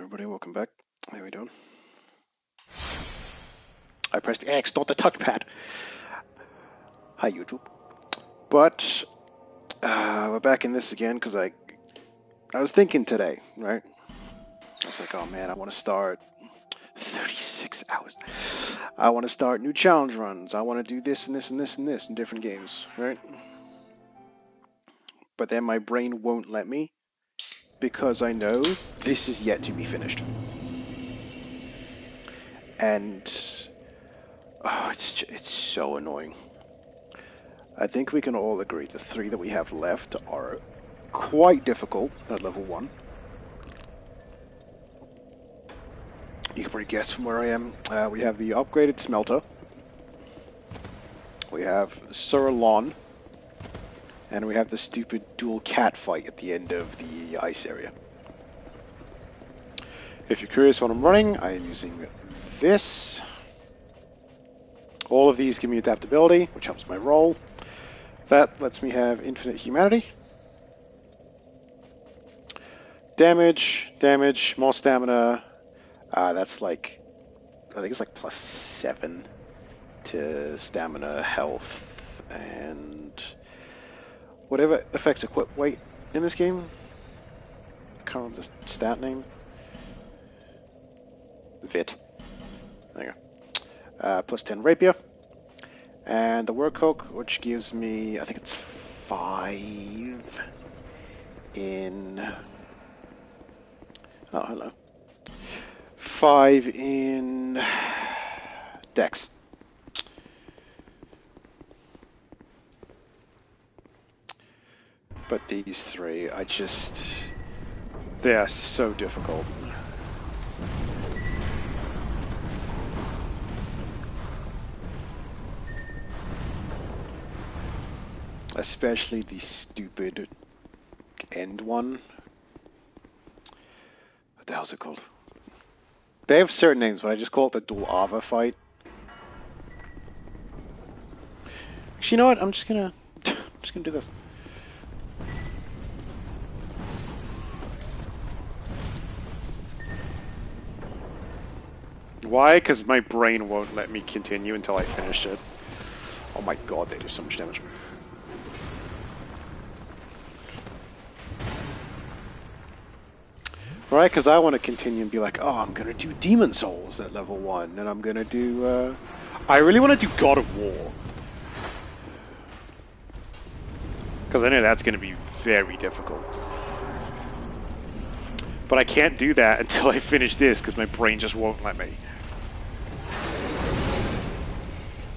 everybody, welcome back. How are we doing? I pressed X, not the touchpad. Hi, YouTube. But we're back in this again because I was thinking today, right? I was like, oh man, I want to start 36 hours. I want to start new challenge runs. I want to do this and this and this and this in different games, right? But then my brain won't let me because I know this is yet to be finished. And oh, it's so annoying. I think we can all agree the three that we have left are quite difficult at level 1. You can probably guess from where I am. We have the upgraded smelter. We have Surlon. And we have the stupid dual cat fight at the end of the ice area. If you're curious what I'm running, I am using this. All of these give me adaptability, which helps my roll. That lets me have infinite humanity. Damage, more stamina. That's like, I think it's like +7 to stamina, health, and whatever affects equip weight in this game. I can't remember the stat name. Vit. There you go. +10 rapier. And the work hook, which gives me, I think it's 5 in... Oh, hello. 5 in Dex. But these three, they are so difficult. Especially the stupid end one. What the hell's it called? They have certain names, but I just call it the dual Ava fight. Actually, you know what? I'm just gonna do this. Why? Because my brain won't let me continue until I finish it. Oh my god, they do so much damage. Right, because I want to continue and be like, oh, I'm going to do Demon Souls at level 1, and I'm going to do, I really want to do God of War. Because I know that's going to be very difficult. But I can't do that until I finish this, because my brain just won't let me.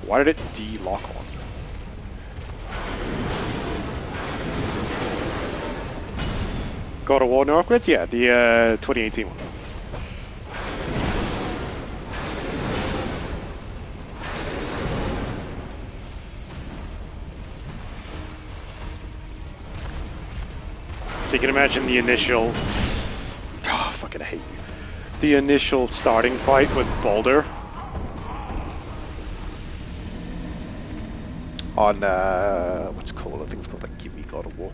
Why did it de-lock on? God of War no upgrades? Yeah, the 2018 one. So you can imagine the initial... Oh, fucking I hate you. The initial starting fight with Boulder. On, what's it called? I think it's called like Give Me God of War.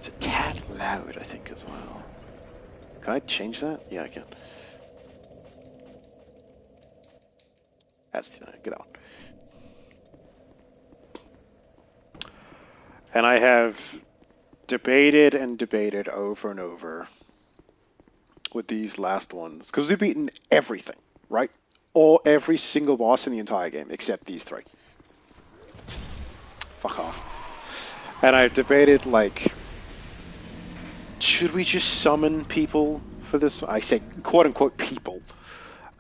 It's a tad loud, I think, as well. Can I change that? Yeah, I can. That's get out. And I have debated and debated over and over with these last ones, because we've beaten everything, right? Every single boss in the entire game, except these 3. Fuck off. And I've debated, like, should we just summon people for this? I say quote-unquote people,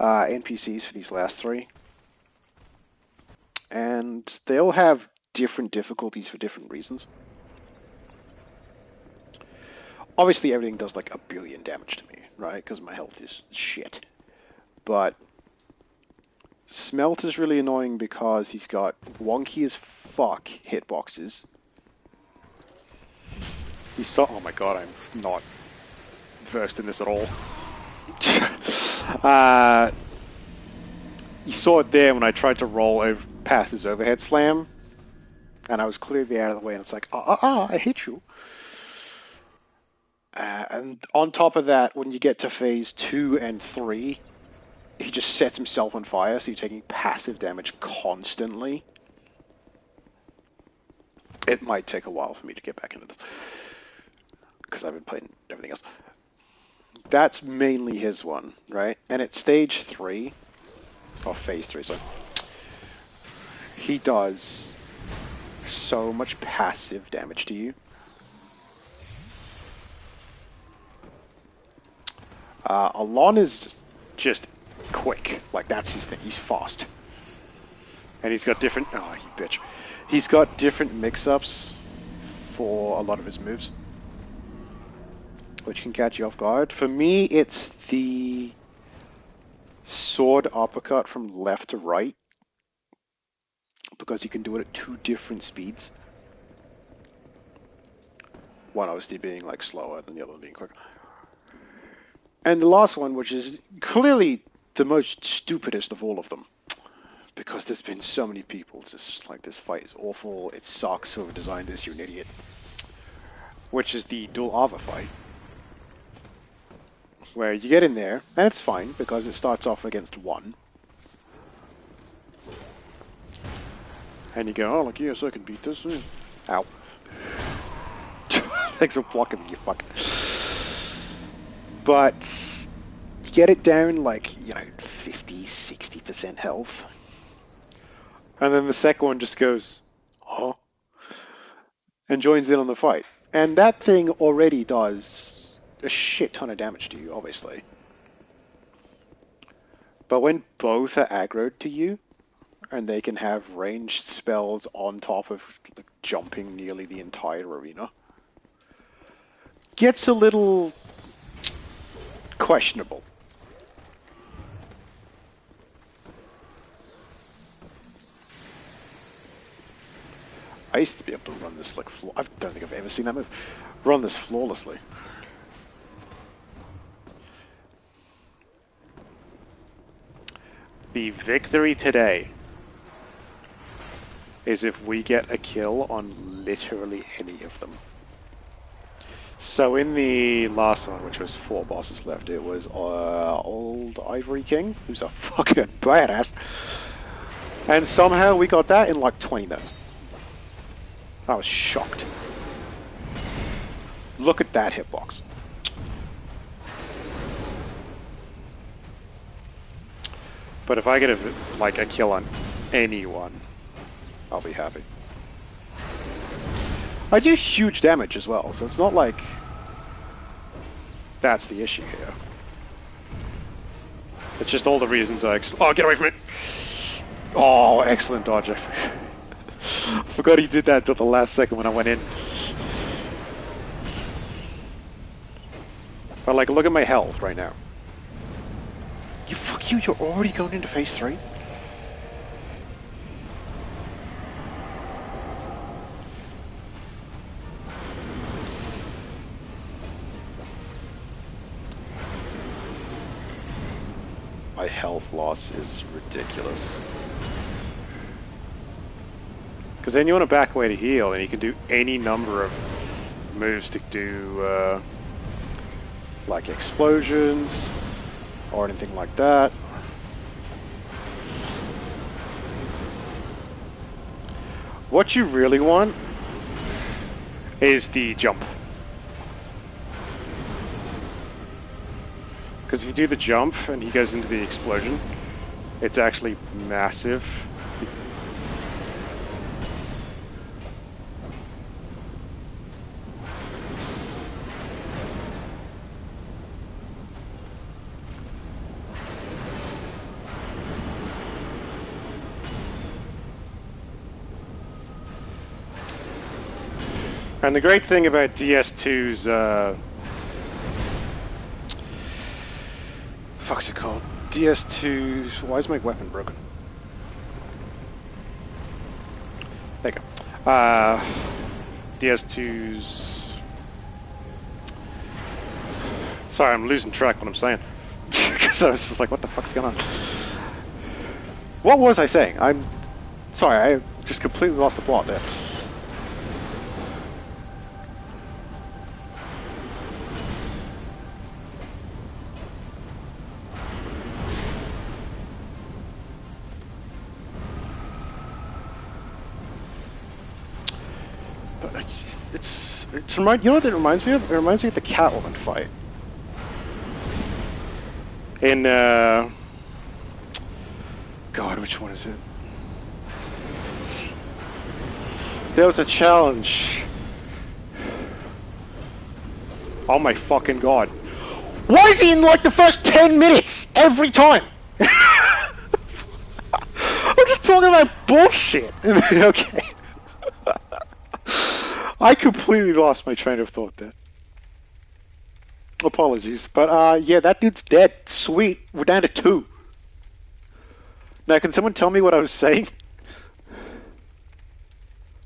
NPCs for these last 3. And they all have different difficulties for different reasons. Obviously, everything does like 1 billion damage to me, right? Because my health is shit. But Smelt is really annoying because he's got wonky as fuck hitboxes. He's so... Oh my god, I'm not versed in this at all. You saw it there when I tried to roll over past his overhead slam, and I was clearly out of the way, and it's like, I hit you. And on top of that, when you get to phase 2 and 3, he just sets himself on fire, so you're taking passive damage constantly. It might take a while for me to get back into this, because I've been playing everything else. That's mainly his one, right? And at stage 3, or phase 3, so he does so much passive damage to you. Alon is just quick. Like, that's his thing. He's fast. And he's got different... Oh, you bitch. He's got different mix-ups for a lot of his moves, which can catch you off guard. For me, it's the sword uppercut from left to right, because you can do it at 2 different speeds. One obviously being like slower than the other one being quicker. And the last one, which is clearly the most stupidest of all of them, because there's been so many people just like, this fight is awful, it sucks, whoever designed this, you're an idiot. Which is the dual Ava fight, where you get in there, and it's fine, because it starts off against 1. And you go, oh, like, yes, I can beat this. Ow. Thanks for blocking me, you fuck. But you get it down, like, you know, 50, 60% health. And then the second one just goes, huh? And joins in on the fight. And that thing already does a shit ton of damage to you, obviously. But when both are aggroed to you, and they can have ranged spells on top of like, jumping nearly the entire arena, gets a little questionable. I used to be able to run this like I don't think I've ever seen that move. Run this flawlessly. The victory today is if we get a kill on literally any of them. So in the last one, which was 4 bosses left, it was Old Ivory King, who's a fucking badass. And somehow we got that in like 20 minutes. I was shocked. Look at that hitbox. But if I get a kill on anyone, I'll be happy. I do huge damage as well, so it's not like that's the issue here. It's just all the reasons oh, get away from it! Oh, excellent dodge. I forgot he did that until the last second when I went in. But like, look at my health right now. Fuck you, you're already going into phase 3? My health loss is ridiculous. Because then you want to back away to heal, and you can do any number of moves to do, like explosions, or anything like that. What you really want is the jump. Because if you do the jump and he goes into the explosion, it's actually massive. And the great thing about DS2's, fuck's it called? DS2's, why is my weapon broken? There you go. DS2's, sorry, I'm losing track what I'm saying. Because I was just like, what the fuck's going on? What was I saying? I'm sorry, I just completely lost the plot there. You know what it reminds me of? It reminds me of the Catwoman fight. In, God, which one is it? There was a challenge. Oh my fucking god. Why is he in like the first 10 minutes every time? I'm just talking about bullshit. Okay. I completely lost my train of thought there. Apologies. But, yeah, that dude's dead. Sweet. We're down to 2. Now, can someone tell me what I was saying?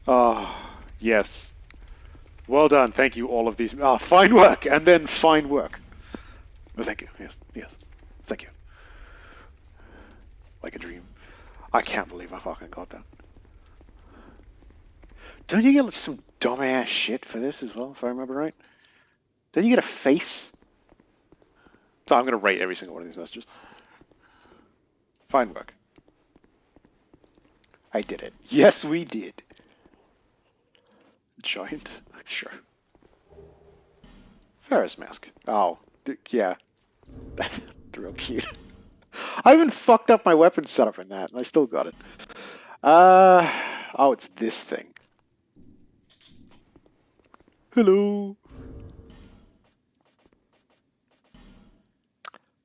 Oh, yes. Well done. Thank you, all of these. Fine work, and then fine work. Oh, thank you. Yes, yes. Thank you. Like a dream. I can't believe I fucking got that. Don't you get some dumbass shit for this as well, if I remember right? Don't you get a face? So I'm going to rate every single one of these messages. Fine work. I did it. Yes, we did. Giant? Sure. Ferris mask. Oh, yeah. That's real cute. I even fucked up my weapon setup in that, and I still got it. Oh, it's this thing. Hello.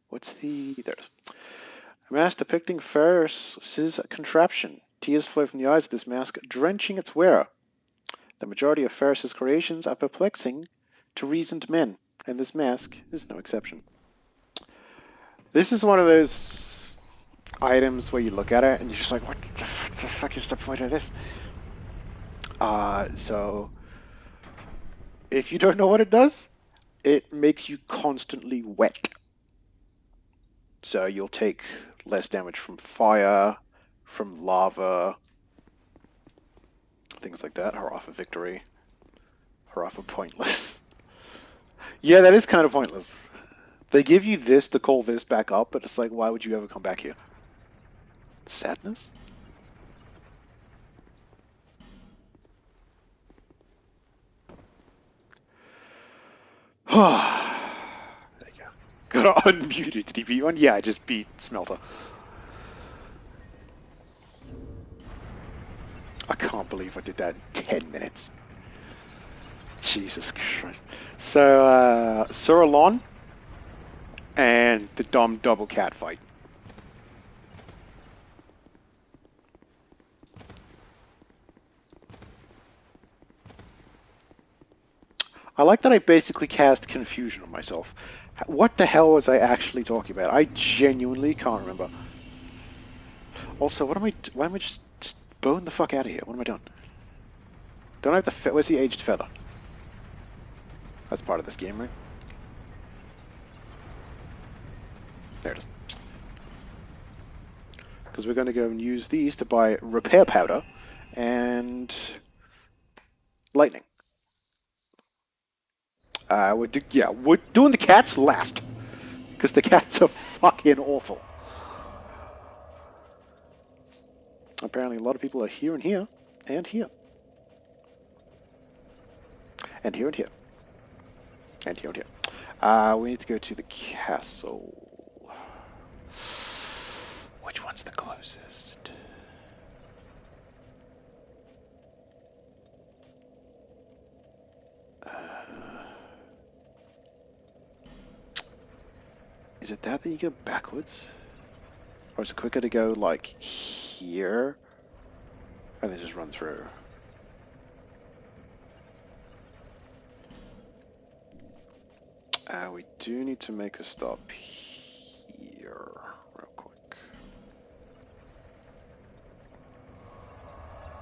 What's the... There it is. A mask depicting Ferris's contraption. Tears flow from the eyes of this mask, drenching its wearer. The majority of Ferris's creations are perplexing to reasoned men, and this mask is no exception. This is one of those items where you look at it and you're just like, what the fuck is the point of this? So if you don't know what it does, it makes you constantly wet. So you'll take less damage from fire, from lava, things like that. Hurrah for victory. Hurrah for pointless. Yeah, that is kind of pointless. They give you this to call this back up, but it's like, why would you ever come back here? Sadness? There you go. Gotta unmute it. Did he beat one? Yeah, I just beat Smelter. I can't believe I did that in 10 minutes. Jesus Christ. So, Suralon and the dumb double cat fight. I like that I basically cast confusion on myself. What the hell was I actually talking about? I genuinely can't remember. Also, why am I just bone the fuck out of here? What am I doing? Don't I have the where's the aged feather? That's part of this game, right? There it is. Because we're going to go and use these to buy repair powder and lightning. We're doing the cats last. Because the cats are fucking awful. Apparently a lot of people are here and here. And here. And here and here. And here and here. We need to go to the castle. Which one's the closest? Is it that you go backwards? Or is it quicker to go, like, here? And then just run through? We do need to make a stop here, real quick.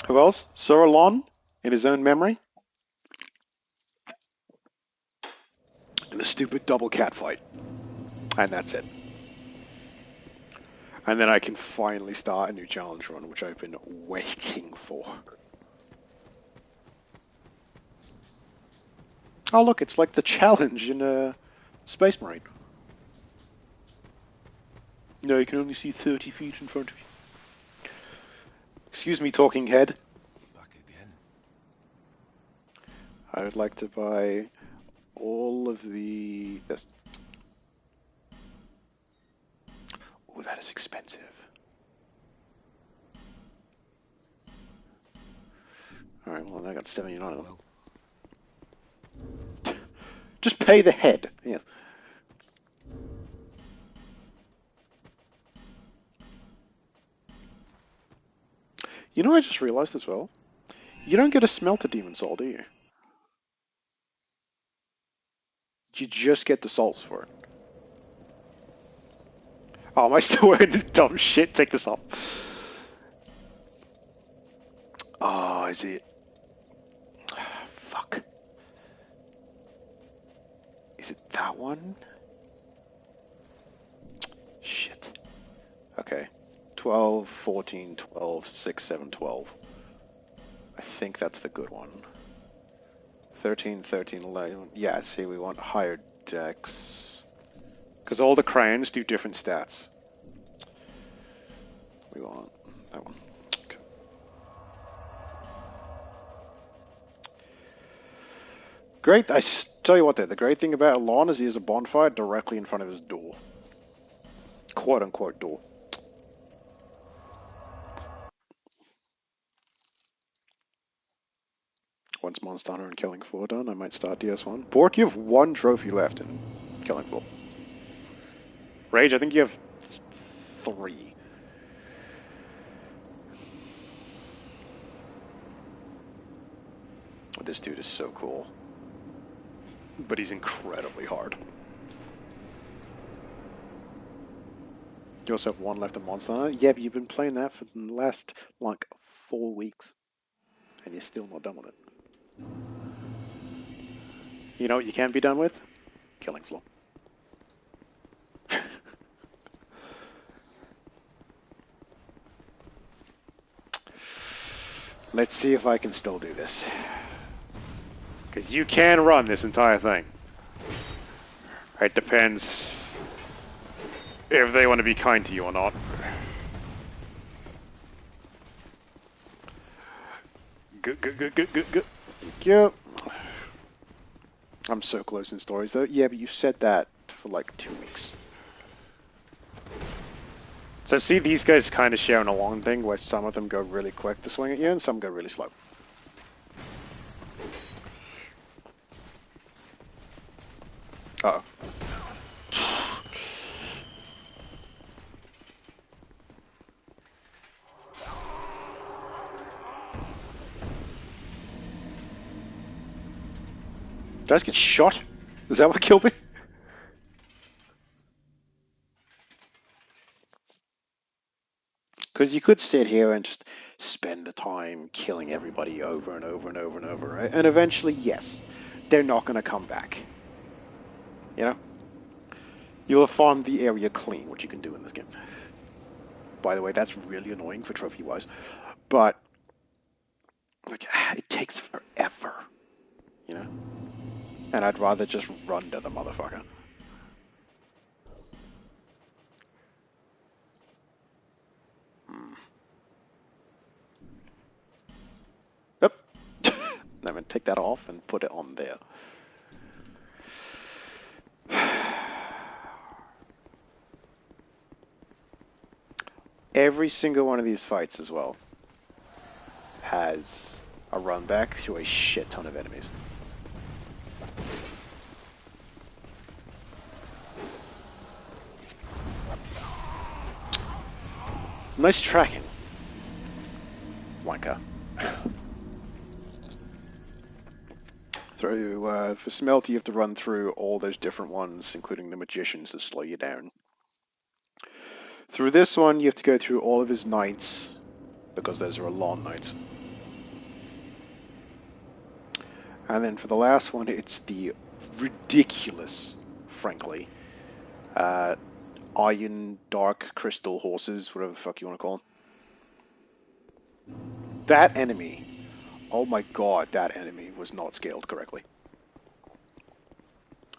Who else? Suralon, in his own memory. And a stupid double cat fight. And that's it. And then I can finally start a new challenge run, which I've been waiting for. Oh look, it's like the challenge in Space Marine. No, you can only see 30 feet in front of you. Excuse me, talking head. Back again. I would like to buy all of the... This. Oh, that is expensive. Alright, well, I got 79 of them. Just pay the head, yes. You know, I just realized as well, you don't get a smelter demon soul, do you? You just get the souls for it. Oh, am I still wearing this dumb shit? Take this off. Oh, is it? Fuck. Is it that one? Shit. Okay. 12, 14, 12, 6, 7, 12. I think that's the good one. 13, 13, 11. Yeah, see, we want higher dex. Because all the crayons do different stats. We want that one. Okay. Great. Tell you what, the great thing about Alon is he has a bonfire directly in front of his door. Quote unquote door. Once Monster Hunter and Killing Floor done, I might start DS1. Bork, you have one trophy left in Killing Floor. Rage, I think you have 3. This dude is so cool. But he's incredibly hard. You also have 1 left in Monster Hunter? Yeah, but you've been playing that for the last, like, 4 weeks. And you're still not done with it. You know what you can't be done with? Killing Floor. Let's see if I can still do this. Because you can run this entire thing. It depends if they want to be kind to you or not. Good. Yep. I'm so close in stories though. Yeah, but you said that for like 2 weeks. So see, these guys kind of share an along thing where some of them go really quick to swing at you and some go really slow. Uh-oh. Did I just get shot? Is that what killed me? Because you could sit here and just spend the time killing everybody over and over and over and over, right? And eventually, yes, they're not going to come back. You know? You'll have farmed the area clean, which you can do in this game. By the way, that's really annoying for trophy-wise. But, like, it takes forever. You know? And I'd rather just run to the motherfucker. Yep. I'm going to take that off and put it on there. Every single one of these fights as well has a run back to a shit ton of enemies. Nice tracking. Wanker. For Smelt, you have to run through all those different ones, including the magicians that slow you down. Through this one, you have to go through all of his knights, because those are Alon knights. And then for the last one, it's the ridiculous, frankly, iron dark crystal horses, whatever the fuck you want to call them. That enemy, oh my god, that enemy was not scaled correctly.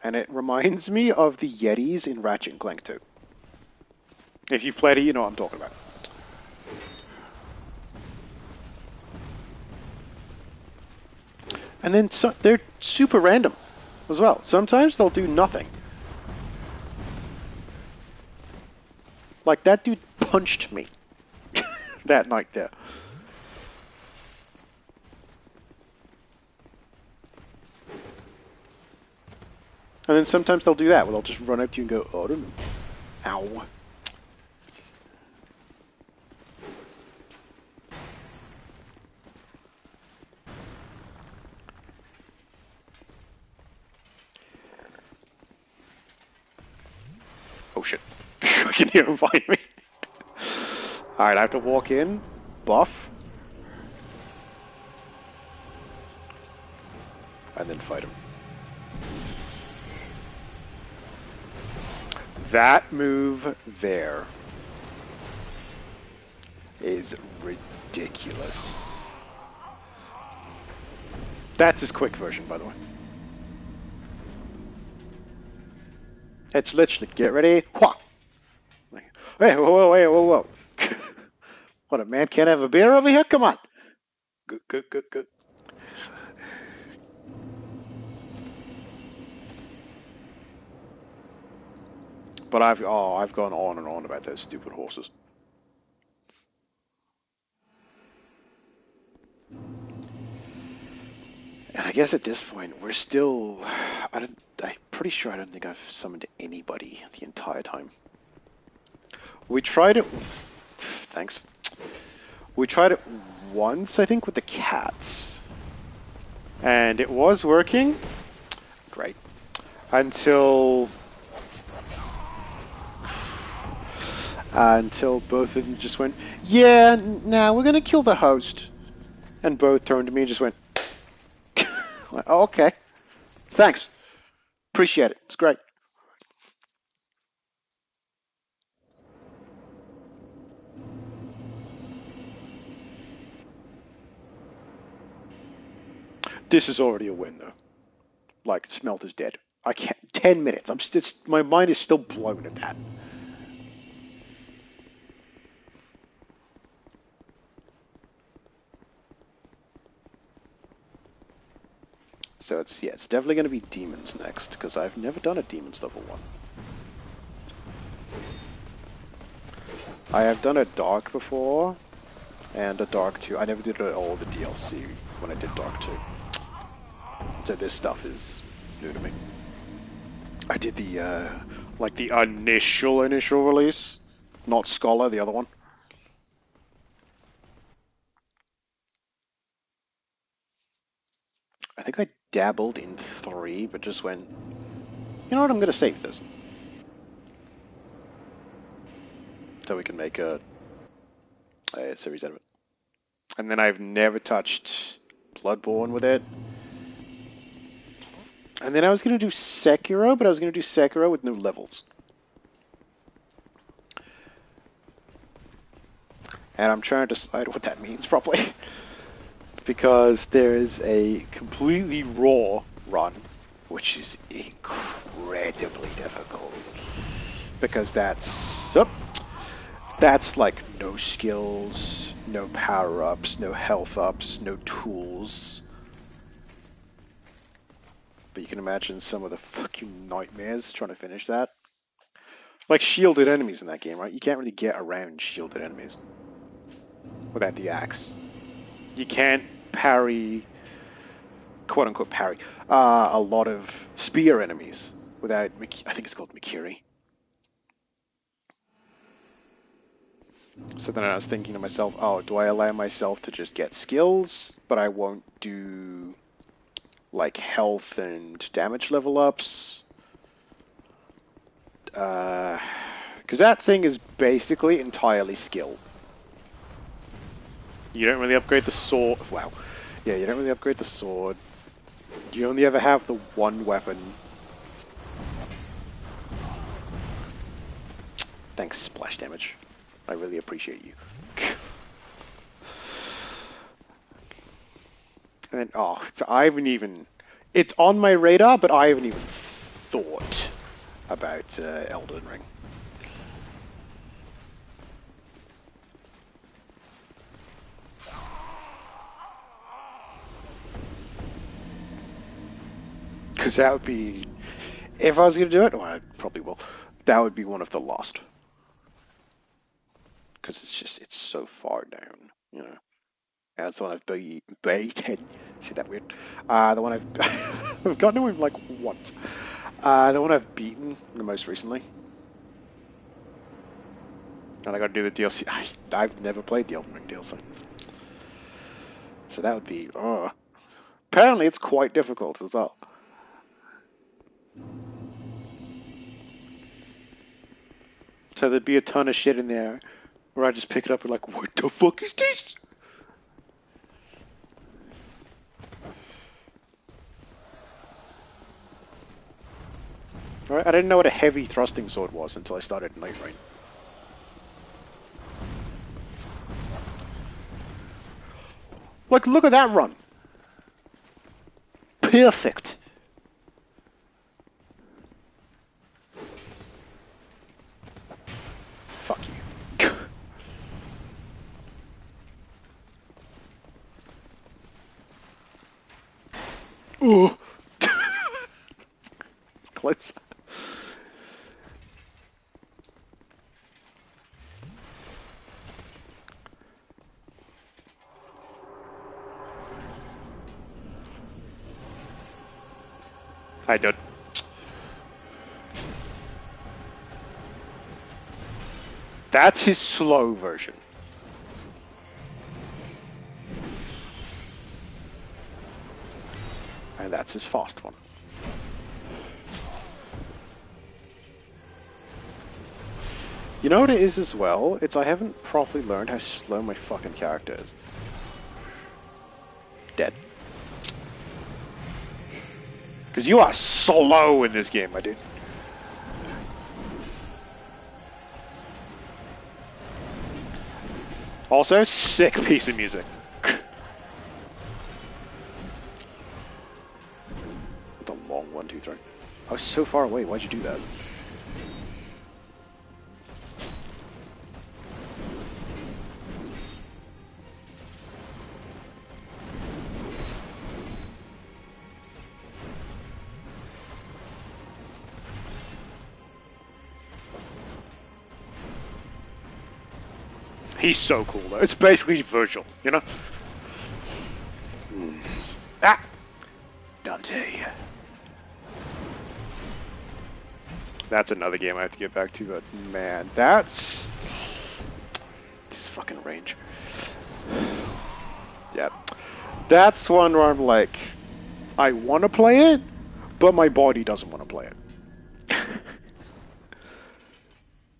And it reminds me of the Yetis in Ratchet and Clank 2. If you've played it, you know what I'm talking about. And then they're super random as well. Sometimes they'll do nothing. Like that dude punched me that night there. And then sometimes they'll do that, where they'll just run up to you and go, oh, I don't know. Ow. Oh shit. I can hear him find me. Alright, I have to walk in, buff, and then fight him. That move there is ridiculous. That's his quick version, by the way. It's literally, get ready, wha! Like, hey, whoa. What, a man can't have a beer over here? Come on. Good. But I've gone on and on about those stupid horses. And I guess at this point we're still, I'm pretty sure I don't think I've summoned anybody the entire time. We tried it. Thanks. We tried it once, I think, with the cats, and it was working. Great. Until both of them just went, yeah, nah, we're gonna kill the host. And both turned to me and just went, oh, okay, thanks, appreciate it, it's great. This is already a win, though. Like, Smelt is dead. I can't. 10 minutes. I'm just. My mind is still blown at that. So it's definitely going to be demons next, because I've never done a demons level 1. I have done a dark before, and a dark 2. I never did all the DLC when I did dark 2. So this stuff is new to me. I did the, like the initial release, not Scholar, the other one. I think I dabbled in 3, but just went, you know what, I'm going to save this. So we can make a series out of it. And then I've never touched Bloodborne with it. And then I was going to do Sekiro, but I was going to do Sekiro with no levels. And I'm trying to decide what that means properly. Because there is a completely raw run, which is incredibly difficult. Because that's like no skills, no power-ups, no health ups, no tools. But you can imagine some of the fucking nightmares trying to finish that. Like shielded enemies in that game, right? You can't really get around shielded enemies without the axe. You can't parry, quote-unquote parry, a lot of spear enemies without, I think it's called Mikiri. So then I was thinking to myself, oh, do I allow myself to just get skills, but I won't do like health and damage level ups? Because that thing is basically entirely skill. You don't really upgrade the sword. Wow. Yeah, you don't really upgrade the sword. You only ever have the one weapon. Thanks, splash damage. I really appreciate you. And oh, so I haven't even... It's on my radar, but I haven't even thought about Elden Ring. Because that would be... If I was going to do it, well, I probably will. That would be one of the last. Because it's so far down, you know. And it's the one I've beaten. See that weird? The one I've... I've gotten away like once. The one I've beaten the most recently. And I got to do the DLC. I've never played the Elden Ring DLC. So that would be... Apparently it's quite difficult as well. So there'd be a ton of shit in there where I just pick it up and like, what the fuck is this? Alright, I didn't know what a heavy thrusting sword was until I started Night Rain. Like, look at that run! Perfect! Fuck you. Ooh! It's close. I did. That's his slow version. And that's his fast one. You know what it is as well? It's I haven't properly learned how slow my fucking character is. Dead. Because you are slow in this game, my dude. Also, sick piece of music. That's a long 1, 2, 3. I was so far away, why'd you do that? He's so cool though. It's basically Virgil, you know? Ah! Dante. That's another game I have to get back to, but man, that's... This fucking range. Yeah. That's one where I'm like, I want to play it, but my body doesn't want to play it.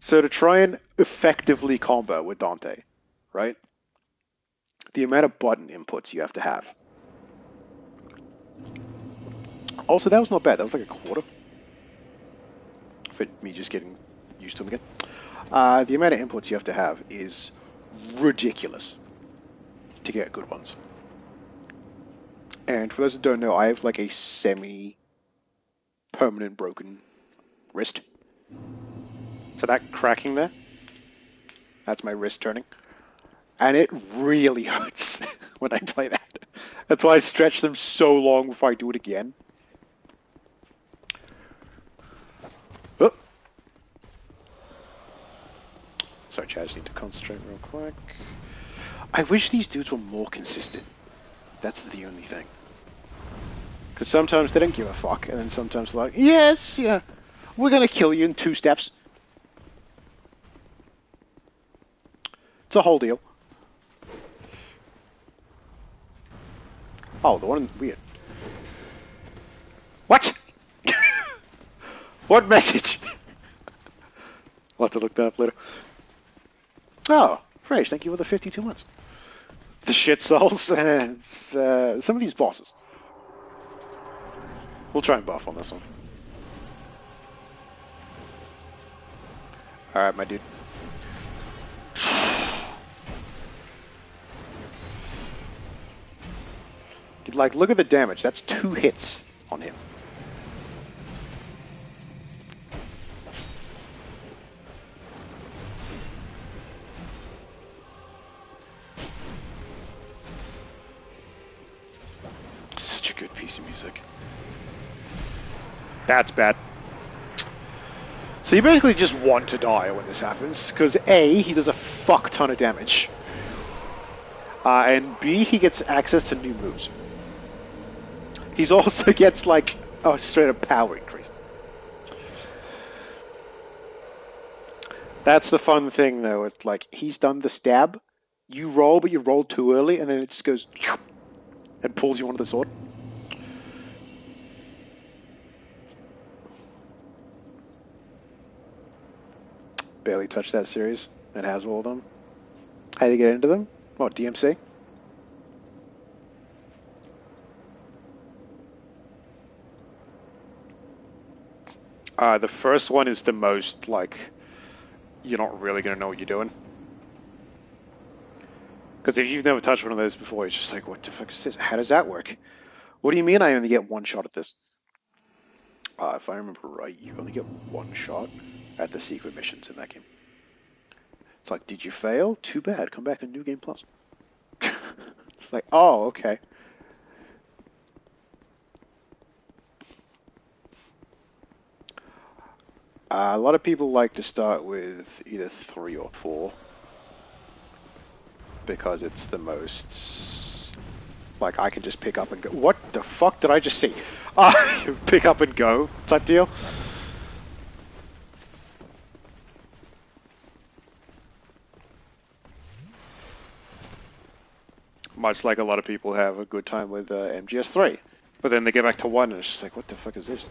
So to try and effectively combo with Dante, right? The amount of button inputs you have to have. Also, that was not bad. That was like a quarter. For me just getting used to him again. The amount of inputs you have to have is ridiculous to get good ones. And for those who don't know, I have like a semi-permanent broken wrist. So that cracking there, that's my wrist turning. And it really hurts when I play that. That's why I stretch them so long before I do it again. Oh. Sorry, Chad, I just need to concentrate real quick. I wish these dudes were more consistent. That's the only thing. Because sometimes they don't give a fuck, and then sometimes they're like, yes, yeah, we're gonna kill you in 2 steps. It's a whole deal. Oh, the one weird. What? What message? I'll have to look that up later. Oh, Fresh, thank you for the 52 months. The shit souls and some of these bosses. We'll try and buff on this one. Alright, my dude. Like, look at the damage. That's 2 hits on him. Such a good piece of music. That's bad. So you basically just want to die when this happens, because A, he does a fuck ton of damage. And B, he gets access to new moves. He also gets, like, a straight-up power increase. That's the fun thing, though. It's like, he's done the stab. You roll, but you roll too early, and then it just goes... and pulls you onto the sword. Barely touched that series. It has all of them. How do you get into them? What, DMC? The first one is the most, like, you're not really going to know what you're doing. Because if you've never touched one of those before, it's just like, what the fuck is this? How does that work? What do you mean I only get 1 shot at this? If I remember right, you only get 1 shot at the secret missions in that game. It's like, did you fail? Too bad. Come back in New Game Plus. It's like, oh, okay. A lot of people like to start with either 3 or 4 because it's the most, like, I can just pick up and go. What the fuck did I just see? Pick up and go type deal. Much like a lot of people have a good time with MGS3, but then they get back to 1 and it's just like, what the fuck is this?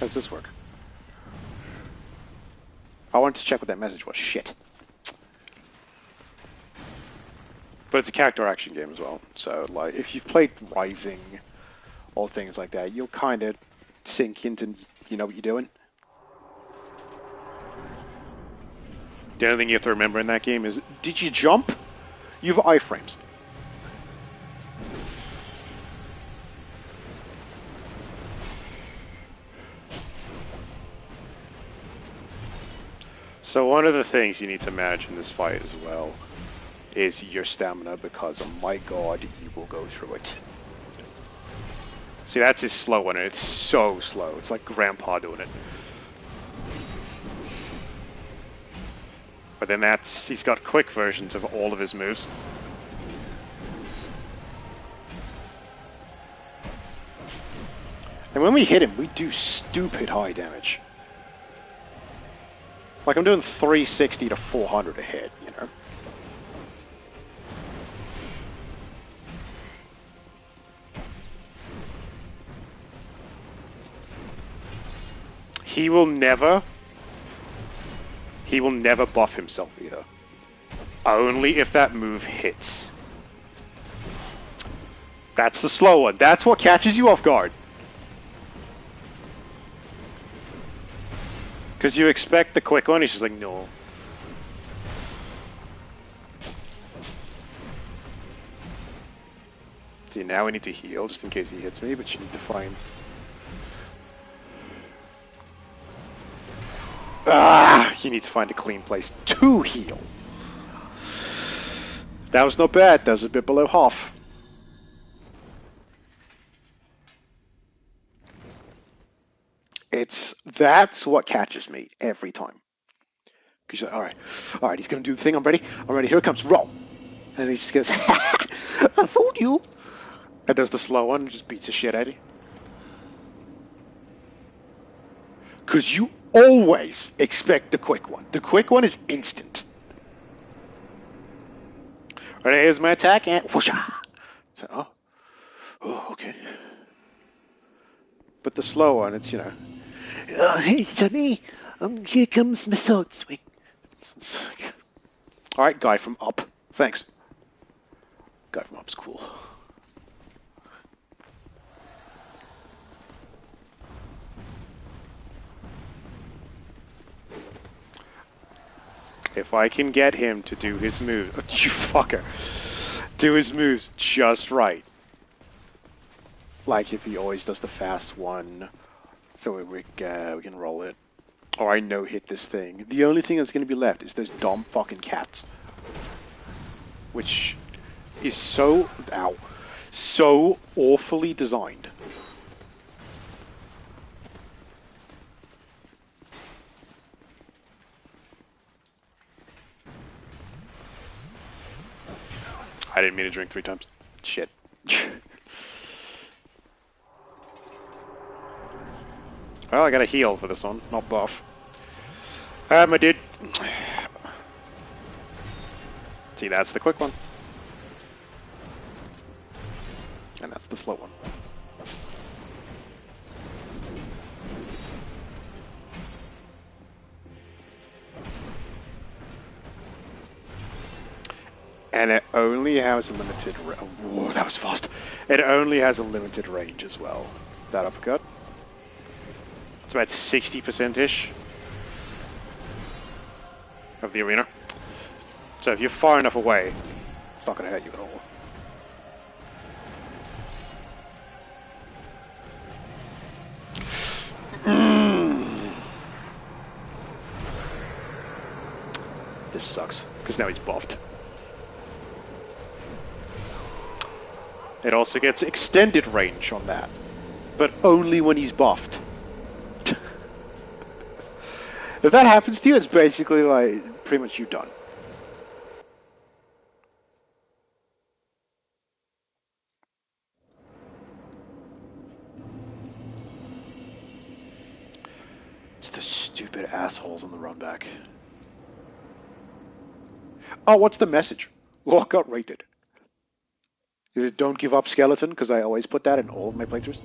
How does this work? I wanted to check what that message was. Shit. But it's a character action game as well. So, like, if you've played Rising or things like that, you'll kind of sink into, you know what you're doing. The only thing you have to remember in that game is, did you jump? You have iframes. So one of the things you need to manage in this fight as well is your stamina, because, oh my god, you will go through it. See, that's his slow one, and it's so slow. It's like Grandpa doing it. But then he's got quick versions of all of his moves. And when we hit him, we do stupid high damage. Like, I'm doing 360 to 400 a hit, you know? He will never buff himself either. Only if that move hits. That's the slow one. That's what catches you off guard. Because you expect the quick one, he's just like, no. See, now we need to heal, just in case he hits me, but you need to find... you need to find a clean place to heal. That was not bad, that was a bit below half. That's what catches me every time. Because you're like, alright, he's gonna do the thing, I'm ready, here it comes, roll. And he just goes, I fooled you. And does the slow one, and just beats the shit out of you. Because you always expect the quick one. The quick one is instant. Alright, here's my attack, and whoosha. So, oh, okay. But the slow one, it's, you know, oh, hey, Sonny, here comes my sword swing. Alright, guy from Up. Thanks. Guy from Up's cool. If I can get him to do his moves, you fucker, do his moves just right. Like if he always does the fast one, so we can roll it. Or I no-hit this thing. The only thing that's going to be left is those dumb fucking cats. Which is so, so awfully designed. I didn't mean to drink 3 times. Shit. Well, I got a heal for this one, not buff. My dude. See, that's the quick one. And that's the slow one. And it only has a limited... Whoa, that was fast. It only has a limited range as well. That uppercut. It's about 60%-ish of the arena. So if you're far enough away, it's not going to hurt you at all. This sucks, because now he's buffed. It also gets extended range on that, but only when he's buffed. If that happens to you, it's basically like pretty much you done. It's the stupid assholes on the run back. Oh, what's the message? What got rated? Is it don't give up skeleton? Because I always put that in all of my playthroughs.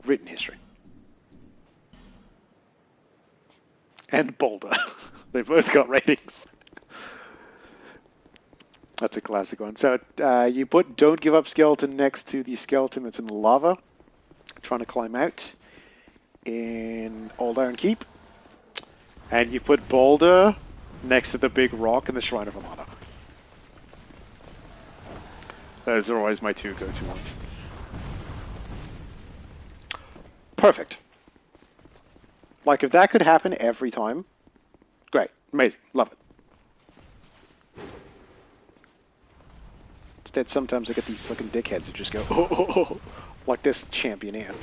Written history. And Boulder. They both got ratings. That's a classic one. So you put don't give up skeleton next to the skeleton that's in the lava, trying to climb out in Old Iron Keep. And you put Boulder next to the big rock in the Shrine of Amana. Those are always my 2 go-to ones. Perfect. Like, if that could happen every time, great, amazing, love it. Instead, sometimes I get these fucking dickheads who just go, oh, like this champion here.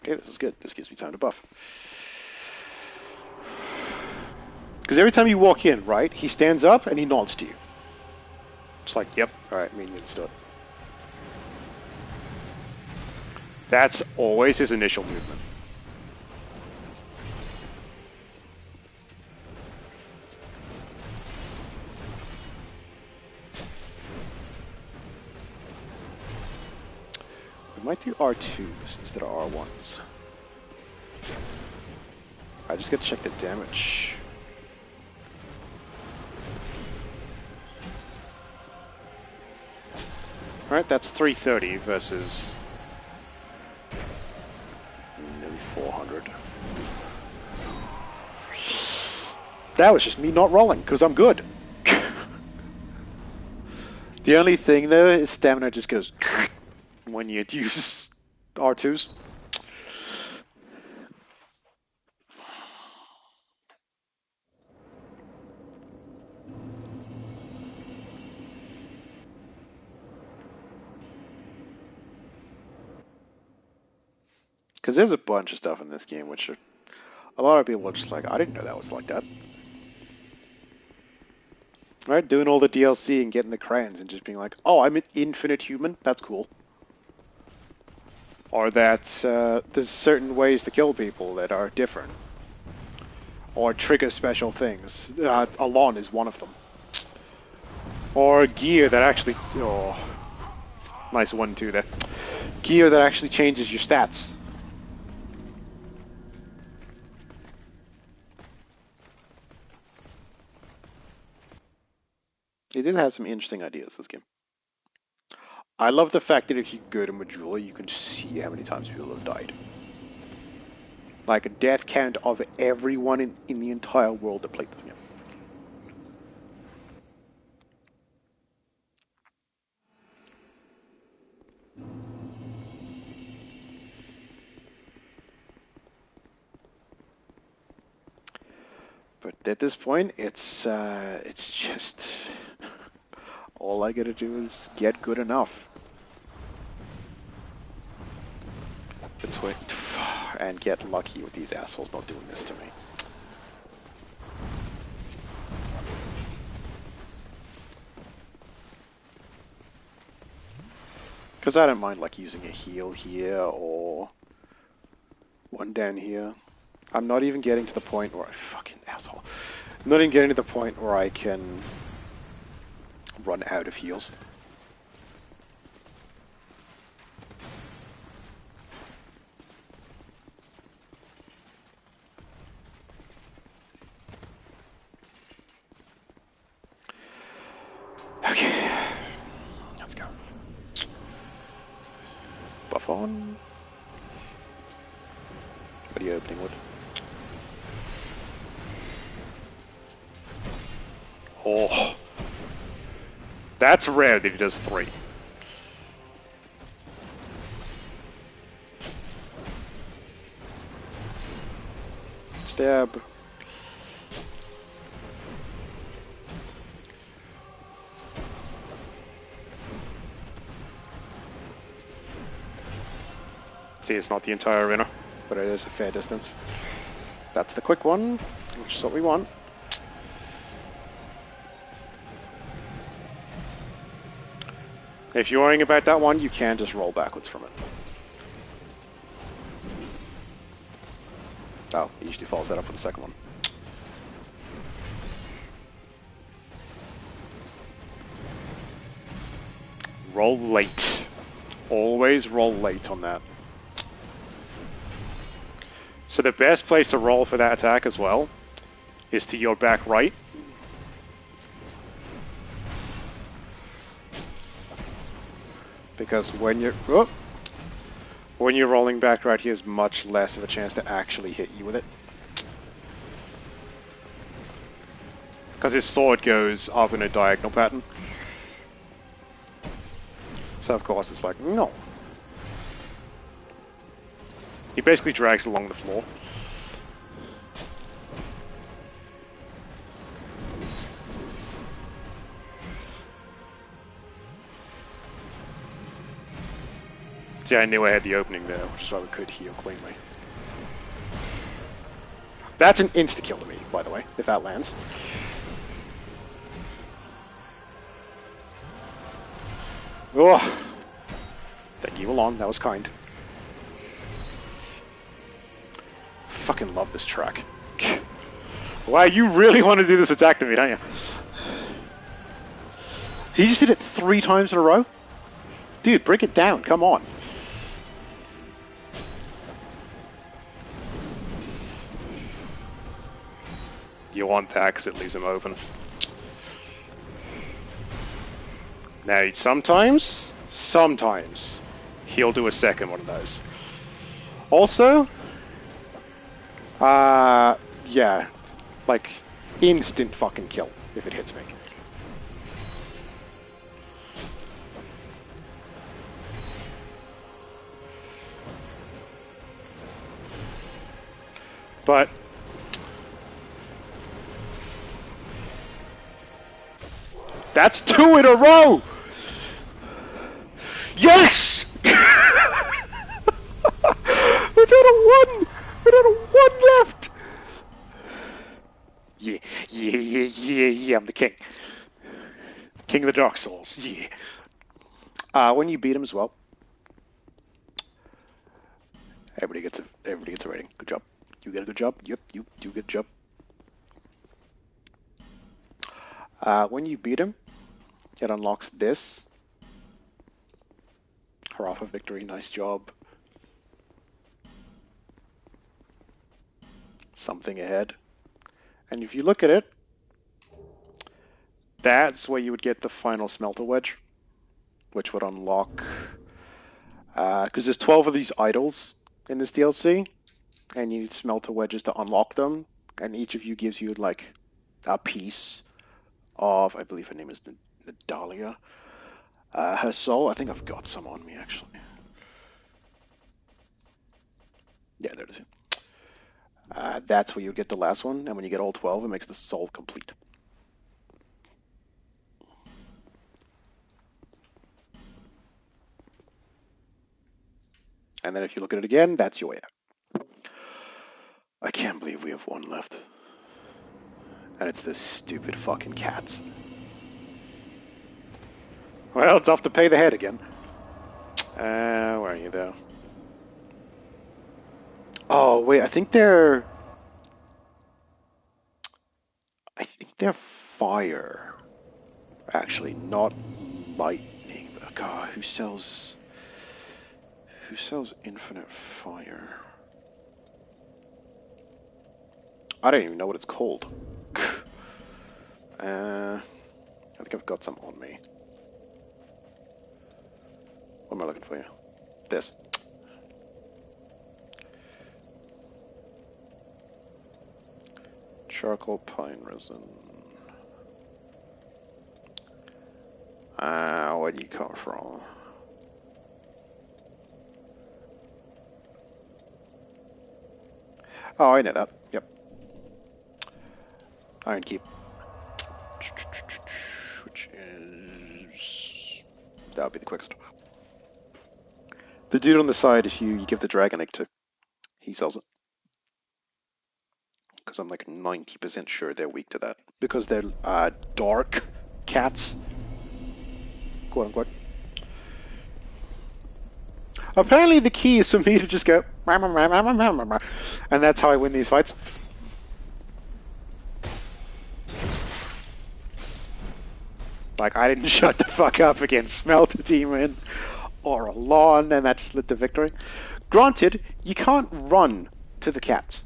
Okay, this is good. This gives me time to buff. Because every time you walk in, right, he stands up and he nods to you. It's like, yep, alright, me and you, let's do it. That's always his initial movement. We might do R2s instead of R1s. I just gotta check the damage. Alright, that's 330 versus nearly 400. That was just me not rolling, because I'm good. The only thing though is stamina just goes when you use R2s. Because there's a bunch of stuff in this game which a lot of people are just like, I didn't know that was like that. Right? Doing all the DLC and getting the crayons and just being like, oh, I'm an infinite human? That's cool. Or that there's certain ways to kill people that are different. Or trigger special things. Alon is one of them. Or gear that actually... Oh, nice 1-2 there. Gear that actually changes your stats. He did have some interesting ideas, this game. I love the fact that if you go to Majula, you can see how many times people have died. Like a death count of everyone in the entire world that played this game. But at this point, it's just all I gotta do is get good enough. And get lucky with these assholes not doing this to me. Because I don't mind like using a heal here or one down here. I'm not even getting to the point where fucking asshole. I'm not even getting to the point where I can run out of heals. Okay, let's go. Buff on. What are you opening with? Oh, that's rare that he does 3. Stab. See, it's not the entire arena, but it is a fair distance. That's the quick one, which is what we want. If you're worrying about that one, you can just roll backwards from it. Oh, it usually follows that up with the second one. Roll late. Always roll late on that. So the best place to roll for that attack as well is to your back right. Because when you're rolling back right, he has much less of a chance to actually hit you with it. Because his sword goes up in a diagonal pattern. So of course it's like, no. He basically drags along the floor. See, I knew I had the opening there, which is why we could heal cleanly. That's an insta-kill to me, by the way, if that lands. Oh, that you along, that was kind. Fucking love this track. Wow, you really want to do this attack to me, don't you? He just did it 3 times in a row? Dude, break it down, come on. You want that because it leaves him open. Now, sometimes, he'll do a second one of those. Also, yeah, like, instant fucking kill if it hits me. But that's 2 in a row! Yes! We're down to 1! We're down to 1 left! Yeah, I'm the king. King of the Dark Souls, yeah. When you beat him as well, everybody gets a rating. Good job. You get a good job? Yep, you do a good job. When you beat him, it unlocks this. Hurrah for victory, nice job. Something ahead. And if you look at it, That's where you would get the final smelter wedge, which would unlock... because there's 12 of these idols in this DLC, and you need smelter wedges to unlock them, and each of you gives you, like, a piece of... I believe her name is Nadalia. Her soul, I think I've got some on me, actually. Yeah, there it is. That's where you get the last one, and when you get all 12, it makes the soul complete. And then if you look at it again, that's your way out. I can't believe we have one left. And it's this stupid fucking cats. Well, it's off to pay the head again. Where are you, though? Oh, wait, I think they're fire. Actually, not lightning. But God, who sells infinite fire? I don't even know what it's called. I think I've got some on me. What am I looking for here? This. Charcoal pine resin. Where do you come from? Oh, I know that. Yep. Iron Keep. Which is... that would be the quickest. The dude on the side, if you give the dragon egg to, he sells it. Because I'm like 90% sure they're weak to that. Because they're dark cats. Quote unquote. Apparently the key is for me to just go... and that's how I win these fights. Like, I didn't shut the fuck up against Smelter Demon or a lawn, and that just led to victory. Granted, you can't run to the cats.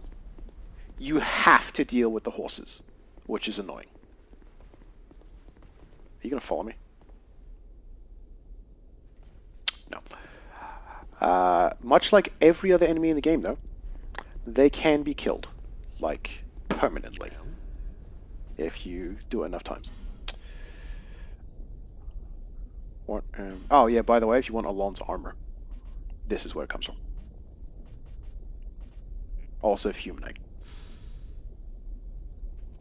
You have to deal with the horses, which is annoying. Are you going to follow me? No. Much like every other enemy in the game, though, they can be killed, like, permanently, if you do it enough times. What, oh yeah, by the way, if you want Alon's armor, this is where it comes from. Also Fuminate.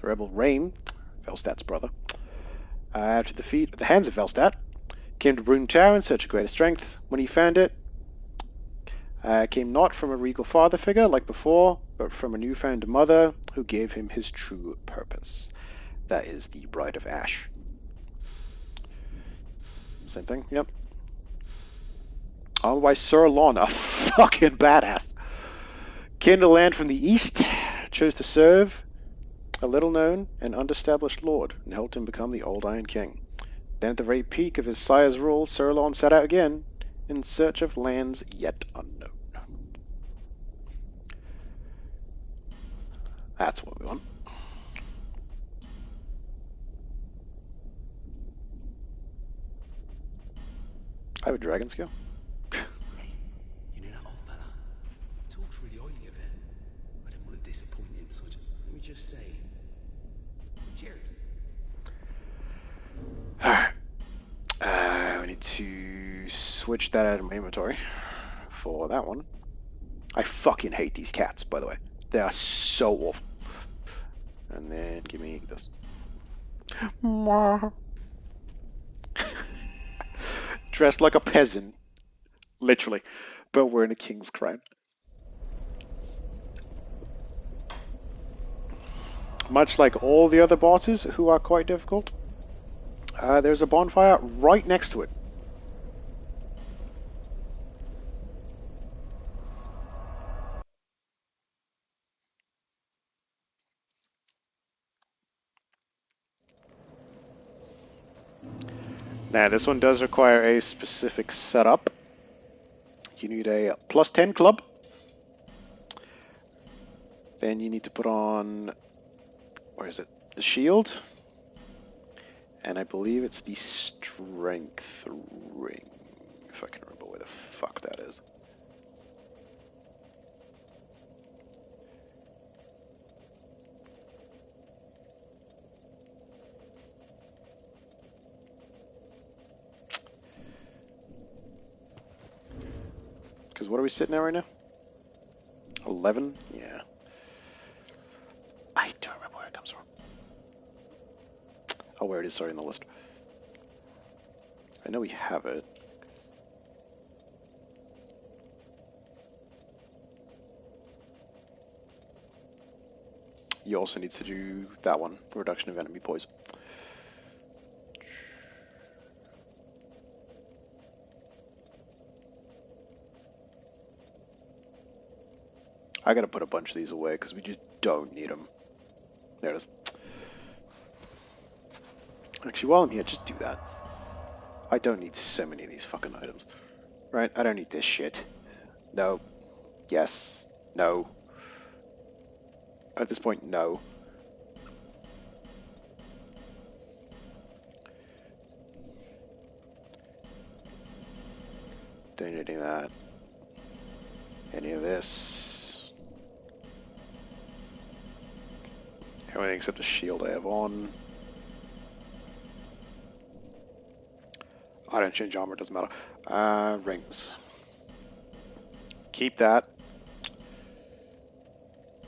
The Rebel Rain, Velstat's brother, after defeat at the hands of Velstat, came to Brune Tower in search of greater strength. When he found it, came not from a regal father figure like before, but from a newfound mother who gave him his true purpose. That is the Bride of Ash. Same thing, yep. Owned by Sir Lon, a fucking badass. Came to land from the east, chose to serve a little-known and underestablished lord, and helped him become the Old Iron King. Then at the very peak of his sire's rule, Sir Lon set out again, in search of lands yet unknown. That's what we want. I have a dragon skill. Hey, you know that old fella? He talks really highly of it. I didn't want to disappoint him, so let me just say, cheers. Alright. We need to switch that out of my inventory for that one. I fucking hate these cats, by the way. They are so awful. And then give me this. Dressed like a peasant, literally, but wearing a king's crown. Much like all the other bosses, who are quite difficult, there's a bonfire right next to it. Now, this one does require a specific setup. You need a +10 club. Then you need to put on, where is it? The shield. And I believe it's the strength ring, if I can remember where the fuck that is. Because what are we sitting at right now? 11? Yeah. I don't remember where it comes from. Oh, where it is, sorry, in the list. I know we have it. You also need to do that one, the reduction of enemy poison. I gotta put a bunch of these away because we just don't need them. There it is. Actually, while I'm here, just do that. I don't need so many of these fucking items. Right? I don't need this shit. No. Yes. No. At this point, no. Don't need any of that. Any of this. Everything except the shield I have on. I don't change armor, doesn't matter. Rings. Keep that.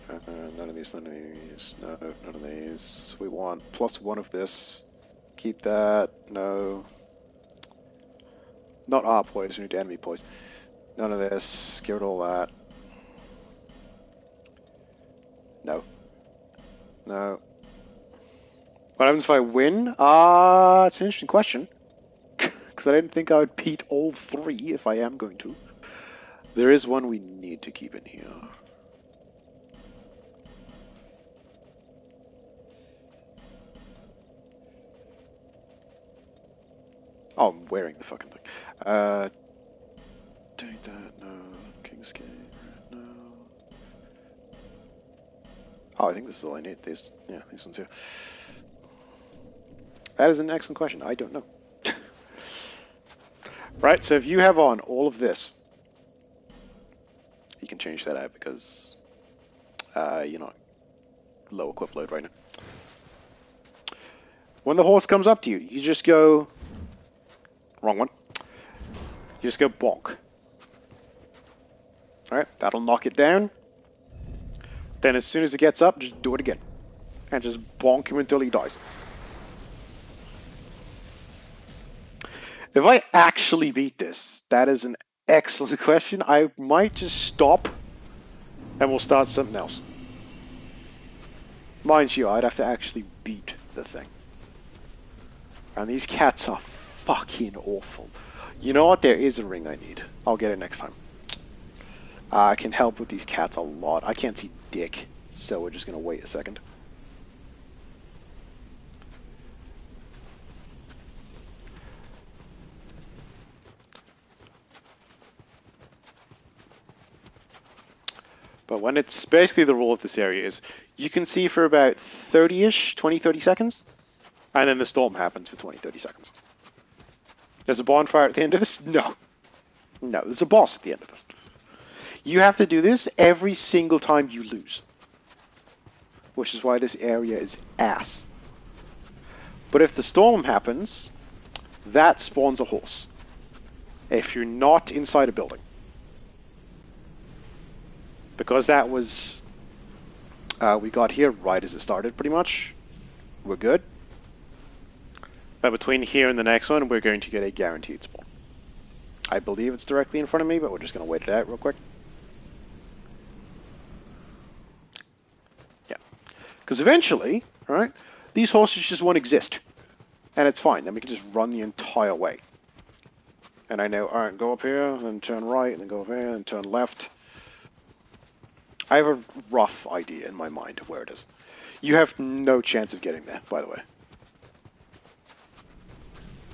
None of these, none of these. No, none of these. We want +1 of this. Keep that. No. Not our poise, we need enemy poise. None of this. Get rid of all that. No. No. What happens if I win? It's an interesting question. Because I didn't think I would beat all 3 if I am going to. There is one we need to keep in here. Oh, I'm wearing the fucking thing. Don't need that, no. King's Gate, no. Oh, I think this is all I need. These ones here. That is an excellent question. I don't know. Right, so if you have on all of this, you can change that out because you're not low equip load right now. When the horse comes up to you, you just go... Wrong one. You just go bonk. Alright, that'll knock it down. Then as soon as it gets up, just do it again. And just bonk him until he dies. If I actually beat this, that is an excellent question. I might just stop and we'll start something else. Mind you, I'd have to actually beat the thing. And these cats are fucking awful. You know what? There is a ring I need. I'll get it next time. I can help with these cats a lot. I can't see dick, so we're just going to wait a second. But when it's basically the rule of this area is you can see for about 30-ish, 20, 30 seconds, and then the storm happens for 20, 30 seconds. There's a bonfire at the end of this? No. No, there's a boss at the end of this. You have to do this every single time you lose. Which is why this area is ass. But if the storm happens, that spawns a horse. If you're not inside a building. Because that was... we got here right as it started, pretty much. We're good. But between here and the next one, we're going to get a guaranteed spawn. I believe it's directly in front of me, but we're just going to wait it out real quick. Yeah. Because eventually, right, these horses just won't exist. And it's fine. Then we can just run the entire way. And I know, alright, go up here, and then turn right, and then go up here, and turn left. I have a rough idea in my mind of where it is. You have no chance of getting there, by the way.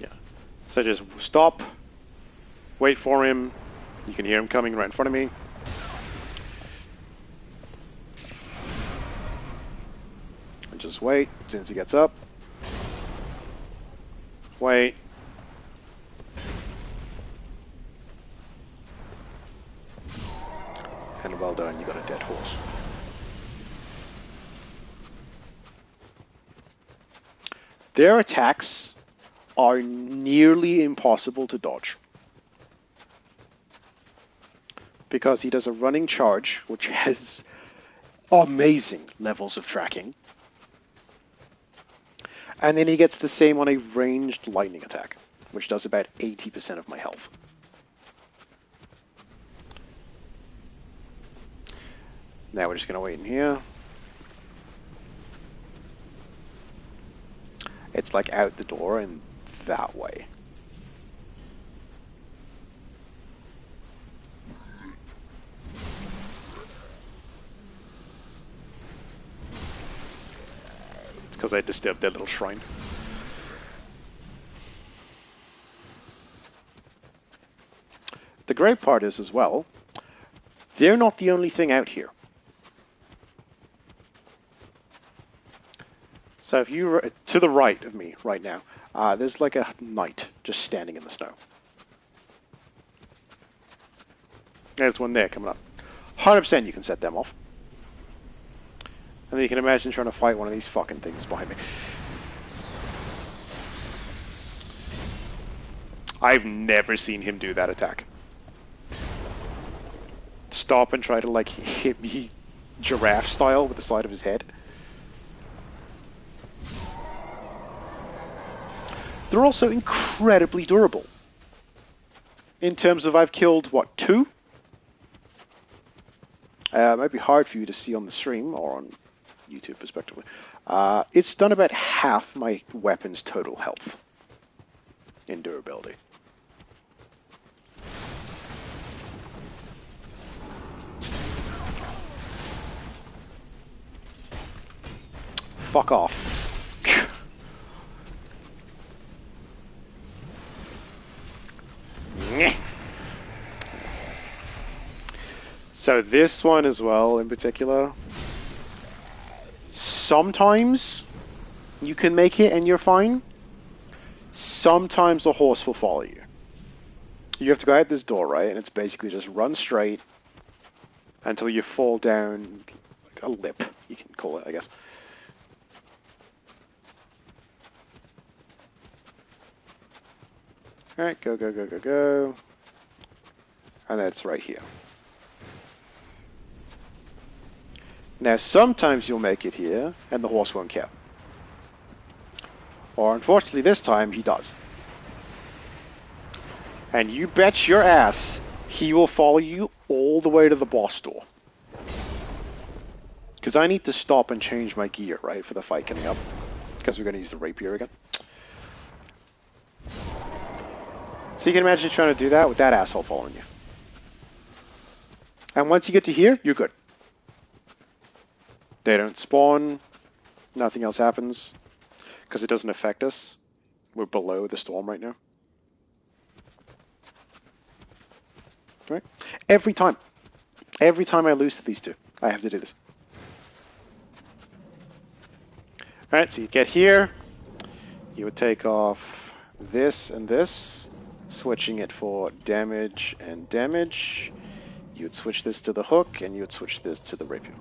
Yeah. So just stop, wait for him. You can hear him coming right in front of me. And just wait as soon as he gets up. Wait. And well done, you got a dead horse. Their attacks are nearly impossible to dodge. Because he does a running charge, which has amazing levels of tracking. And then he gets the same on a ranged lightning attack, which does about 80% of my health. Now we're just going to wait in here. It's like out the door and that way. It's because I disturbed their little shrine. The great part is, as well, they're not the only thing out here. So if you to the right of me right now, there's like a knight just standing in the snow. There's one there coming up. 100% you can set them off. And then you can imagine trying to fight one of these fucking things behind me. I've never seen him do that attack. Stop and try to like hit me giraffe style with the side of his head. They're also incredibly durable. In terms of I've killed, what, 2? It might be hard for you to see on the stream or on YouTube, respectively. It's done about half my weapon's total health in durability. Fuck off. So this one as well, in particular, sometimes you can make it and you're fine. Sometimes a horse will follow you. You have to go out this door, right? And it's basically just run straight until you fall down like a lip, you can call it, I guess. Alright, go, go, go, go, go. And that's right here. Now, sometimes you'll make it here, and the horse won't care. Or, unfortunately, this time, he does. And you bet your ass he will follow you all the way to the boss door. Because I need to stop and change my gear, right, for the fight coming up. Because we're going to use the rapier again. So you can imagine trying to do that with that asshole following you. And once you get to here, you're good. They don't spawn, nothing else happens, because it doesn't affect us. We're below the storm right now. Right? Every time I lose to these two, I have to do this. Alright, so you get here, you would take off this and this, switching it for damage and damage. You would switch this to the hook, and you would switch this to the rapier.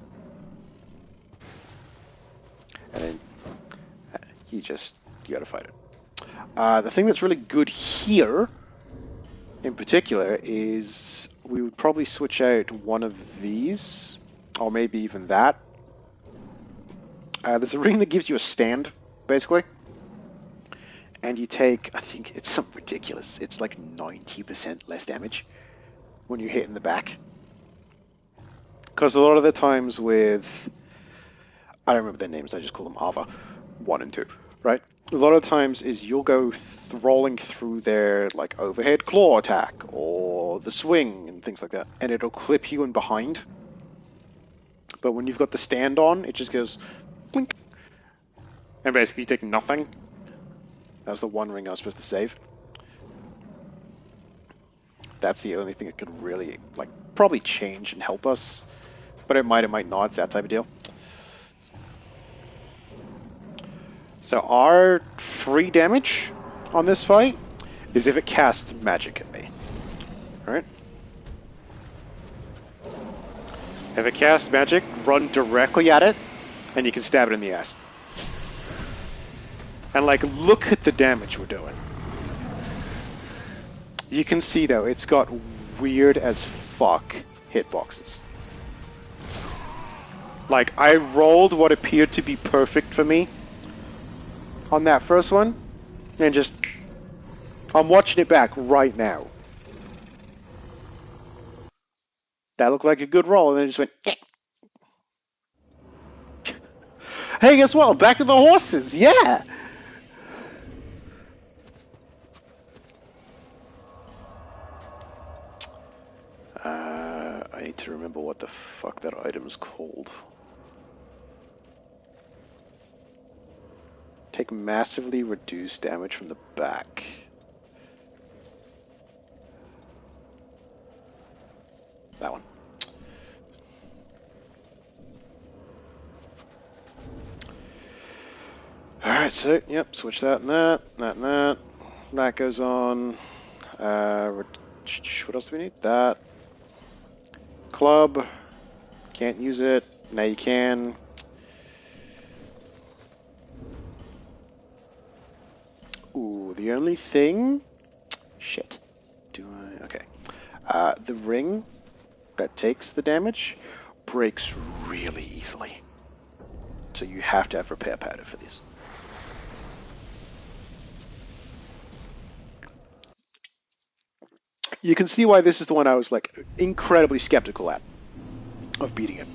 And then you gotta fight it. The thing that's really good here, in particular, is we would probably switch out one of these, or maybe even that. There's a ring that gives you a stand, basically. And you take, I think it's something ridiculous, it's like 90% less damage when you hit in the back. Because a lot of the times with, I don't remember their names, I just call them Ava 1 and 2, right? A lot of times is you'll go rolling through their like overhead claw attack or the swing and things like that, and it'll clip you in behind. But when you've got the stand on, it just goes blink, and basically you take nothing. That was the one ring I was supposed to save. That's the only thing that could really like probably change and help us, but it might not. It's that type of deal. So our free damage on this fight is if it casts magic at me. Alright? If it casts magic, run directly at it, and you can stab it in the ass. And like, look at the damage we're doing. You can see though, it's got weird as fuck hitboxes. Like, I rolled what appeared to be perfect for me on that first one, and just, I'm watching it back right now. That looked like a good roll, and then it just went, eh. Hey, guess what? Back to the horses, yeah! I need to remember what the fuck that item is called. Take massively reduced damage from the back. That one. Alright, so, yep, switch that and that, that and that. That goes on. What else do we need? That. Club. Can't use it. Now you can. Ooh, the only thing... Shit. Do I... Okay. The ring that takes the damage breaks really easily. So you have to have repair powder for these. You can see why this is the one I was like incredibly skeptical at of beating it.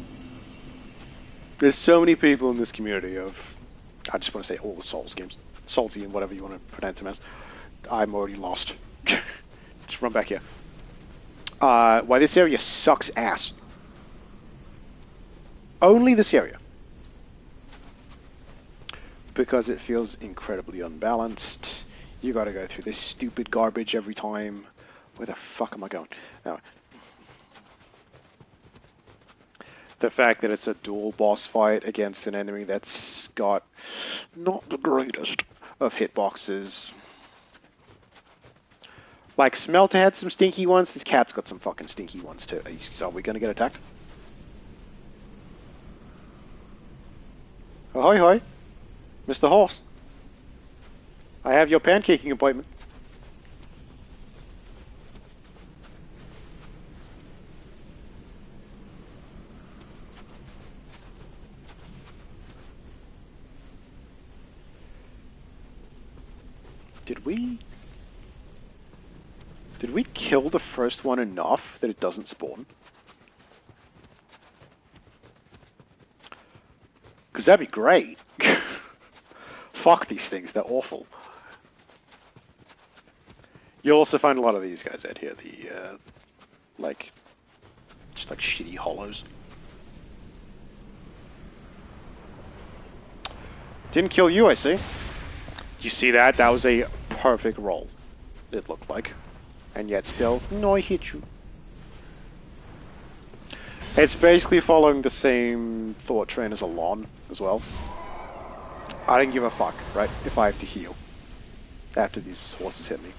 There's so many people in this community of, I just want to say all the Souls games, Soulsy and whatever you want to pronounce them as. I'm already lost. Just run back here. Why this area sucks ass. Only this area. Because it feels incredibly unbalanced. You gotta go through this stupid garbage every time. Where the fuck am I going? No. The fact that it's a dual boss fight against an enemy that's got not the greatest of hitboxes. Like, Smelter had some stinky ones, this cat's got some fucking stinky ones too. Are we gonna get attacked? Ahoy hoy, Mr. Horse. I have your pancaking appointment. Did we kill the first one enough that it doesn't spawn? Because that'd be great. Fuck these things, they're awful. You'll also find a lot of these guys out here, the, like, just like shitty hollows. Didn't kill you, I see. You see that? That was a perfect roll, it looked like. And yet still, no, I hit you. It's basically following the same thought train as a lawn as well. I don't give a fuck, right, if I have to heal after these horses hit me.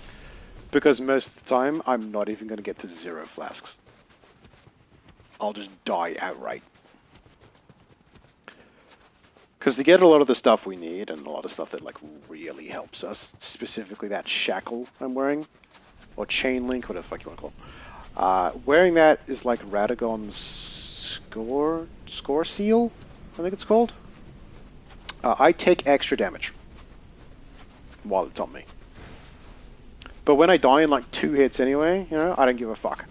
Because most of the time, I'm not even going to get to 0 flasks. I'll just die outright. Because to get a lot of the stuff we need, and a lot of stuff that like really helps us, specifically that shackle I'm wearing, or chain link, whatever the fuck you want to call it. Wearing that is like Radagon's score seal, I think it's called. I take extra damage while it's on me. But when I die in like 2 hits anyway, you know, I don't give a fuck.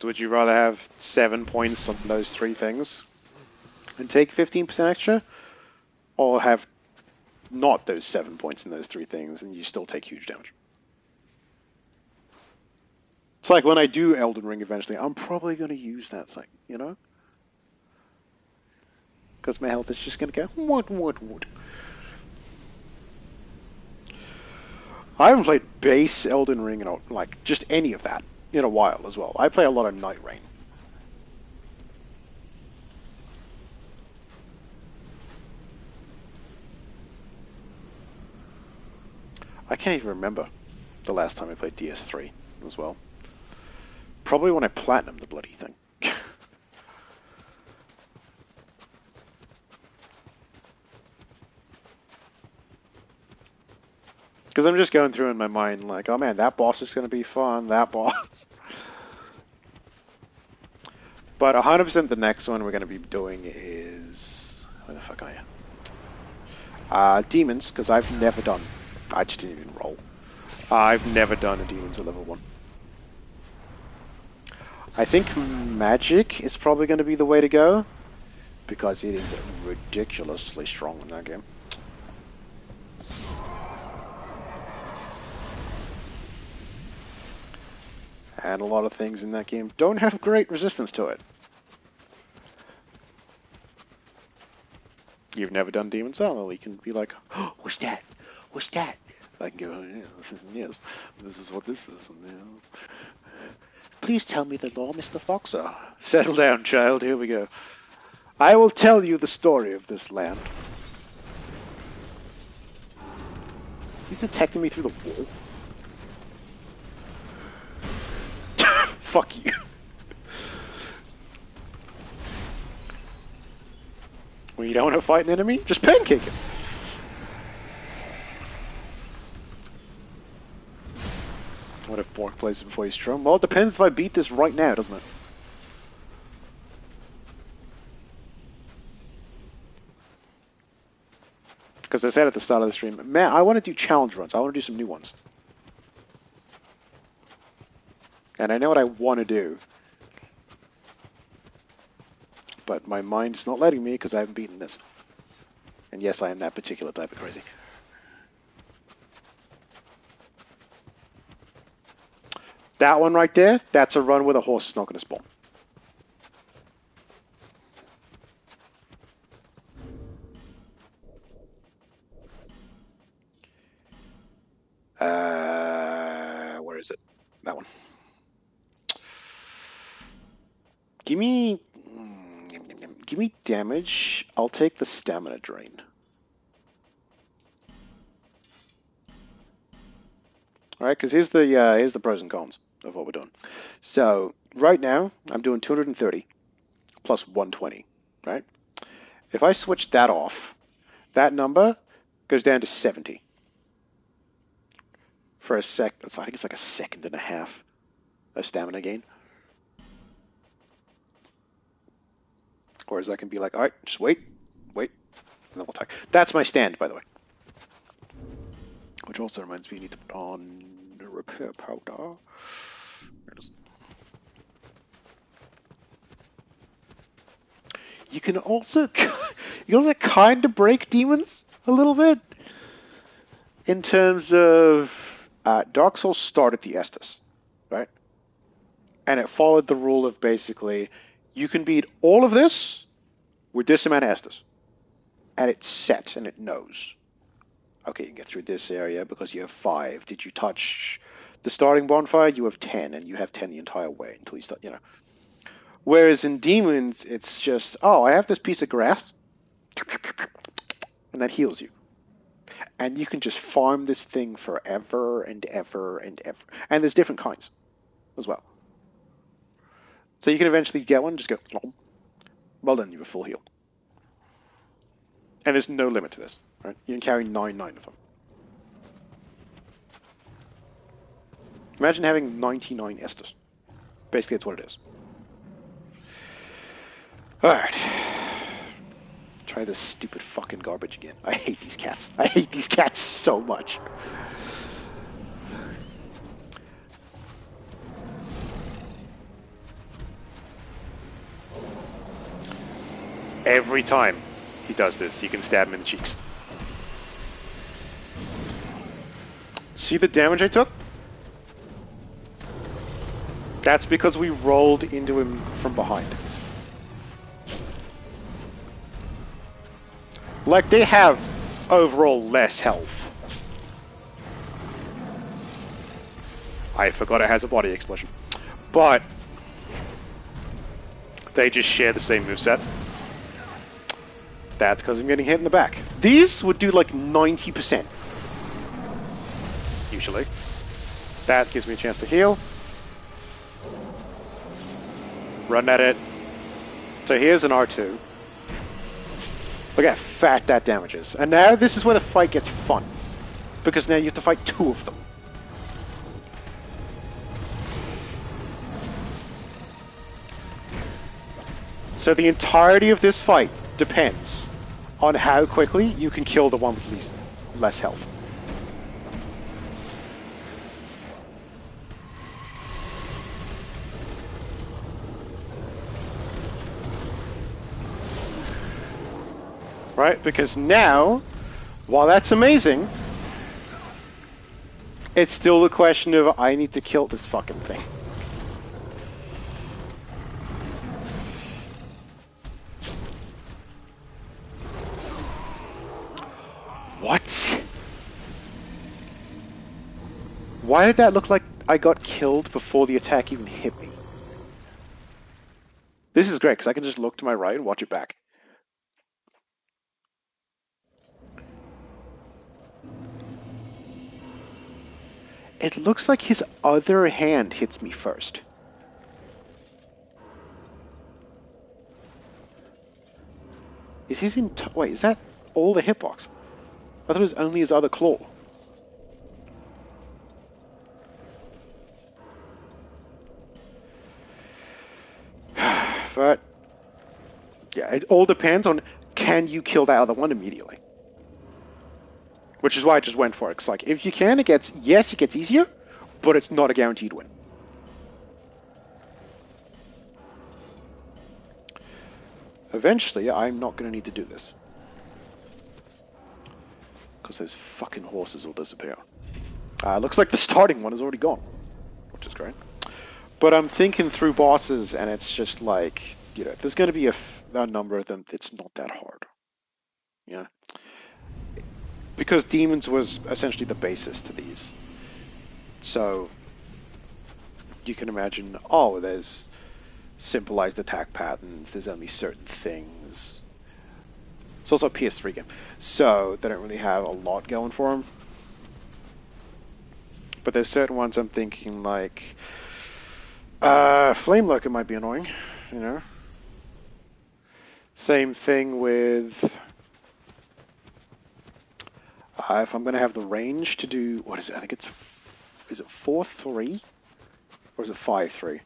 Would you rather have 7 points on those 3 things and take 15% extra, or have not those 7 points in those 3 things and you still take huge damage? It's like when I do Elden Ring eventually, I'm probably going to use that thing, you know? Because my health is just going to go, what. I haven't played base Elden Ring, like, just any of that, in a while as well. I play a lot of Night Rain. I can't even remember the last time I played DS3 as well. Probably when I platinumed the bloody thing. Because I'm just going through in my mind like, oh man, that boss is going to be fun, that boss. But 100% the next one we're going to be doing is... Where the fuck are you? Demons, because I've never done... I just didn't even roll. I've never done a Demons at level 1. I think Magic is probably going to be the way to go, because it is ridiculously strong in that game. And a lot of things in that game don't have great resistance to it. You've never done Demon's Cell, you can be like, oh, what's that? What's that? I can go, yeah, yes, this is what this is. And, yeah. Please tell me the law, Mr. Foxer. Settle down, child, here we go. I will tell you the story of this land. He's detecting me through the wall. Fuck you. When you don't want to fight an enemy, just pancake him. What if Bork plays it before he's Strum? Well, it depends if I beat this right now, doesn't it? Because I said at the start of the stream, man, I want to do challenge runs. I want to do some new ones. And I know what I want to do. But my mind is not letting me because I haven't beaten this. And yes, I am that particular type of crazy. That one right there, that's a run where the horse is not going to spawn. Where is it? That one. Give me damage. I'll take the stamina drain. All right, because here's the pros and cons of what we're doing. So right now I'm doing 230 plus 120. Right. If I switch that off, that number goes down to 70 for a sec. I think it's like a second and a half of stamina gain. Whereas I can be like, all right, just wait, and then we'll attack. That's my stand, by the way. Which also reminds me, you need to put on the repair powder. There it is. You can also kind of break demons a little bit in terms of Dark Souls started the Estus, right? And it followed the rule of basically, you can beat all of this with this amount of Estus. And it's set and it knows. Okay, you can get through this area because you have 5. Did you touch the starting bonfire? You have 10, and you have 10 the entire way until you start, you know. Whereas in Demons, it's just, oh, I have this piece of grass, and that heals you. And you can just farm this thing forever and ever and ever. And there's different kinds as well. So you can eventually get one, just go, well done, you have a full heal. And there's no limit to this, right? You can carry 9 of them. Imagine having 99 Estus. Basically, that's what it is. Alright. Try this stupid fucking garbage again. I hate these cats. I hate these cats so much. Every time he does this, you can stab him in the cheeks. See the damage I took? That's because we rolled into him from behind. Like, they have overall less health. I forgot it has a body explosion. But they just share the same moveset. That's because I'm getting hit in the back. These would do like 90%. Usually. That gives me a chance to heal. Run at it. So here's an R2. Look how fat that damage is. And now this is where the fight gets fun. Because now you have to fight two of them. So the entirety of this fight depends on how quickly you can kill the one with less health. Right? Because now, while that's amazing, it's still the question of I need to kill this fucking thing. What? Why did that look like I got killed before the attack even hit me? This is great, because I can just look to my right and watch it back. It looks like his other hand hits me first. Is his wait, is that all the hitbox? I thought it was only his other claw. But yeah, it all depends on can you kill that other one immediately. Which is why I just went for it. It's like, if you can, it gets easier, but it's not a guaranteed win. Eventually, I'm not going to need to do this. Because those fucking horses will disappear. Looks like the starting one is already gone. Which is great. But I'm thinking through bosses, and it's just like, you know, there's going to be a number of them. It's not that hard. Yeah. Because demons was essentially the basis to these. So you can imagine, oh, there's simplified attack patterns, there's only certain things. It's also a PS3 game, so they don't really have a lot going for them. But there's certain ones I'm thinking like, Flame Lurker might be annoying, you know. Same thing with... if I'm going to have the range to do, what is it? I think it's, is it 4-3? Or is it 5-3?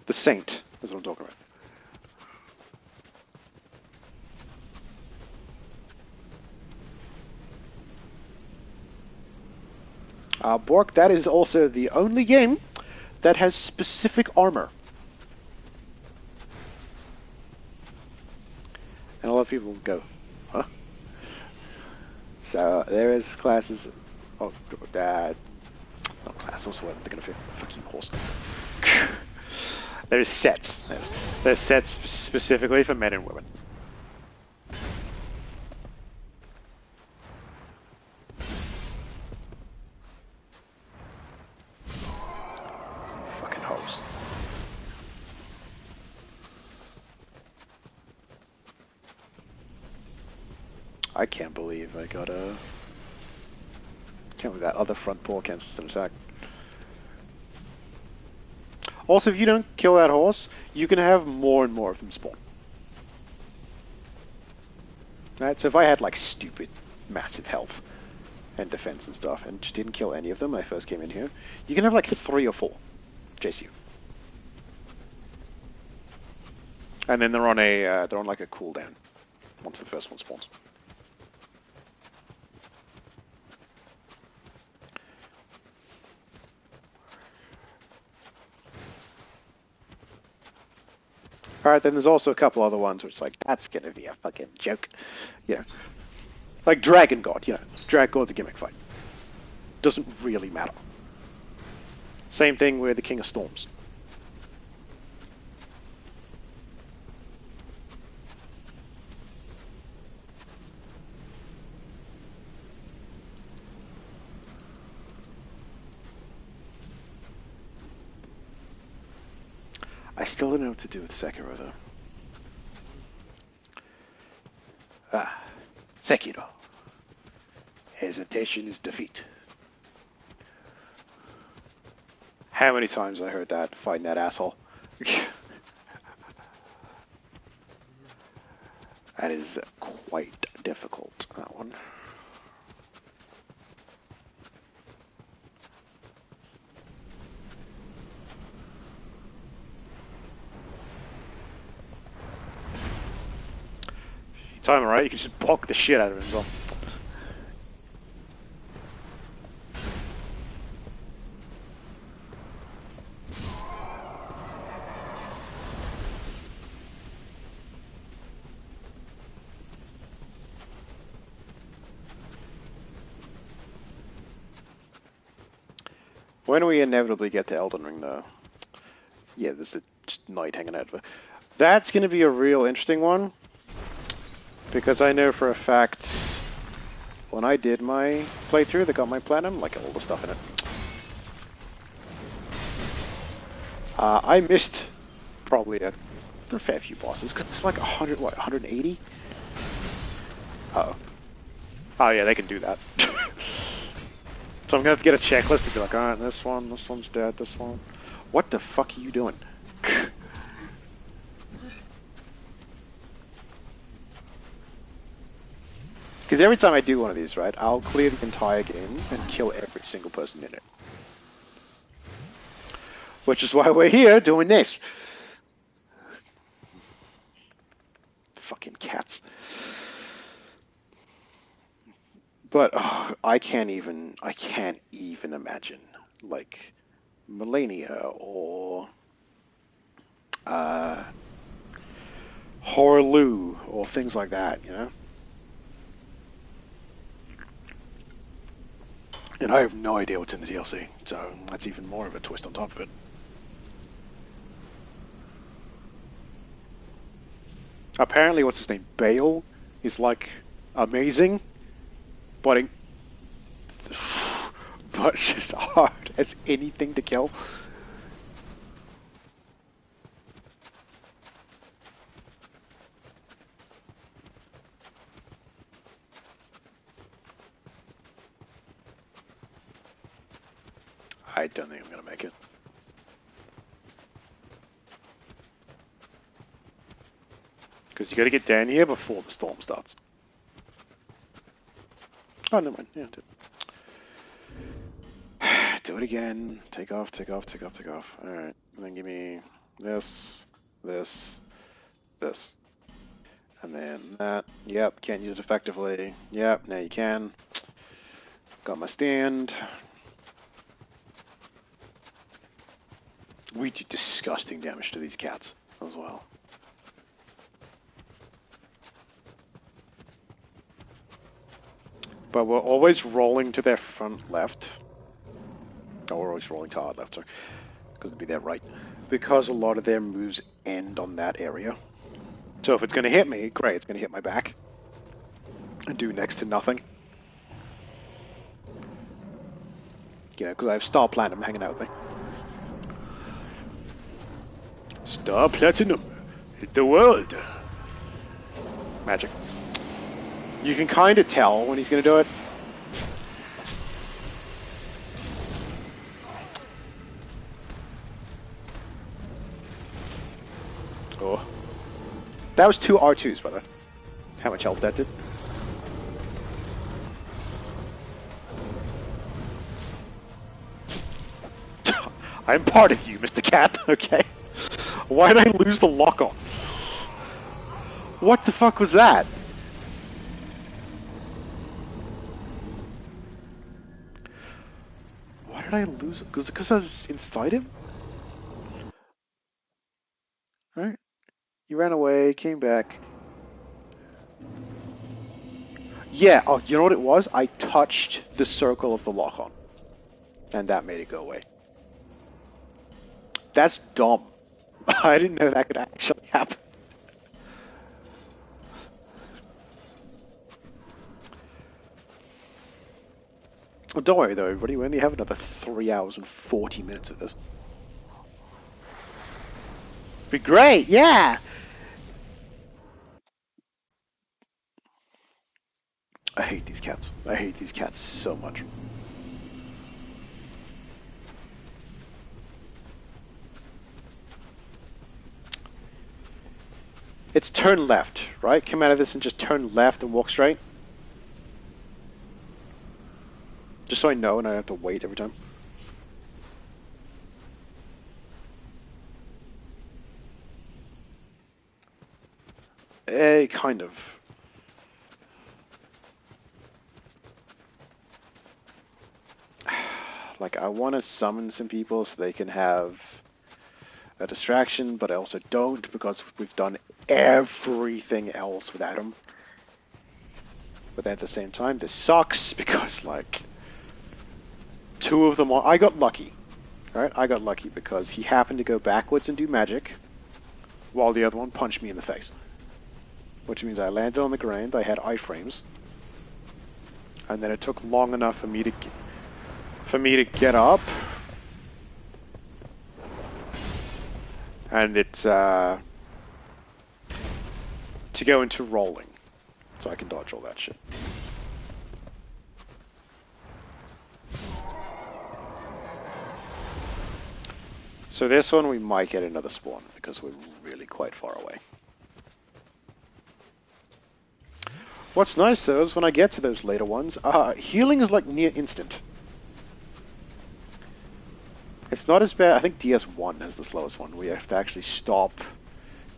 The Saint is what I'm talking about. Bork, that is also the only game that has specific armor. And a lot of people go, huh? So there is classes. Oh, not class. What's the word I'm thinking of here? Fucking horse. There's sets. There's sets specifically for men and women. Fucking hoes. I can't believe I got a... Can't believe that other front paw cancels an attack. Also, if you don't kill that horse, you can have more and more of them spawn. Right, so if I had like stupid, massive health and defense and stuff, and just didn't kill any of them when I first came in here, you can have like 3 or 4 chase you. And then they're on like a cooldown once the first one spawns. Alright, then there's also a couple other ones where it's like, that's gonna be a fucking joke. You know. Like Dragon God, you know. Dragon God's a gimmick fight. Doesn't really matter. Same thing with the King of Storms. still don't know what to do with Sekiro, though. Ah, Sekiro. Hesitation is defeat. How many times I heard that fighting that asshole? That is quite difficult, that one. If you time it right, you can just poke the shit out of him as well. When we inevitably get to Elden Ring, though, yeah, there's a knight hanging out of it. That's going to be a real interesting one, because I know for a fact when I did my playthrough that got my platinum, like all the stuff in it, I missed probably a fair few bosses, because it's like 100, what, 180? Uh-oh. Oh yeah, they can do that. So I'm gonna have to get a checklist to be like, alright, this one's dead, this one. What the fuck are you doing? Because every time I do one of these, right, I'll clear the entire game and kill every single person in it. Which is why we're here doing this. Fucking cats. But oh, I can't even imagine like Melania or Horlu or things like that, you know? And I have no idea what's in the DLC, so that's even more of a twist on top of it. Apparently, what's his name? Bale is like amazing, but it's just hard as anything to kill. I don't think I'm gonna make it. Because you gotta get down here before the storm starts. Oh, never mind. Yeah, do it. Do it again. Take off, take off, take off, take off. Alright. And then give me this, this, this. And then that. Yep, can't use it effectively. Yep, now you can. Got my stand. We do disgusting damage to these cats as well. But we're always rolling to their front left. Oh, we're always rolling to our left, sorry. Because it'd be their right. Because a lot of their moves end on that area. So if it's going to hit me, great, it's going to hit my back. And do next to nothing. You know, because I have Star Platinum hanging out with me. Star Platinum, hit the world. Magic. You can kind of tell when he's going to do it. Oh. That was 2 R2s, brother. How much health that did? I'm part of you, Mr. Cat, okay? Why did I lose the lock on? What the fuck was that? Why did I lose it? Was it because I was inside him? Alright. You ran away, came back. Yeah, oh, you know what it was? I touched the circle of the lock on. And that made it go away. That's dumb. I didn't know that could actually happen. Well, don't worry though, everybody. We only have another 3 hours and 40 minutes of this. Be great, yeah! I hate these cats. I hate these cats so much. It's turn left, right? Come out of this and just turn left and walk straight. Just so I know and I don't have to wait every time. Kind of. Like, I want to summon some people so they can have a distraction, but I also don't because we've done everything else without them. But at the same time, this sucks because, like, two of them are... I got lucky. Alright, I got lucky because he happened to go backwards and do magic, while the other one punched me in the face. Which means I landed on the ground, I had iframes, and then it took long enough for me to get up, and it's to go into rolling, so I can dodge all that shit. So this one we might get another spawn because we're really quite far away. What's nice though is when I get to those later ones, healing is like near instant. It's not as bad. I think DS1 is the slowest one. We have to actually stop,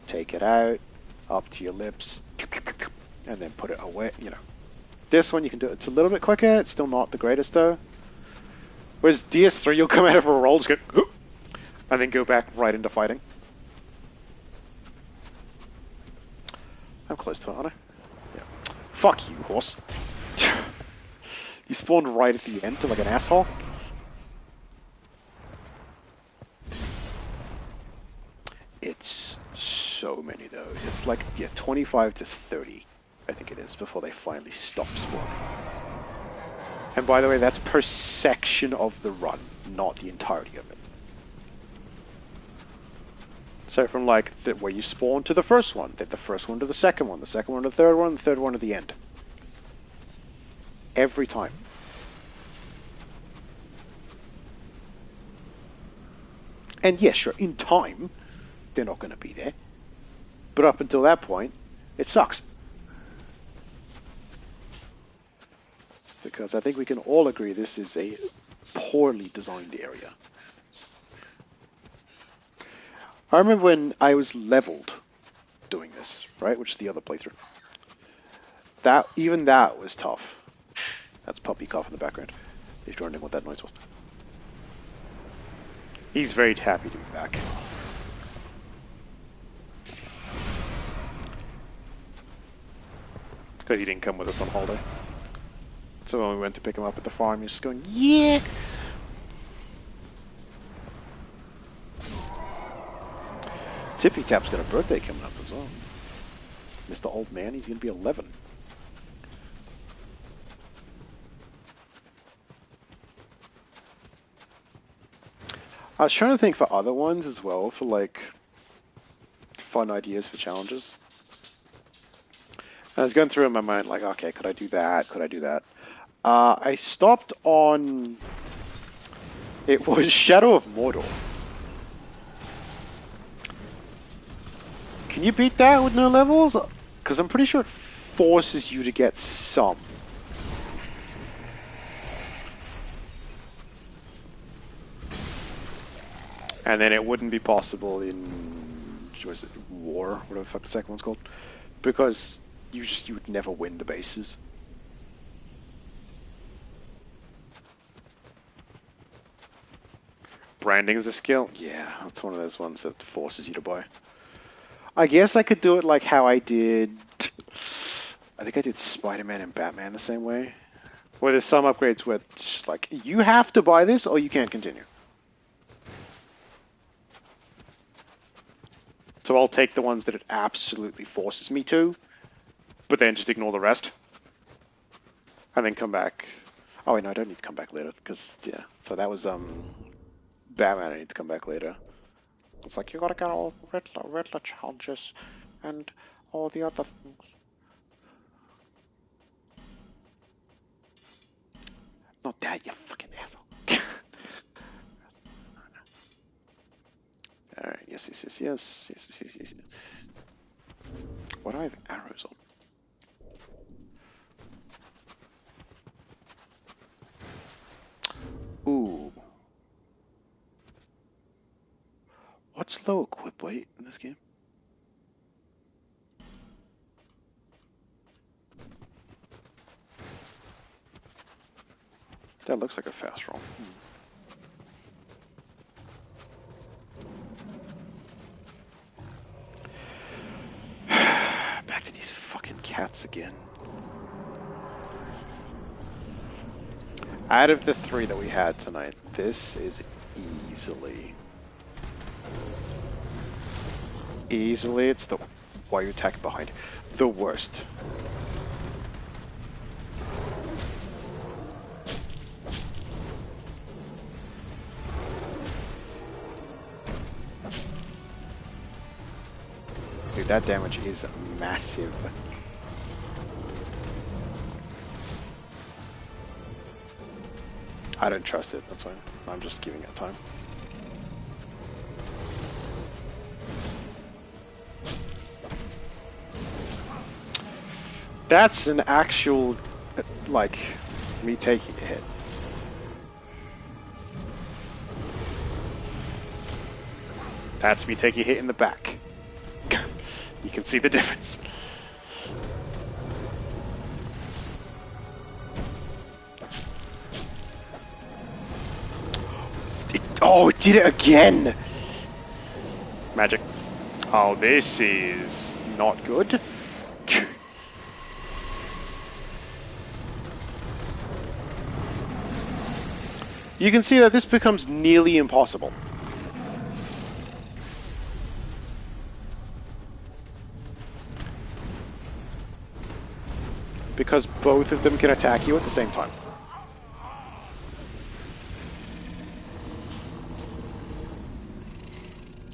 take it out, up to your lips, and then put it away, you know. This one you can do it. It's a little bit quicker. It's still not the greatest though. Whereas DS3, you'll come out of a roll, just go, and then go back right into fighting. I'm close to it, aren't I? Yeah. Fuck you, horse. You spawned right at the end, like an asshole. It's so many though. It's like, yeah, 25 to 30, I think it is, before they finally stop spawning. And by the way, that's per section of the run, not the entirety of it. So from like where you spawn to the first one, then the first one to the second one to the third one, the third one to the end. Every time. And yeah, sure, in time, they're not going to be there. But up until that point, it sucks. Because I think we can all agree this is a poorly designed area. I remember when I was leveled doing this, right, which is the other playthrough. Even that was tough. That's puppy cough in the background, if you're wondering what that noise was. He's very happy to be back. Because he didn't come with us on holiday. So when we went to pick him up at the farm, he was just going, yeah! Tippy Tap's got a birthday coming up as well. Mr. Old Man, he's going to be 11. I was trying to think for other ones as well, for like fun ideas for challenges. I was going through in my mind like, okay, could I do that? Could I do that? I stopped on... It was Shadow of Mordor. Can you beat that with no levels? Because I'm pretty sure it forces you to get some. And then it wouldn't be possible in... was it War? Whatever the fuck the second one's called. Because you would never win the bases. Branding is a skill? Yeah, that's one of those ones that forces you to buy. I guess I could do it like how I did... I think I did Spider-Man and Batman the same way. Where there's some upgrades where it's like, you have to buy this or you can't continue. So I'll take the ones that it absolutely forces me to, but then just ignore the rest. And then come back. Oh wait, no, I don't need to come back later, because, yeah. So that was, Batman, I need to come back later. It's like, you gotta get all Riddler challenges and all the other things. Not that, you fucking asshole. Alright, yes. What do I have arrows on? Ooh. What's low equip weight in this game? That looks like a fast roll. Back to these fucking cats again. Out of the 3 that we had tonight, this is easily, it's the, why you attack behind, the worst. Dude, that damage is massive. I don't trust it, that's why I'm just giving it time. That's an actual, like, me taking a hit. That's me taking a hit in the back. You can see the difference. Oh, it did it again! Magic. Oh, this is not good. You can see that this becomes nearly impossible. Because both of them can attack you at the same time.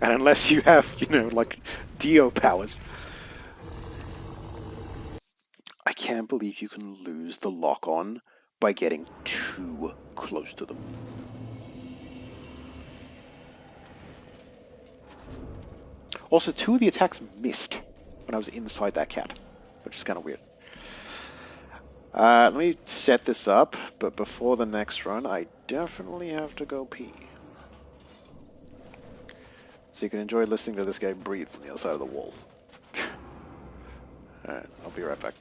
And unless you have, you know, like, Dio powers. I can't believe you can lose the lock-on by getting too close to them. Also, 2 of the attacks missed when I was inside that cat, which is kind of weird. Let me set this up, but before the next run, I definitely have to go pee. So you can enjoy listening to this guy breathe on the other side of the wall. Alright, I'll be right back.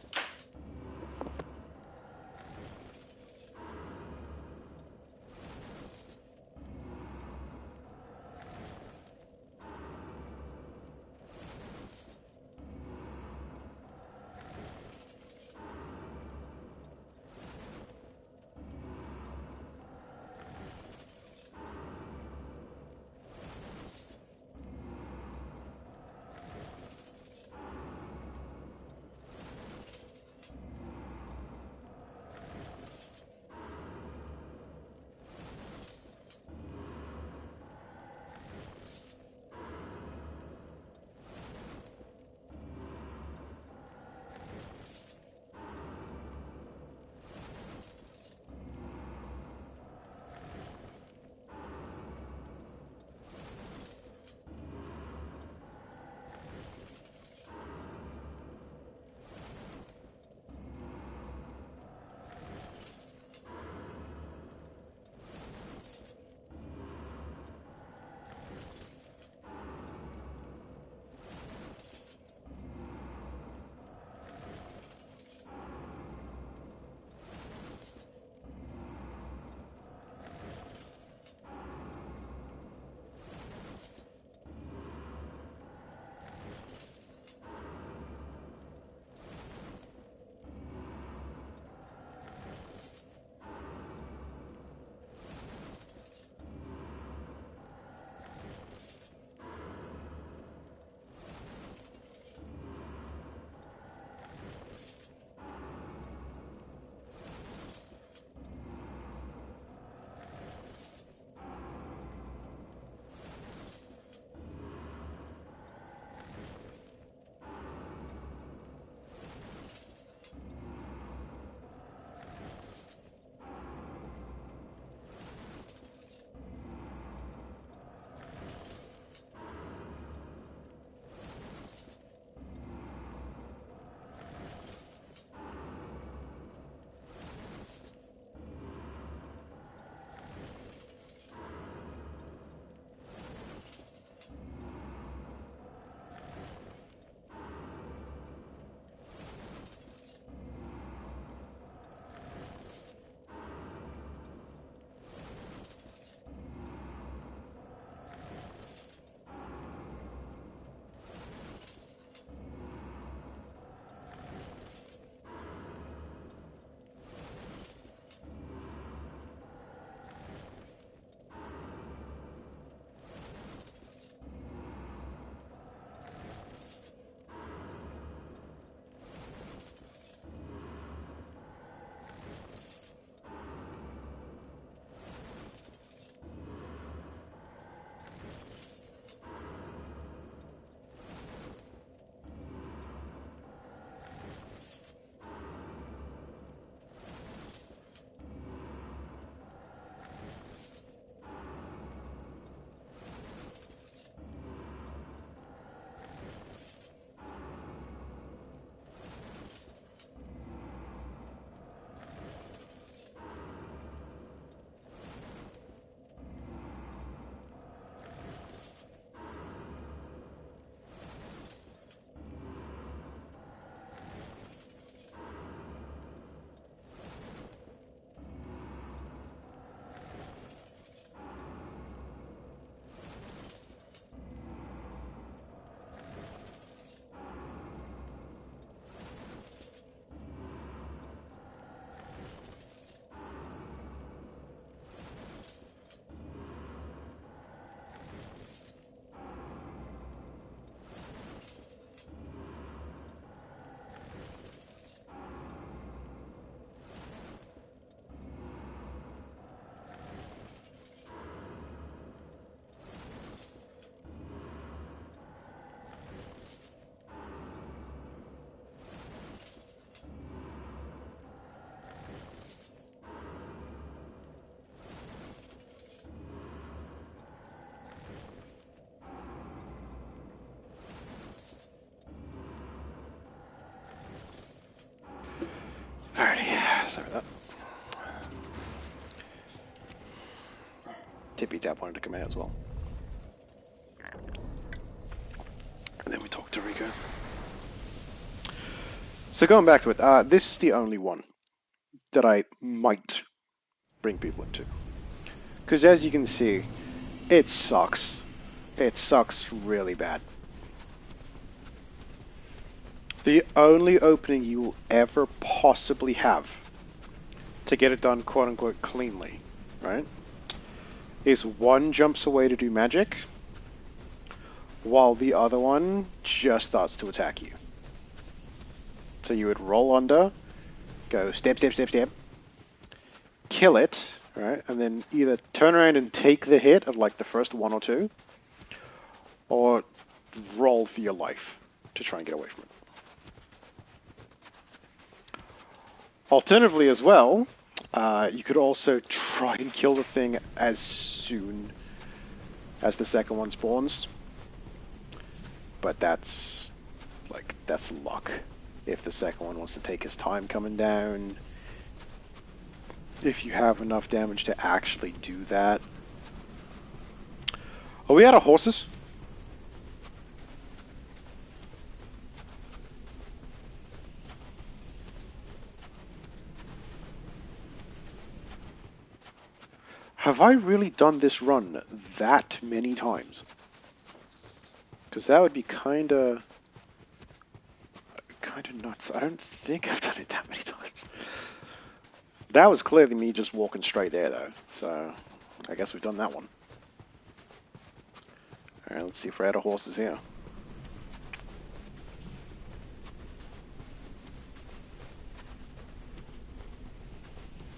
sorry about that. Tippy Tap wanted to come out as well. And then we talked to Rico. So going back to it, this is the only one that I might bring people into. Because as you can see, it sucks. It sucks really bad. The only opening you will ever possibly have to get it done quote-unquote cleanly, right, is one jumps away to do magic, while the other one just starts to attack you. So you would roll under, go step, step, step, step, kill it, right, and then either turn around and take the hit of like the first one or two, or roll for your life to try and get away from it. Alternatively as well, you could also try and kill the thing as soon as the second one spawns. But that's luck. If the second one wants to take his time coming down, if you have enough damage to actually do that. Are we out of horses? Have I really done this run that many times? Because that would be kind of nuts. I don't think I've done it that many times. That was clearly me just walking straight there, though. So I guess we've done that one. All right, let's see if we're out of horses here.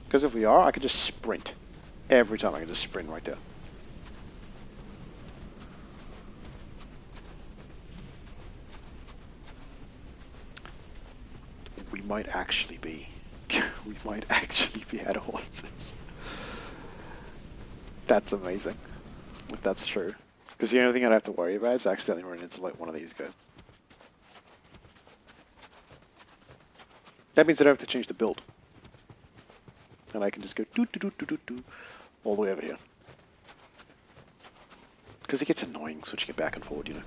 Because if we are, I could just sprint. Every time I can just sprint right there. We might actually be. We might actually be out of horses. That's amazing. If that's true. Because the only thing I'd have to worry about is accidentally running into like one of these guys. That means I don't have to change the build. And I can just go do all the way over here. Because it gets annoying switching it back and forward, you know.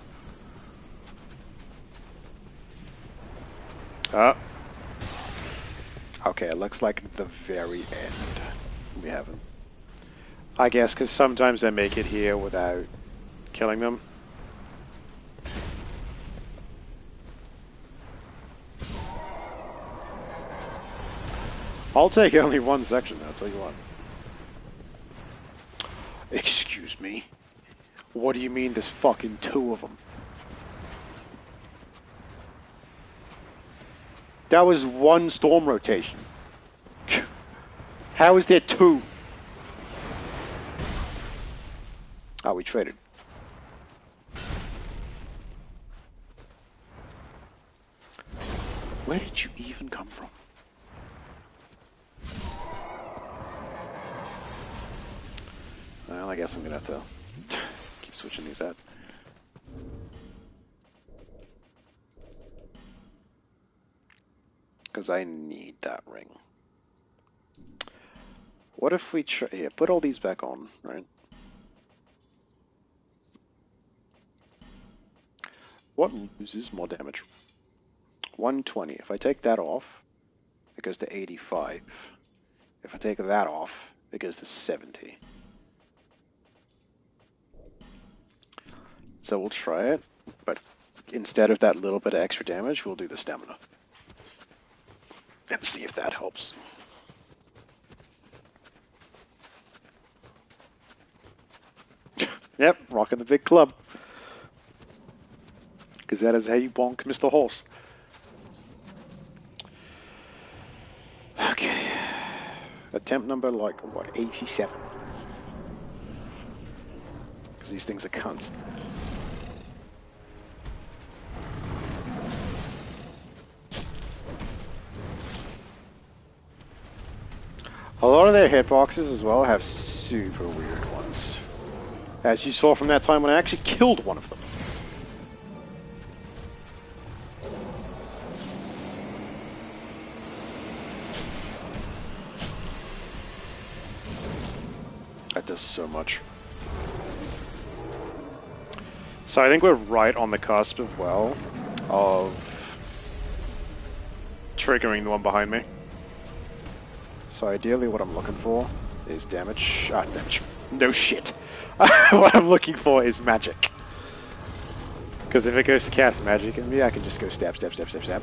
Ah. Okay, it looks like the very end. We haven't. I guess because sometimes I make it here without killing them. I'll take only one section, I'll tell you what. Excuse me? What do you mean there's fucking two of them? That was one storm rotation. How is there two? Oh, we traded. Where did you even come from? Well, I guess I'm gonna have to keep switching these out. Because I need that ring. What if we try... Yeah, put all these back on, right? What loses more damage? 120. If I take that off, it goes to 85. If I take that off, it goes to 70. So we'll try it, but instead of that little bit of extra damage, we'll do the stamina. And see if that helps. Yep, rocking the big club. Because that is how you bonk Mr. Horse. Okay. Attempt number, like, what, 87? Because these things are cunts. A lot of their hitboxes as well have super weird ones. As you saw from that time when I actually killed one of them. That does so much. So I think we're right on the cusp as well of triggering the one behind me. So ideally what I'm looking for is damage. Ah, damage. No shit. What I'm looking for is magic. Because if it goes to cast magic And me, I can just go stab, stab, stab, stab, stab.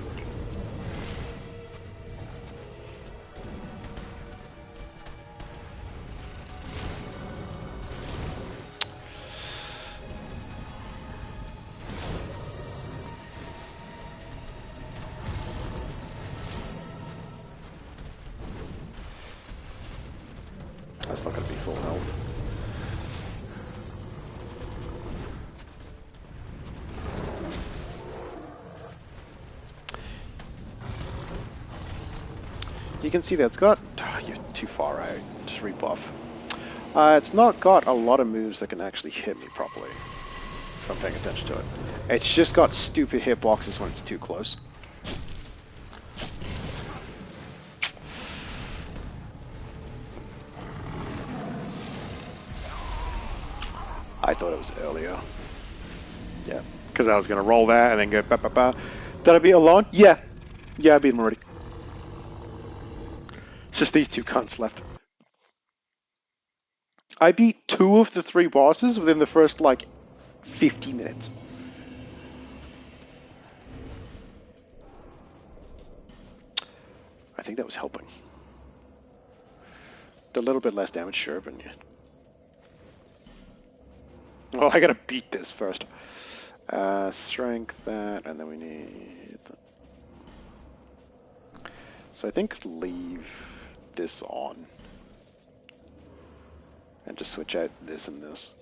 That's not going to be full health. You can see that it's got... Oh, you're too far out. Just rebuff. It's not got a lot of moves that can actually hit me properly, if I'm paying attention to it. It's just got stupid hitboxes when it's too close. I thought it was earlier. Yeah, because I was going to roll that and then go ba ba ba. Did I beat alone? Yeah. Yeah, I beat him already. It's just these two cunts left. I beat 2 of the 3 bosses within the first, like, 50 minutes. I think that was helping. A little bit less damage, sure, but yeah. Well, I gotta beat this first. Strength, that, and then we need... So I think leave this on. And just switch out this and this.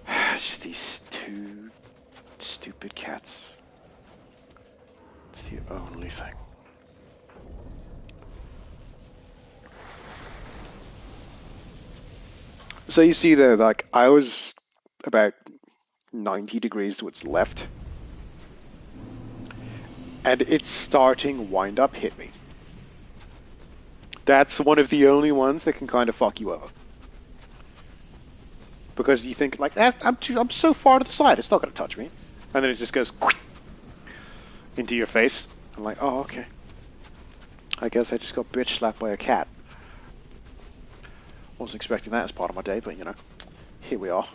Just these 2 stupid cats. It's the only thing. So you see there, like, I was about 90 degrees to its left. And its starting wind-up hit me. That's one of the only ones that can kind of fuck you over. Because you think, like, I'm so far to the side, it's not going to touch me. And then it just goes into your face. I'm like, oh, okay. I guess I just got bitch slapped by a cat. Wasn't expecting that as part of my day, but, you know, here we are.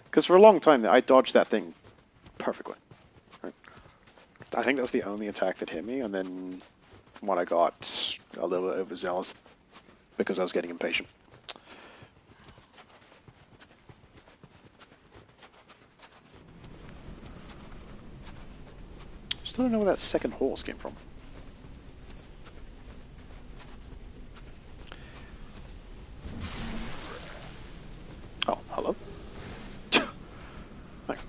Because for a long time, I dodged that thing perfectly. Right? I think that was the only attack that hit me, and then when I got a little bit overzealous because I was getting impatient. Still don't know where that second horse came from. Oh, hello? Thanks.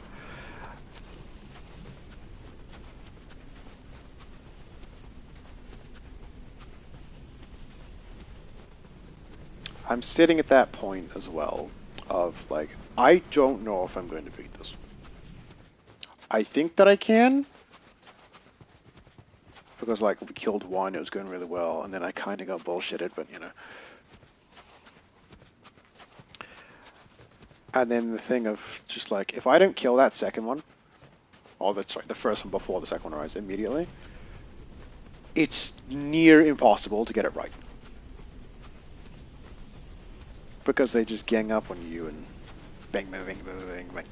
I'm sitting at that point as well of like, I don't know if I'm going to beat this. I think that I can. Because like we killed one, it was going really well, and then I kind of got bullshitted, but you know. And then the thing of just like, if I don't kill that second one, or the first one before the second one arrives immediately, it's near impossible to get it right. Because they just gang up on you and bang, bang, bang, bang, bang, bang.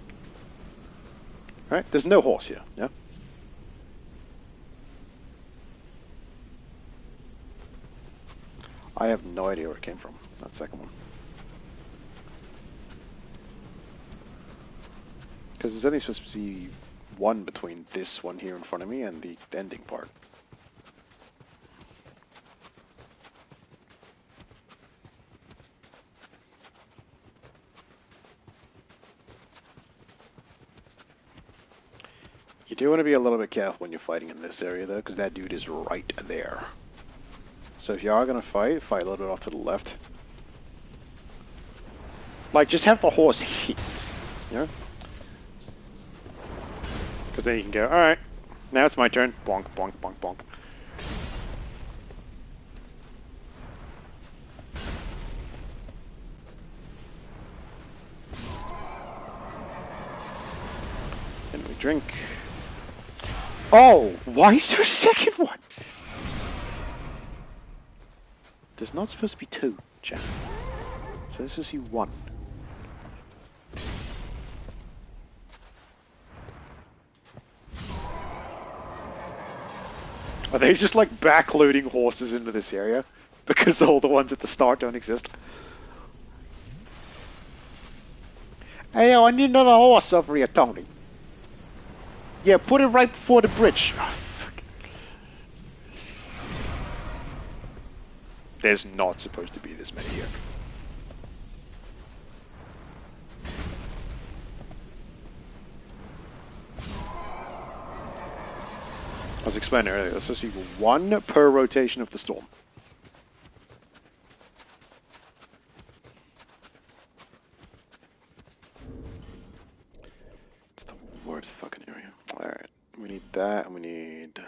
Right? There's no horse here, yeah? I have no idea where it came from, that second one. Because there's only supposed to be one between this one here in front of me and the ending part. You do want to be a little bit careful when you're fighting in this area though, because that dude is right there. So if you are going to fight a little bit off to the left. Like, just have the horse hit, you know? Because then you can go, alright, now it's my turn. Bonk, bonk, bonk, bonk. And we drink. Oh, why is there a second one? There's not supposed to be two, Jack. So this is you one. Are they just like backloading horses into this area? Because all the ones at the start don't exist? Hey, I need another horse over here, Tony. Yeah, put it right before the bridge. Oh, fuck. There's not supposed to be this many here. I was explaining earlier, there's supposed to be one per rotation of the storm. It's the worst fucking area. Alright, we need that and we need that.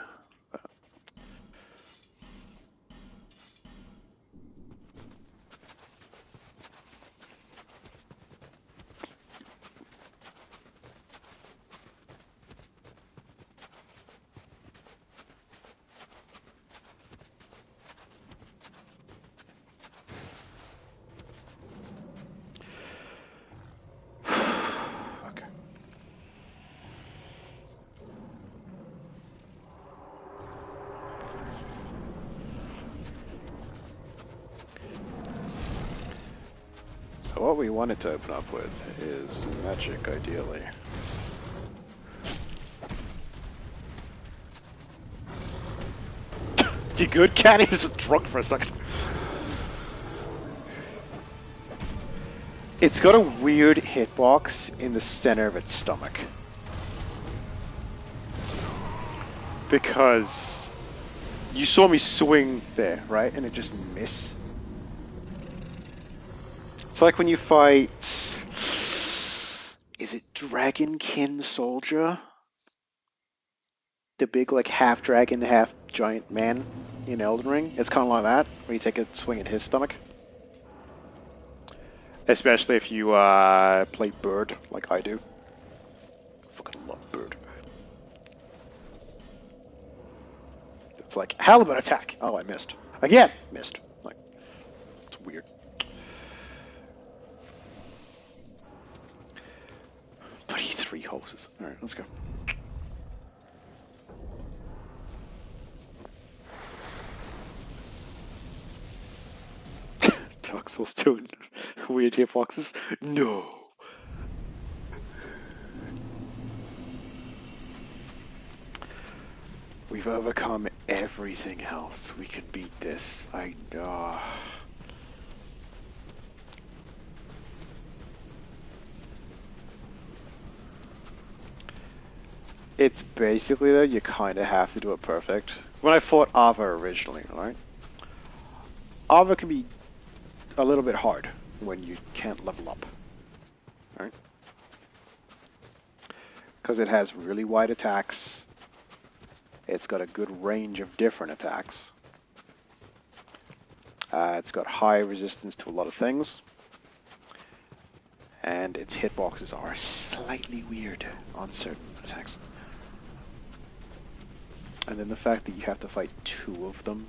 Okay. So what we wanted to open up with is magic, ideally. You good, Cat? He's just drunk for a second. It's got a weird hitbox in the center of its stomach. Because you saw me swing there, right? And it just missed. It's like when you fight... Is it Dragonkin Soldier? The big, like, half dragon, half giant man in Elden Ring? It's kind of like that, where you take a swing at his stomach. Especially if you play Bird, like I do. Fucking love Bird. It's like, halibut attack! Oh, I missed. Again! Missed. Like, it's weird. But he 3 horses. Alright, let's go. Dark Souls 2 and weird hitboxes? No! We've overcome everything else. We can beat this. It's basically, though, you kind of have to do it perfect. When I fought Ava originally, right? Ava can be a little bit hard when you can't level up, right? Because it has really wide attacks. It's got a good range of different attacks. It's got high resistance to a lot of things. And its hitboxes are slightly weird on certain attacks. And then the fact that you have to fight 2 of them.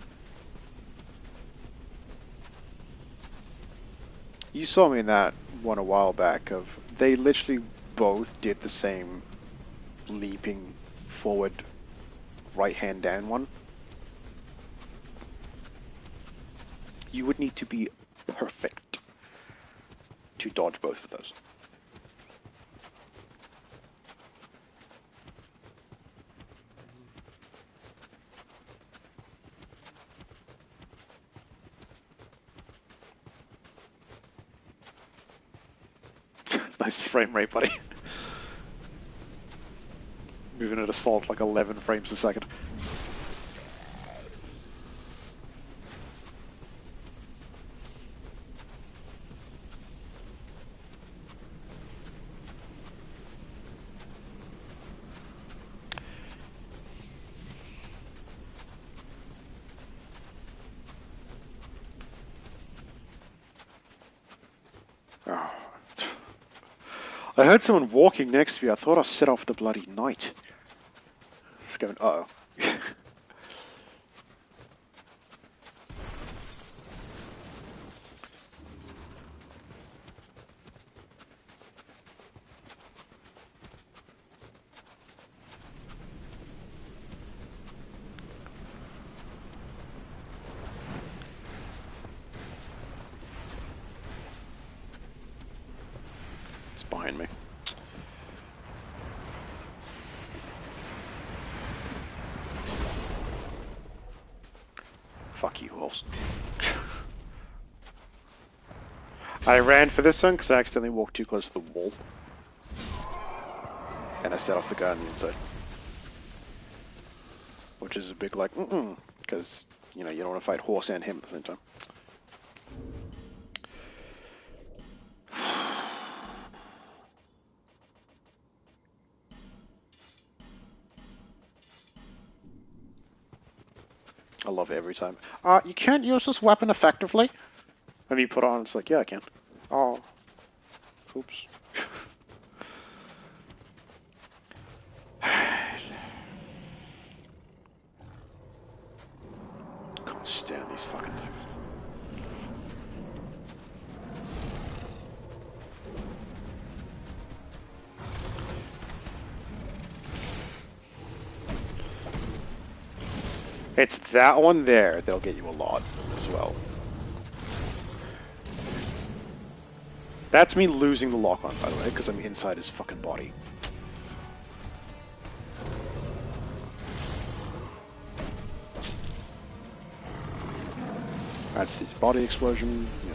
You saw me in that one a while back of, they literally both did the same leaping forward right hand down one. You would need to be perfect to dodge both of those. Nice frame rate, buddy. Moving at assault like 11 frames a second. I heard someone walking next to me. I thought I set off the bloody night. Just going, uh-oh. It's behind me. Fuck you, wolves. I ran for this one because I accidentally walked too close to the wall. And I set off the guy on the inside. Which is a big like, because, you know, you don't want to fight horse and him at the same time. I love it every time. You can't use this weapon effectively? And you put on, it's like, yeah, I can. Oh. Oops. Can't stand these fucking things. It's that one there that'll get you a lot as well. That's me losing the lock on, by the way, because I'm inside his fucking body. That's his body explosion. Yeah.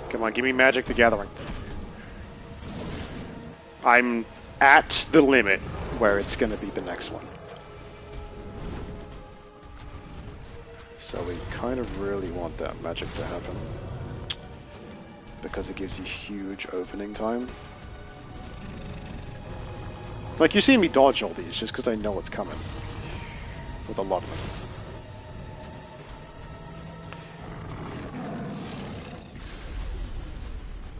Come on, give me Magic the Gathering. I'm at the limit where it's going to be the next one. So we kind of really want that magic to happen. Because it gives you huge opening time. Like, you see me dodge all these just because I know what's coming. With a lot of them.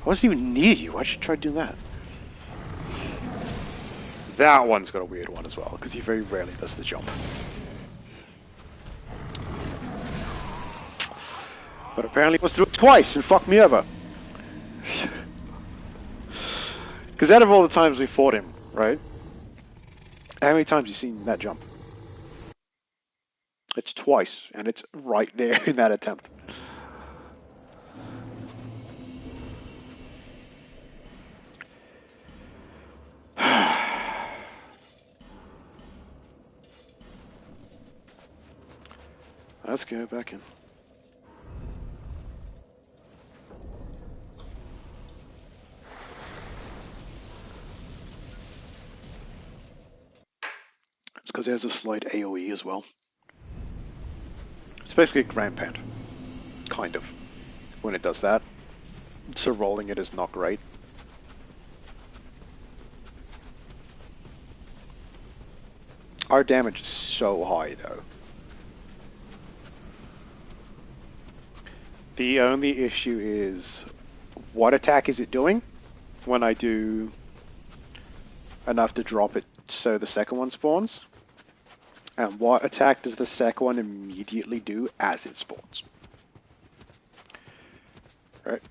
I wasn't even near you. Why should you try doing that? That one's got a weird one as well, because he very rarely does the jump. But apparently he wants to do it twice and fuck me over. Because out of all the times we fought him, right? How many times have you seen that jump? It's twice, and it's right there in that attempt. Let's go back in. It's because there's a slight AoE as well. It's basically a Grand Pant. Kind of. When it does that. So rolling it is not great. Our damage is so high though. The only issue is, what attack is it doing when I do enough to drop it so the second one spawns? And what attack does the second one immediately do as it spawns? Right?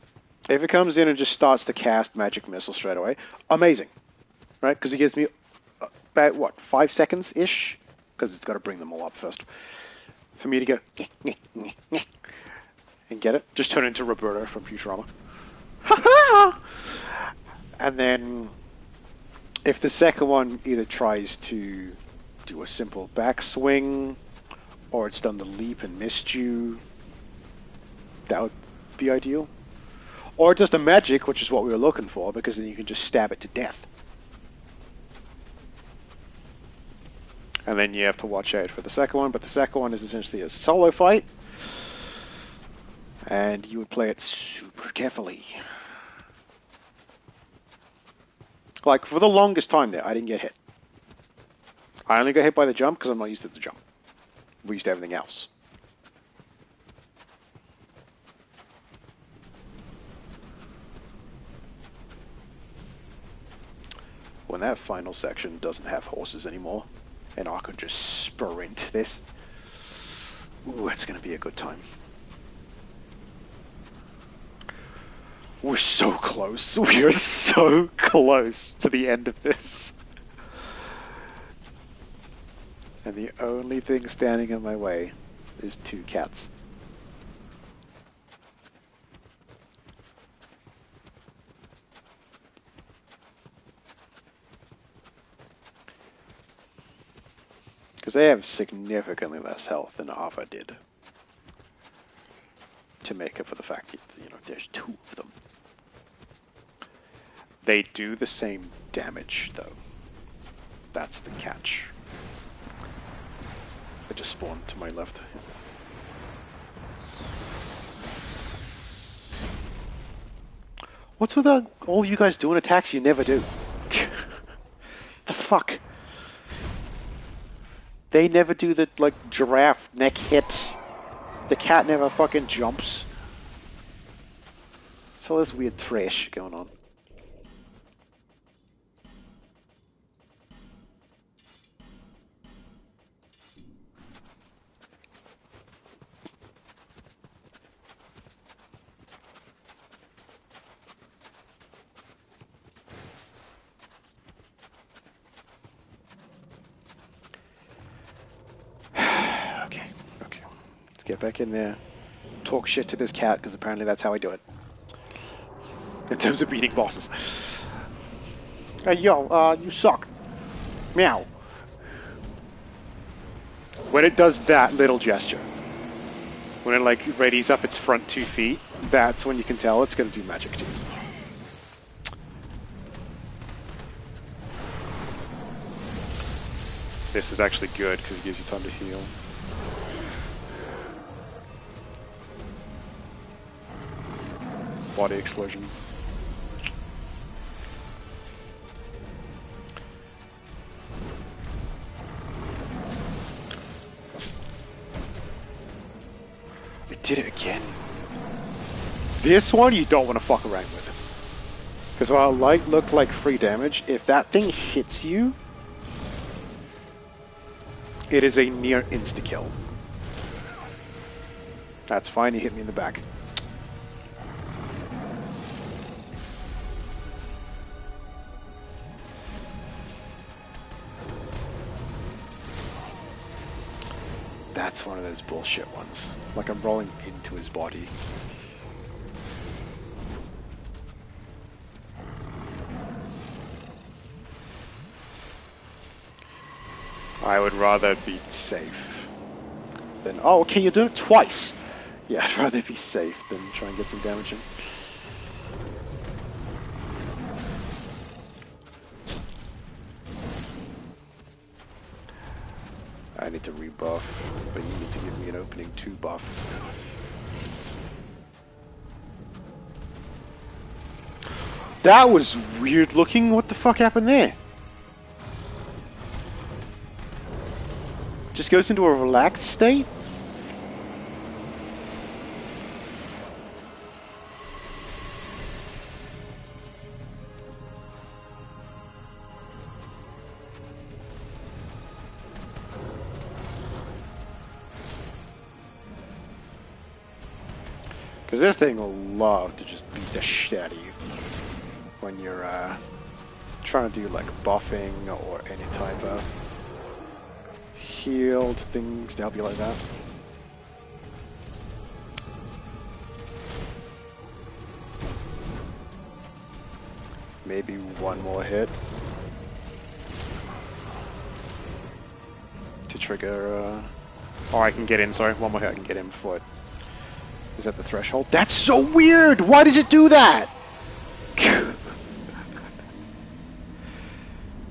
If it comes in and just starts to cast Magic Missile straight away, amazing. Right? Because it gives me about, what, 5 seconds-ish? Because it's got to bring them all up first. For me to go... and get it. Just turn into Roberta from Futurama. And then, if the second one either tries to do a simple backswing, or it's done the leap and missed you, that would be ideal. Or just a magic, which is what we were looking for, because then you can just stab it to death. And then you have to watch out for the second one, but the second one is essentially a solo fight. And you would play it super carefully. Like, for the longest time there, I didn't get hit. I only got hit by the jump because I'm not used to the jump. We're used to everything else. When that final section doesn't have horses anymore, and I could just sprint this, ooh, it's going to be a good time. We're so close. We are so close to the end of this. And the only thing standing in my way is 2 cats. Because they have significantly less health than Ava did. To make up for the fact that, you know, there's 2 of them. They do the same damage, though. That's the catch. I just spawned to my left. What's with all you guys doing attacks you never do? The fuck? They never do the, like, giraffe neck hit. The cat never fucking jumps. It's all this weird trash going on. Get back in there, talk shit to this cat, because apparently that's how I do it. In terms of beating bosses. Hey, yo, you suck. Meow. When it does that little gesture, when it, like, readies up its front 2 feet, that's when you can tell it's going to do magic to you. This is actually good, because it gives you time to heal. Body explosion. It did it again. This one you don't want to fuck around with. Because while light looked like free damage, if that thing hits you, it is a near insta-kill. That's fine, he hit me in the back. That's one of those bullshit ones. Like I'm rolling into his body. I would rather be safe than... Oh, okay, you do it twice! Yeah, I'd rather be safe than try and get some damage in. I need to rebuff, but you need to give me an opening 2 buff. That was weird looking. What the fuck happened there? Just goes into a relaxed state? Because this thing will love to just beat the shit out of you when you're trying to do like buffing or any type of healed things to help you like that. Maybe one more hit to trigger, or I can get in, sorry, one more hit I can get in before it is at the threshold. That's so weird! Why does it do that?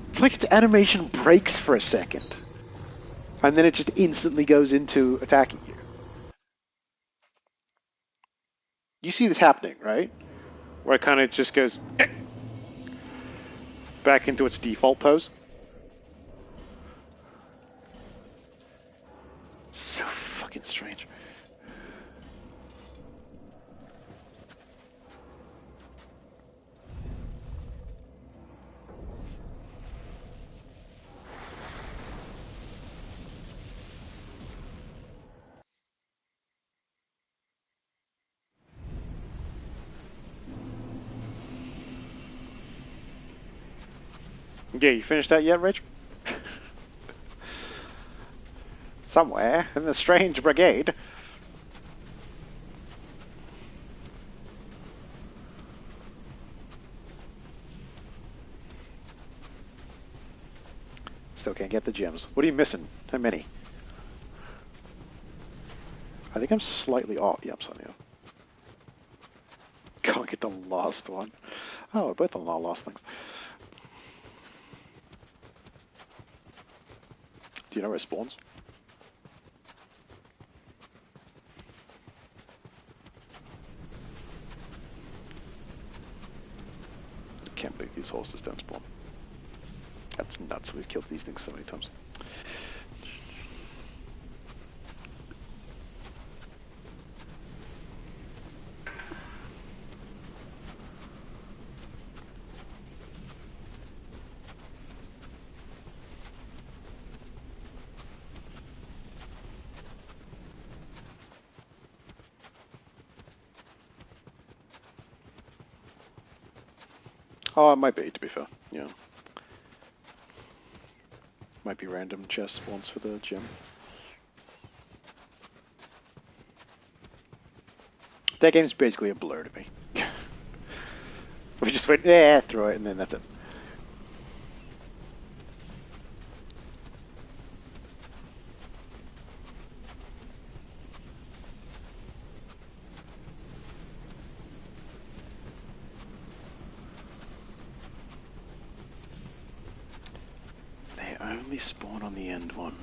It's like its animation breaks for a second. And then it just instantly goes into attacking you. You see this happening, right? Where it kind of just goes back into its default pose. Yeah, you finished that yet, Rich? Somewhere in the strange brigade. Still can't get the gems. What are you missing? How many? I think I'm slightly off. Yeah, I'm slightly off. Can't get the last one. Oh, we're both on our last things. Do you know where it spawns? I can't believe these horses don't spawn. That's nuts. We've killed these things so many times. Oh, it might be, to be fair. Yeah. Might be random chest spawns for the gem. That game's basically a blur to me. We just went, yeah, throw it, and then that's it. They only spawn on the end one.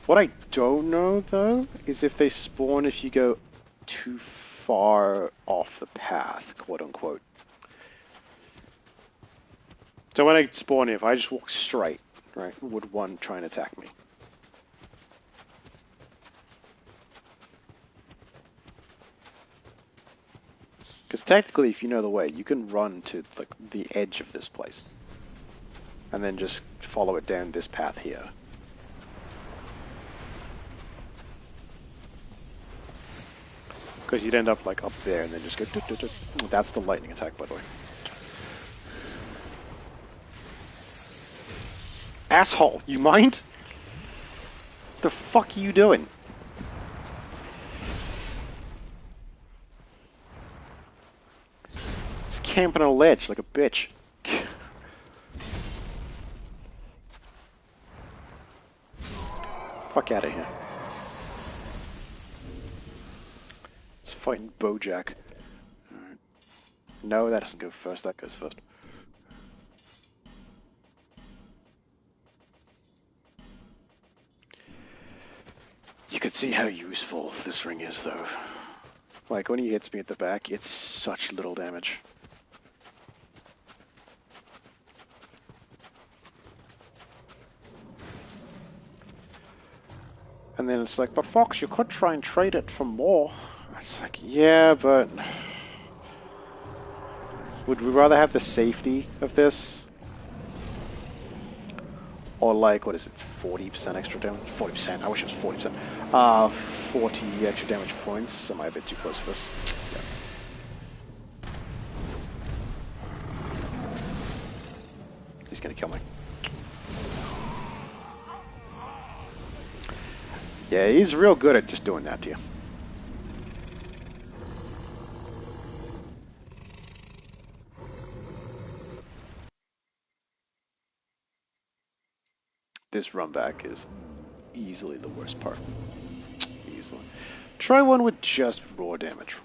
What I don't know, though, is if they spawn if you go too far off the path, quote unquote. So when I spawn, if I just walk straight, right, would one try and attack me? Because technically, if you know the way, you can run to like the edge of this place, and then just follow it down this path here. Because you'd end up like up there and then just go. That's the lightning attack, by the way. Asshole, you mind? The fuck are you doing? Just camping on a ledge like a bitch. Fuck out of here. It's fighting Bojack. Alright. No, that doesn't go first, that goes first. You can see how useful this ring is, though. Like, when he hits me at the back, it's such little damage. And then it's like, but Fox, you could try and trade it for more. It's like, yeah, but... would we rather have the safety of this? Or like, what is it, 40% extra damage? 40%, I wish it was 40%. 40 extra damage points. Am I a bit too close for this? Yeah. He's gonna kill me. Yeah, he's real good at just doing that to you. This run back is easily the worst part. Easily. Try one with just raw damage.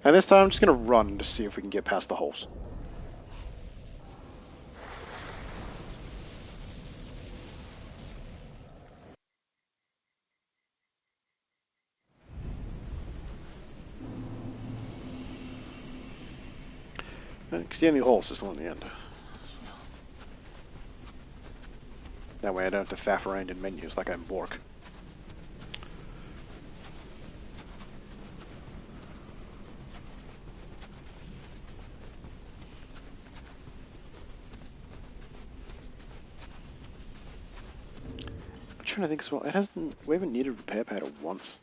And this time I'm just going to run to see if we can get past the holes. Because the only holes is the one in the end. That way I don't have to faff around in menus like I'm Bork. I'm trying to think as well. We haven't needed repair powder once.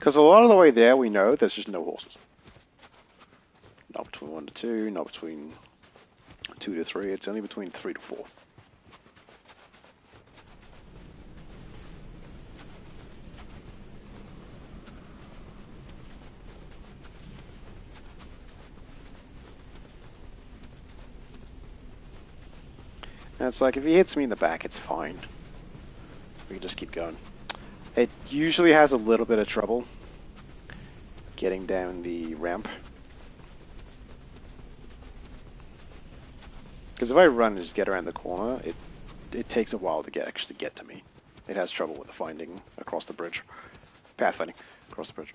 Because a lot of the way there, we know there's just no horses. Not between 1 to 2, not between 2 to 3, it's only between 3 to 4. And it's like, if he hits me in the back, it's fine. We can just keep going. It usually has a little bit of trouble getting down the ramp. Because if I run and just get around the corner, it takes a while to actually get to me. It has trouble with the finding across the bridge. Pathfinding across the bridge.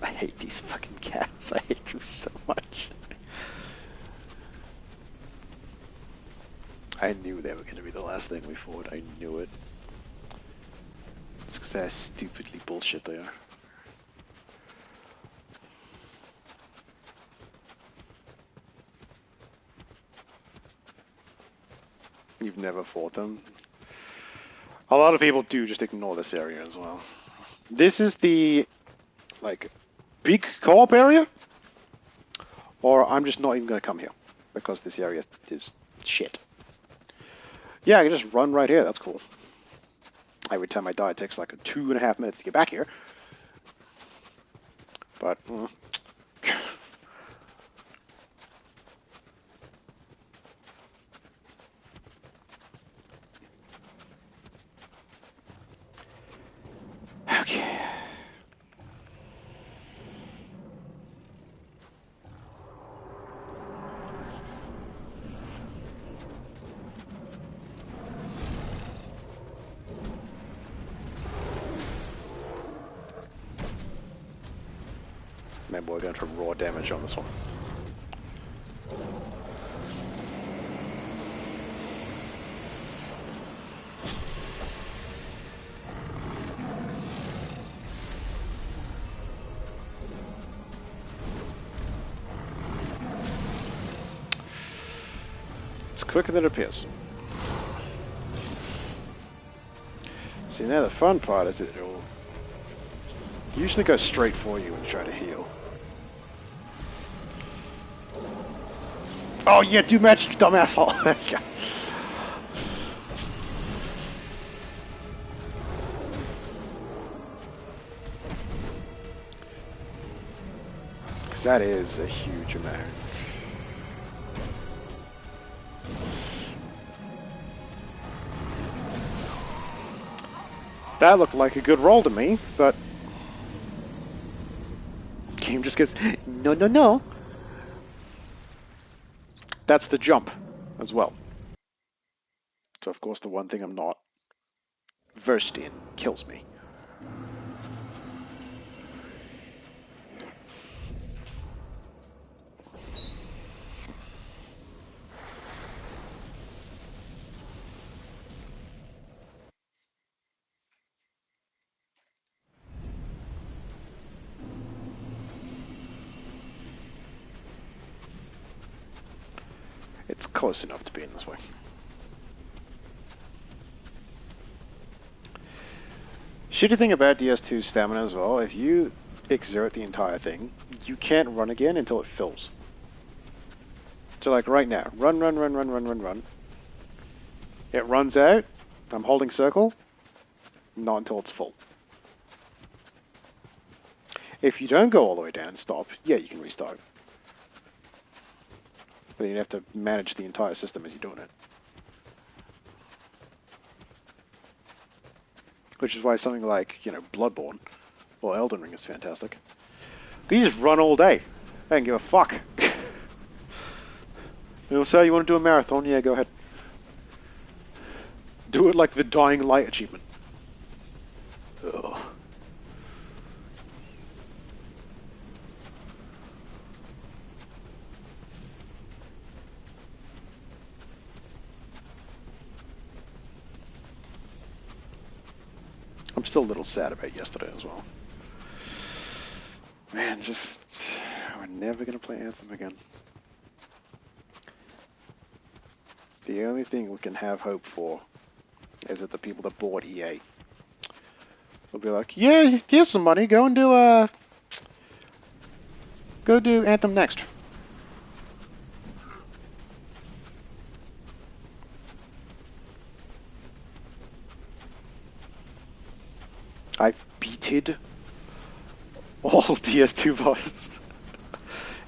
I hate these fucking cats. I hate them so much. I knew they were going to be the last thing we fought. I knew it. It's because how stupidly bullshit they are. You've never fought them? A lot of people do just ignore this area as well. This is the, like, big co-op area? Or I'm just not even going to come here. Because this area is shit. Yeah, I can just run right here. That's cool. Every time I die, it takes like 2.5 minutes to get back here. But, okay. Maybe we're going for raw damage on this one. It's quicker than it appears. See, now the fun part is it'll usually go straight for you when you try to heal. Oh yeah, do magic, dumb asshole! Because that is a huge amount. That looked like a good roll to me, but game just goes, no, no, no. That's the jump as well. So of course the one thing I'm not versed in kills me. It's close enough to be in this way. Shitty thing about DS2 stamina as well, if you exert the entire thing, you can't run again until it fills. So like right now, run, run, run, run, run, run, run. It runs out, I'm holding circle, not until it's full. If you don't go all the way down and stop, yeah, you can restart. But you have to manage the entire system as you're doing it. Which is why something like, you know, Bloodborne or Elden Ring is fantastic. You just run all day. I don't give a fuck. You know, so you want to do a marathon? Yeah, go ahead. Do it like the Dying Light achievement. Ugh. I'm still a little sad about yesterday as well. Man, just... we're never going to play Anthem again. The only thing we can have hope for is that the people that bought EA will be like, yeah, here's some money, go and do, go do Anthem next. I've beated all DS2 bosses.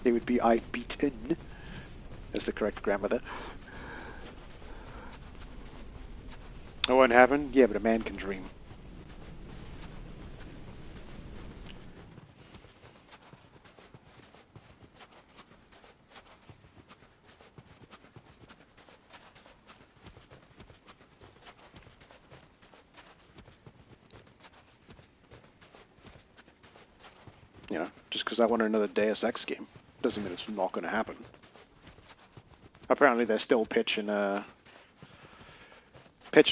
It would be I've beaten, as the correct grammar there. It won't happen? Yeah, but a man can dream. You know, just because I want another Deus Ex game doesn't mean it's not going to happen. Apparently they're still pitching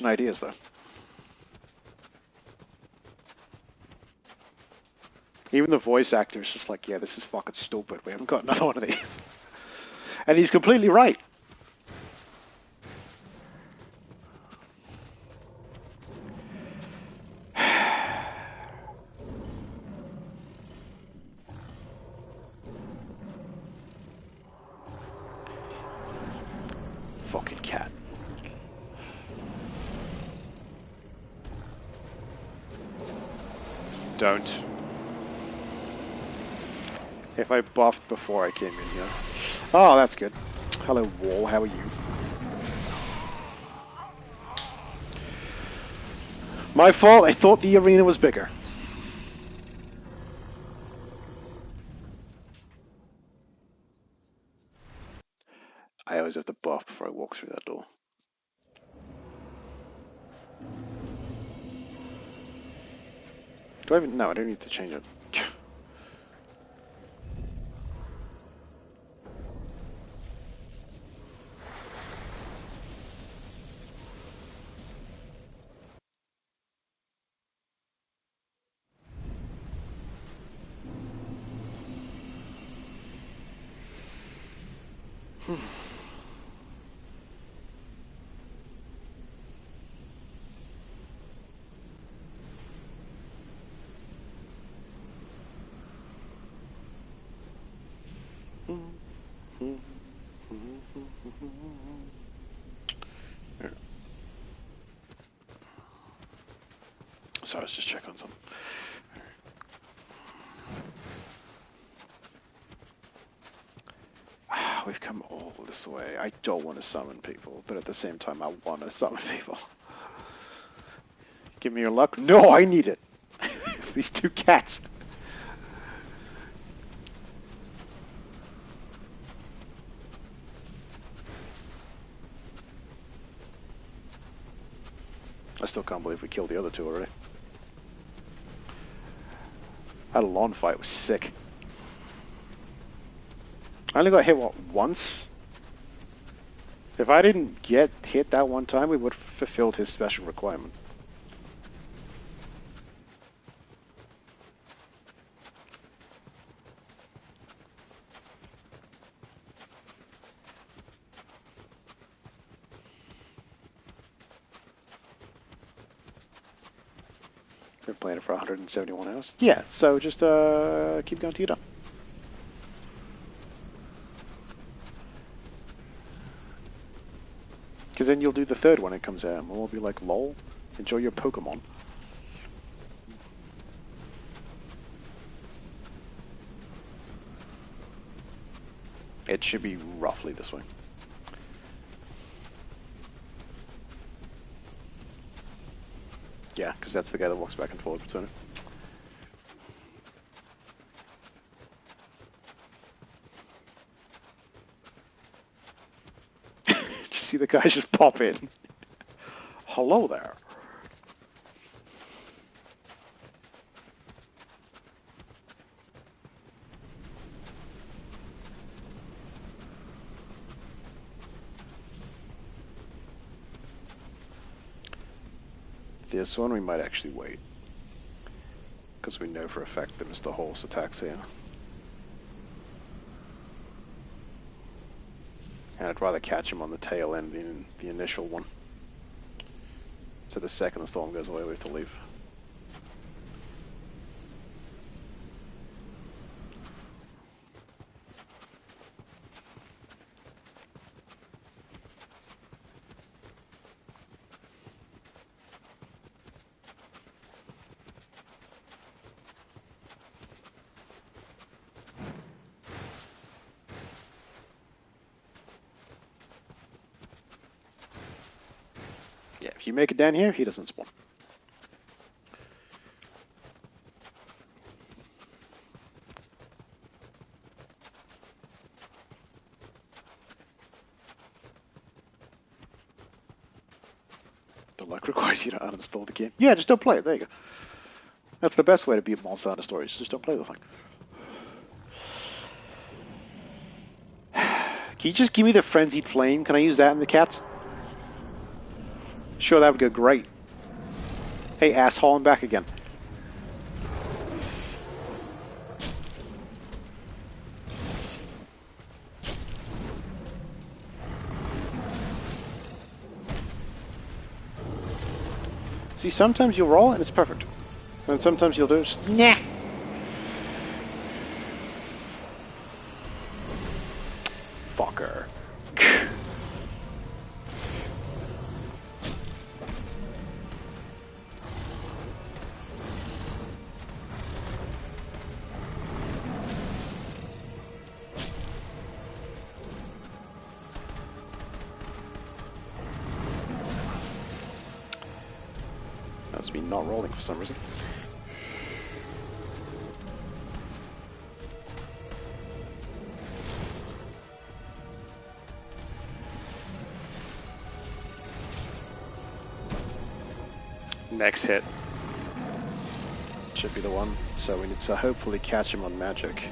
ideas, though. Even the voice actor is just like, yeah, this is fucking stupid. We haven't got another one of these. And he's completely right. Fucking cat. Don't. If I buffed before I came in here. Oh, that's good. Hello, wall. How are you? My fault. I thought the arena was bigger. I always have to buff before I walk through that door. Do I even... No, I don't need to change it. Sorry, let's just check on something. We've come all this way. I don't want to summon people, but at the same time, I want to summon people. Give me your luck. No, I need it. These two cats. I still can't believe we killed the other two already. That lawn fight was sick. I only got hit, what, once? If I didn't get hit that one time, we would have fulfilled his special requirement. Been playing it for 171 hours. Yeah, so just keep going till you're done. Because then you'll do the third when it comes out, and we'll be like, lol, enjoy your Pokemon. It should be roughly this way. Yeah, because that's the guy that walks back and forth between it. Just see the guys just pop in. Hello there. This one we might actually wait. Because we know for a fact that Mr. Horse attacks here. And I'd rather catch him on the tail end than the initial one. So the second the storm goes away, we have to leave. Yeah, if you make it down here, he doesn't spawn. The luck requires you to uninstall the game. Yeah, just don't play it. There you go. That's the best way to beat Monster Hunter Stories. Just don't play the thing. Can you just give me the Frenzied Flame? Can I use that in the cats? Sure, that would go great. Hey, asshole, I'm back again. See, sometimes you'll roll and it's perfect. And sometimes you'll do just, nah. Fucker. That's me not rolling for some reason. Next hit. Should be the one. So we need to hopefully catch him on magic.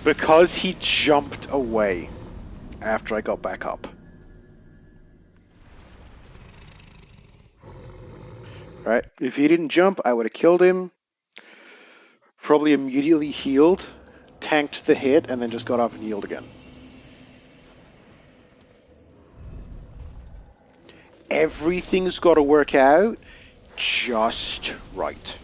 Because he jumped away after I got back up. Right? If he didn't jump, I would have killed him. Probably immediately healed, tanked the hit, and then just got up and healed again. Everything's got to work out just right.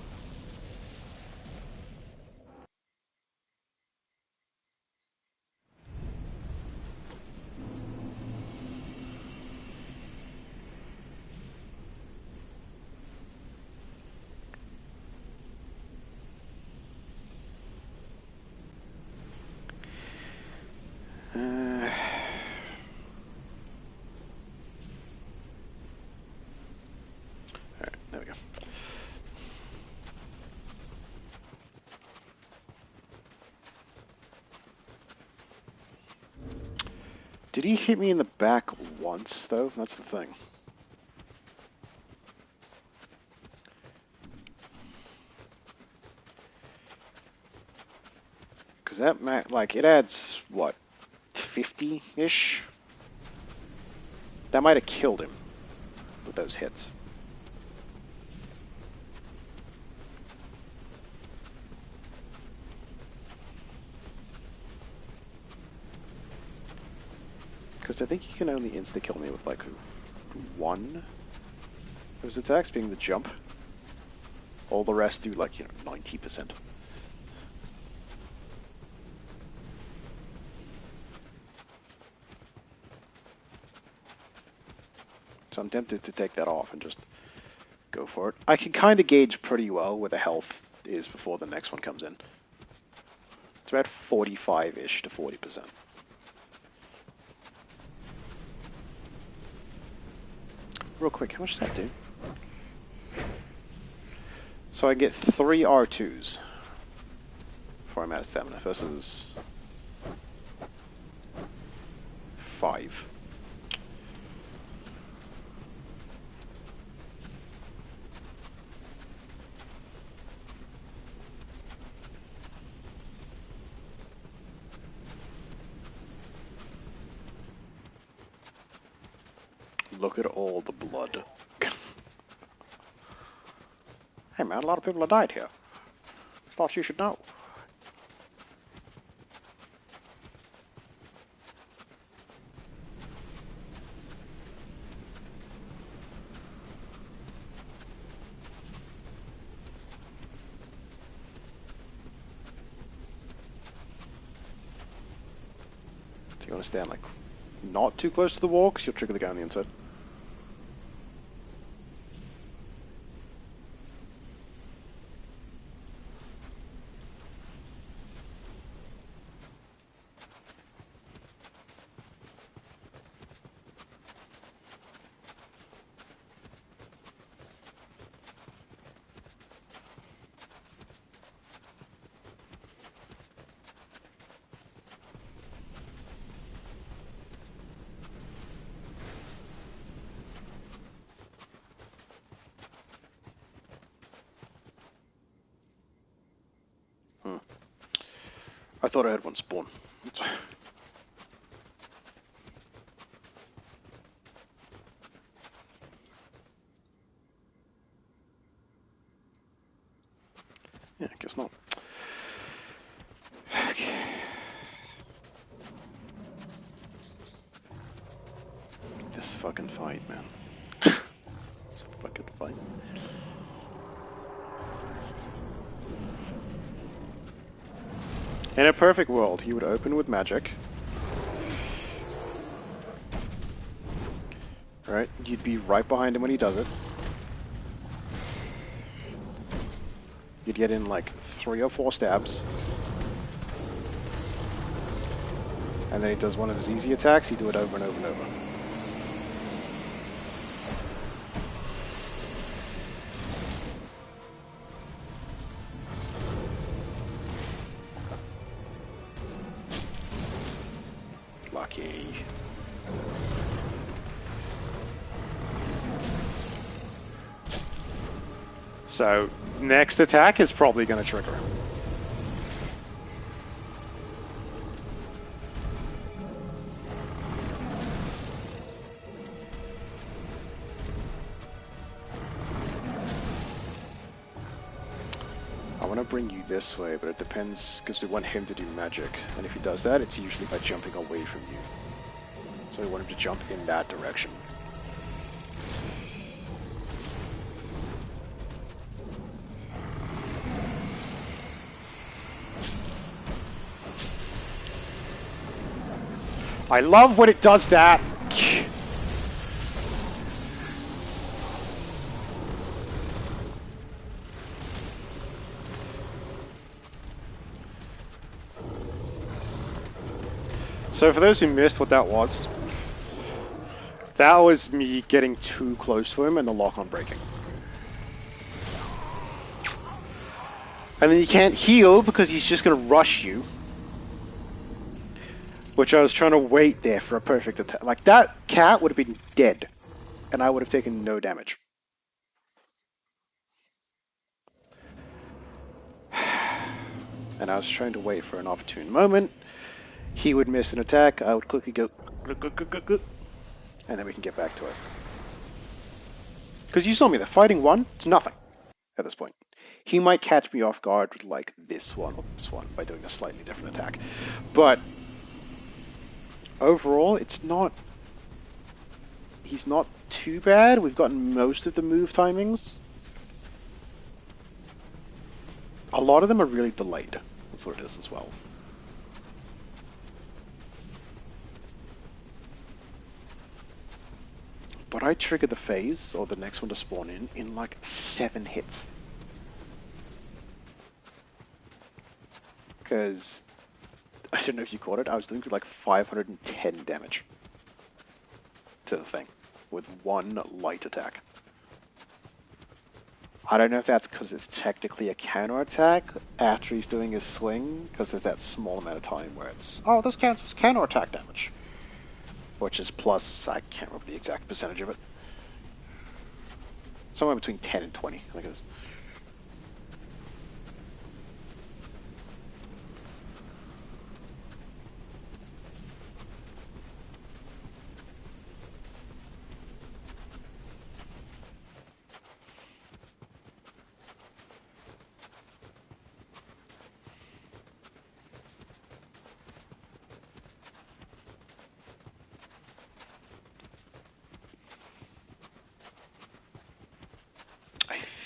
Did he hit me in the back once, though? That's the thing. Because that, like, it adds, what, 50-ish? That might have killed him with those hits. Because I think you can only insta-kill me with, like, one of his attacks, being the jump. All the rest do, like, 90%. So I'm tempted to take that off and just go for it. I can kind of gauge pretty well where the health is before the next one comes in. It's about 45-ish to 40%. Real quick, how much does that do? So I get 3 R2s before I'm out of stamina versus 5. Look at all the blood. Hey man, a lot of people have died here. Thought you should know. So you want to stand like not too close to the wall because you'll trigger the guy on the inside. I thought I had one spawn. Yeah, I guess not. Okay. This fucking fight, man. This fucking fight. In a perfect world, he would open with magic. Right? You'd be right behind him when he does it. You'd get in like 3 or 4 stabs. And then he does one of his easy attacks, he'd do it over and over and over. Lucky. So, next attack is probably going to trigger him. I want to bring you this way, but it depends, because we want him to do magic. And if he does that, it's usually by jumping away from you. So we want him to jump in that direction. I love when it does that. So for those who missed what that was me getting too close to him and the lock-on breaking. And then you can't heal because he's just going to rush you. Which I was trying to wait there for a perfect attack. Like, that cat would have been dead. And I would have taken no damage. And I was trying to wait for an opportune moment. He would miss an attack. I would quickly go... And then we can get back to it. Because you saw me, the fighting one, it's nothing at this point. He might catch me off guard with, like, this one or this one by doing a slightly different attack. But... overall, it's not... he's not too bad. We've gotten most of the move timings. A lot of them are really delayed. That's what it is as well. But I triggered the phase, or the next one to spawn in like 7 hits. Because... I don't know if you caught it, I was doing like 510 damage to the thing with one light attack. I don't know if that's because it's technically a counterattack after he's doing his swing, because there's that small amount of time where it's, oh, this counts as counterattack damage. Which is plus, I can't remember the exact percentage of it. Somewhere between 10 and 20, I think it is.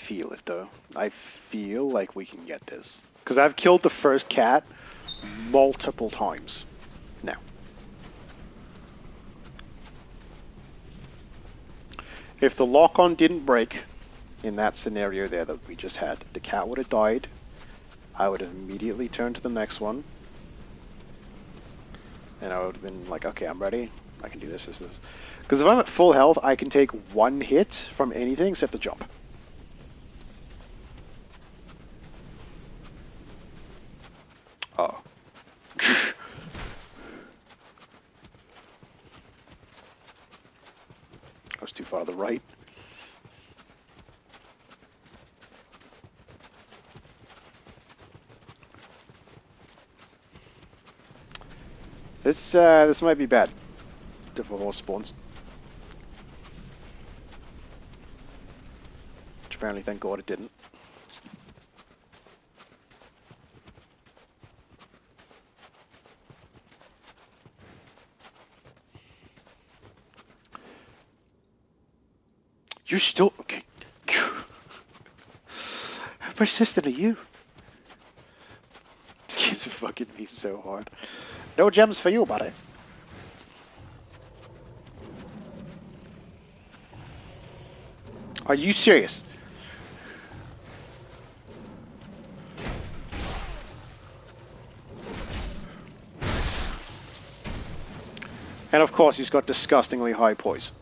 Feel it though. I feel like we can get this. Because I've killed the first cat multiple times now. If the lock-on didn't break in that scenario there that we just had, the cat would have died. I would have immediately turned to the next one. And I would have been like, okay, I'm ready. I can do this. Because if I'm at full health, I can take one hit from anything except the jump. Oh. That was too far to the right. This might be bad. If a horse spawns. Which apparently, thank God, it didn't. You're still okay. How persistent are you? This game's fucking me so hard. No gems for you, buddy. Are you serious? And of course, he's got disgustingly high poise.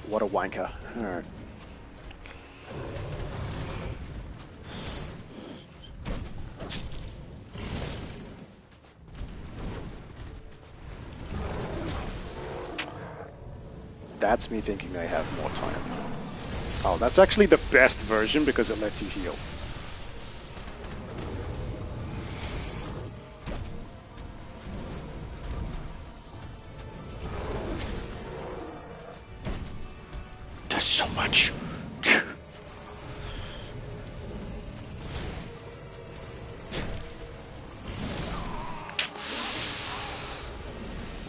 What a wanker. Alright. That's me thinking I have more time. Oh, that's actually the best version because it lets you heal. There's so much.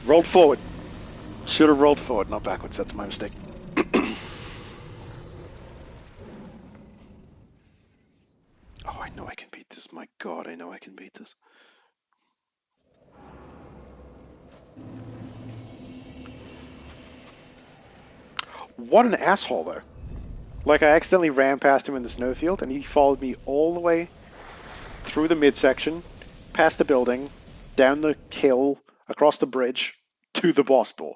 Rolled forward. Should have rolled forward, not backwards. That's my mistake. Oh, I know I can beat this. My God, I know I can beat this. What an asshole, though. Like, I accidentally ran past him in the snowfield, and he followed me all the way through the midsection, past the building, down the hill, across the bridge, to the boss door.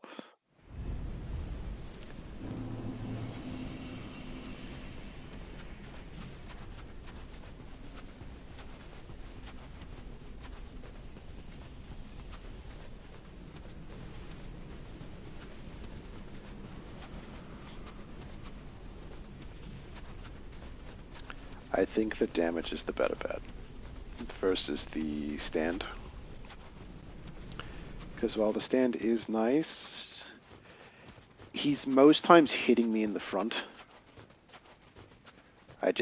I think the damage is the better bet versus the stand. Because while the stand is nice, he's most times hitting me in the front. I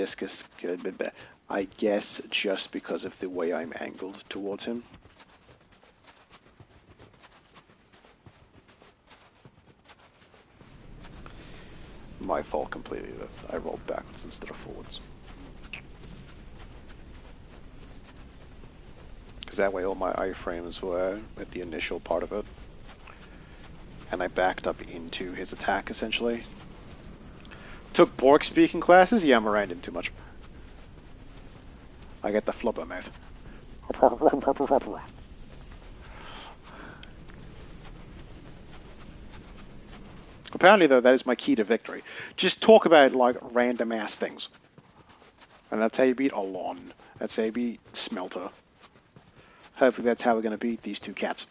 guess just because of the way I'm angled towards him. My fault completely that I rolled backwards instead of forwards. Because that way all my iframes were at the initial part of it. And I backed up into his attack, essentially. Took Bork speaking classes? Yeah, I'm around him too much. I get the flubber mouth. Apparently, though, that is my key to victory. Just talk about, like, random-ass things. And that's how you beat Alon. That's how you beat Smelter. Hopefully that's how we're going to beat these two cats.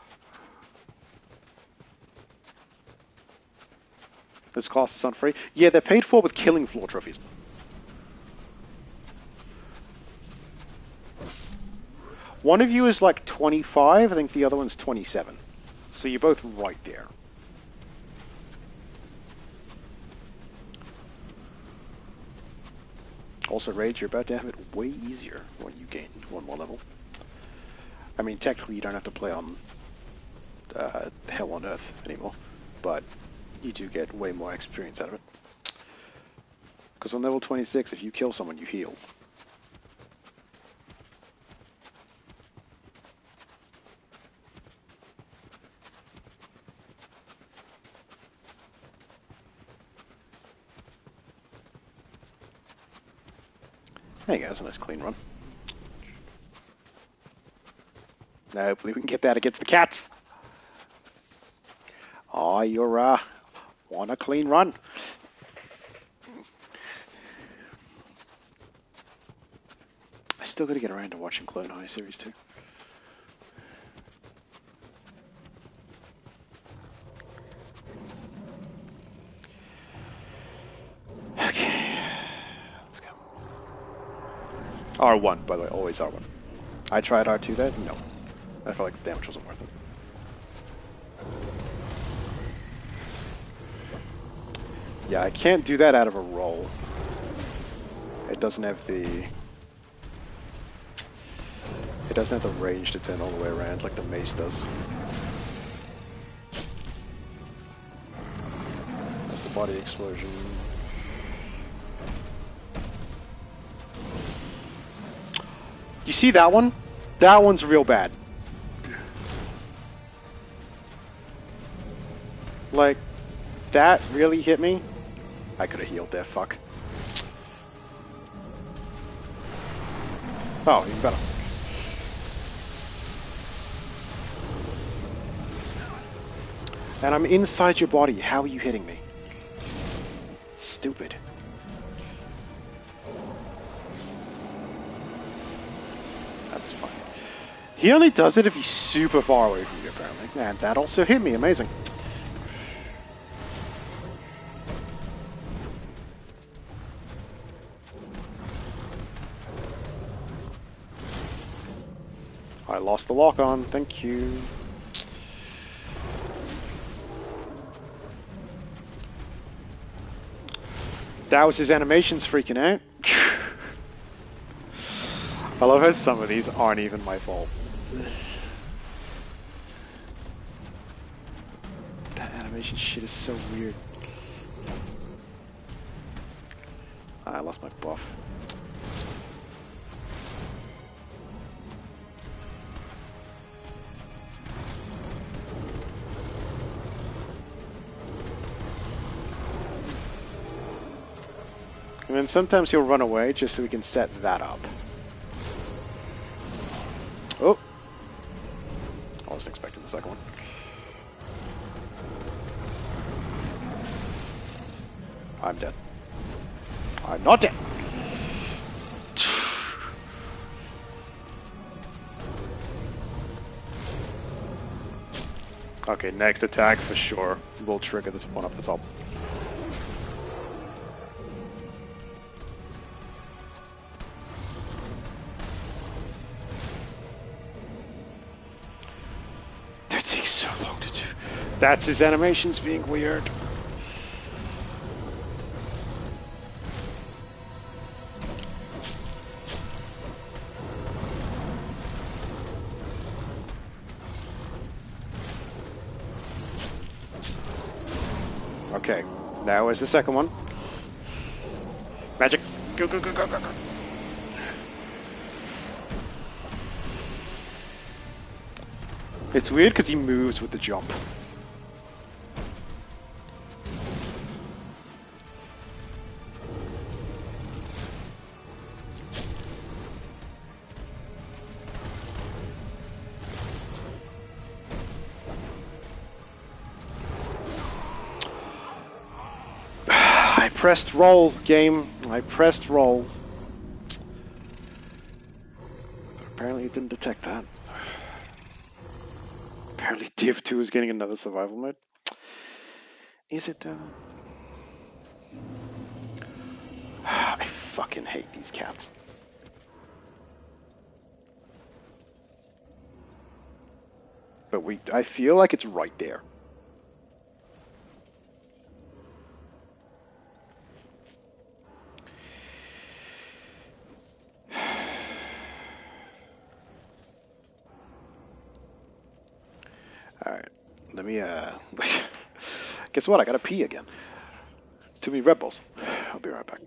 This class is on free. Yeah, they're paid for with killing floor trophies. One of you is like 25, I think the other one's 27. So you're both right there. Also, Rage, you're about to have it way easier when you gain one more level. I mean, technically you don't have to play on Hell on Earth anymore, but you do get way more experience out of it. Because on level 26, if you kill someone, you heal. There you go, that's a nice clean run. Now hopefully we can get that against the cats. Oh, you're, want a clean run. I still gotta get around to watching Clone High series too. Okay, let's go. R1, by the way, always R1. I tried R2 there, no. I felt like the damage wasn't worth it. Yeah, I can't do that out of a roll. It doesn't have the... It doesn't have the range to turn all the way around like the mace does. That's the body explosion. You see that one? That one's real bad. Like, that really hit me? I could have healed there, fuck. Oh, even better. And I'm inside your body. How are you hitting me? Stupid. That's fine. He only does it if he's super far away from you, apparently. And that also hit me. Amazing. I lost the lock on. Thank you. That was his animations freaking out. I love how some of these aren't even my fault. That animation shit is so weird. I lost my buff. And then sometimes he'll run away just so we can set that up. Oh! I wasn't expecting the second one. I'm dead. I'm not dead! Okay, next attack for sure. We'll trigger this one up the top. That's his animations being weird. Okay, now where's the second one? Magic! Go, go, go, go, go, go! It's weird because he moves with the jump. pressed roll, game. I pressed roll. Apparently it didn't detect that. Apparently Div 2 is getting another survival mode. Is it though? I fucking hate these cats. But I feel like it's right there. Alright, let me, guess what? I gotta pee again. Too many Red Bulls. I'll be right back.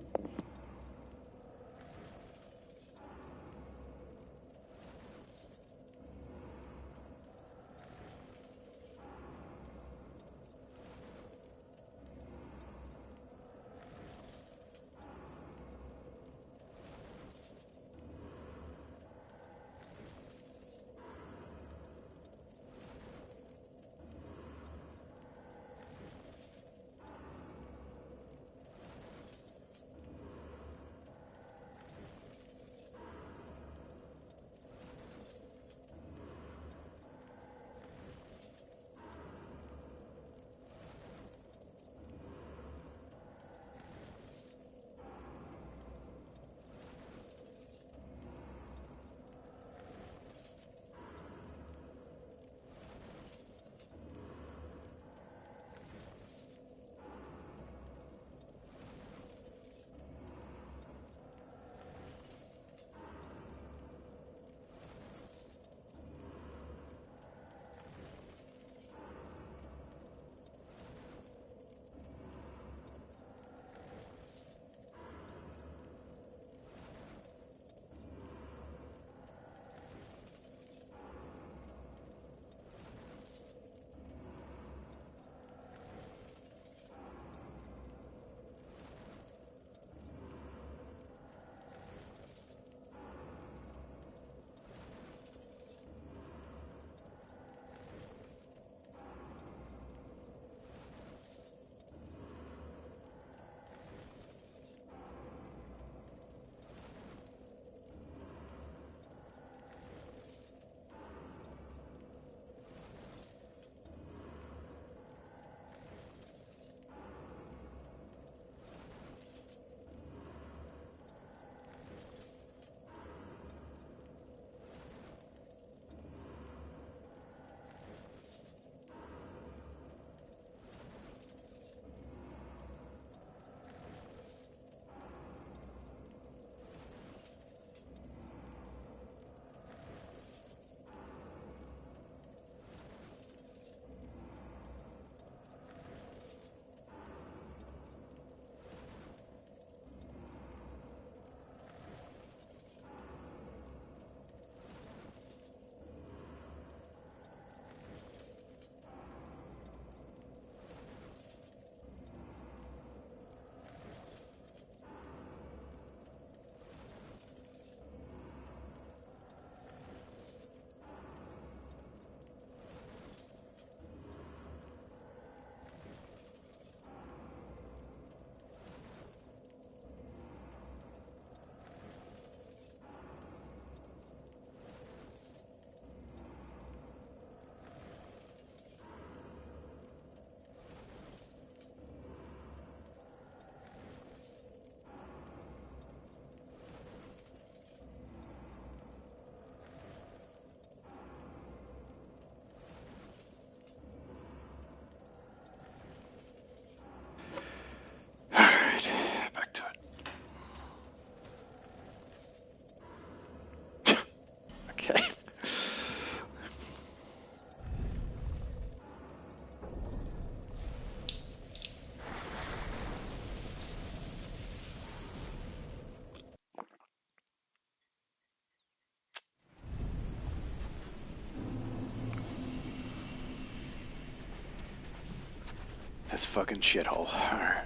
This fucking shithole. Alright.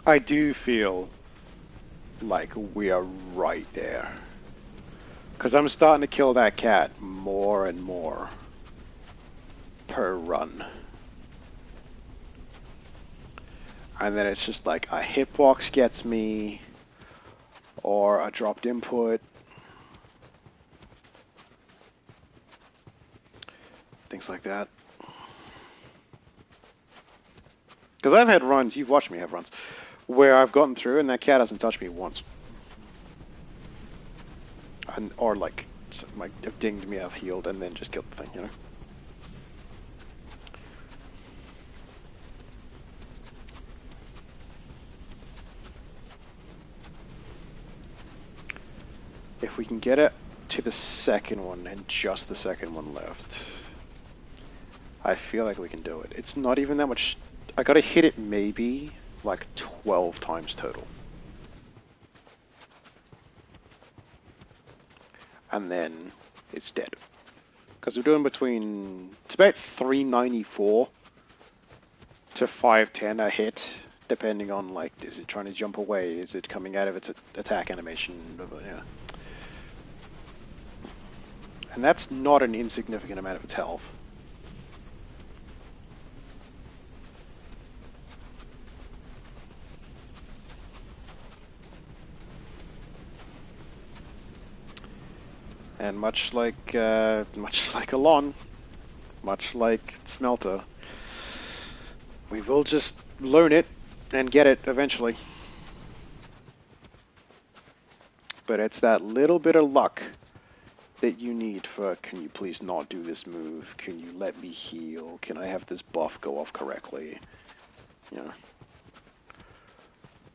I do feel like we are right there. Because I'm starting to kill that cat more and more per run. And then it's just like a hitbox gets me, or a dropped input. Things like that. Because I've had runs, you've watched me have runs, where I've gotten through and that cat hasn't touched me once. Or like have dinged me, I've healed, and then just killed the thing, you know? If we can get it to the second one and just the second one left, I feel like we can do it. It's not even that much. I gotta hit it maybe like 12 times total. And then it's dead. Because we're doing between, it's about 394 to 510 a hit, depending on like, is it trying to jump away? Is it coming out of its attack animation? Yeah. And that's not an insignificant amount of its health. And much like Alon, much like Smelter, we will just learn it and get it eventually. But it's that little bit of luck that you need for, can you please not do this move? Can you let me heal? Can I have this buff go off correctly? You know.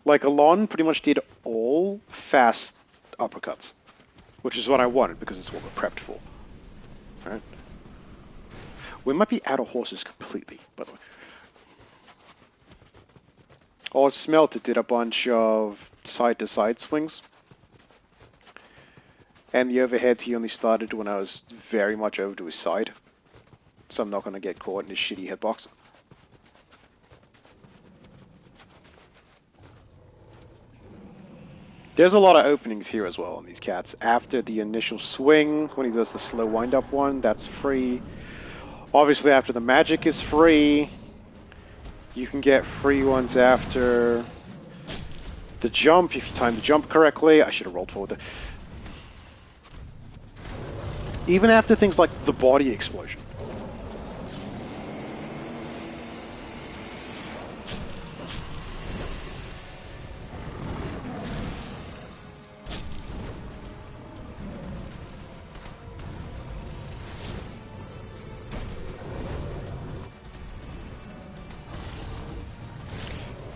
Like Alon pretty much did all fast uppercuts, which is what I wanted because it's what we're prepped for. Right? We might be out of horses completely, by the way. Oh, Smelter did a bunch of side-to-side swings. And the overheads he only started when I was very much over to his side. So I'm not going to get caught in his shitty hitbox. There's a lot of openings here as well on these cats. After the initial swing, when he does the slow wind-up one, that's free. Obviously after the magic is free. You can get free ones after the jump, if you time the jump correctly. I should have rolled forward. Even after things like the body explosion.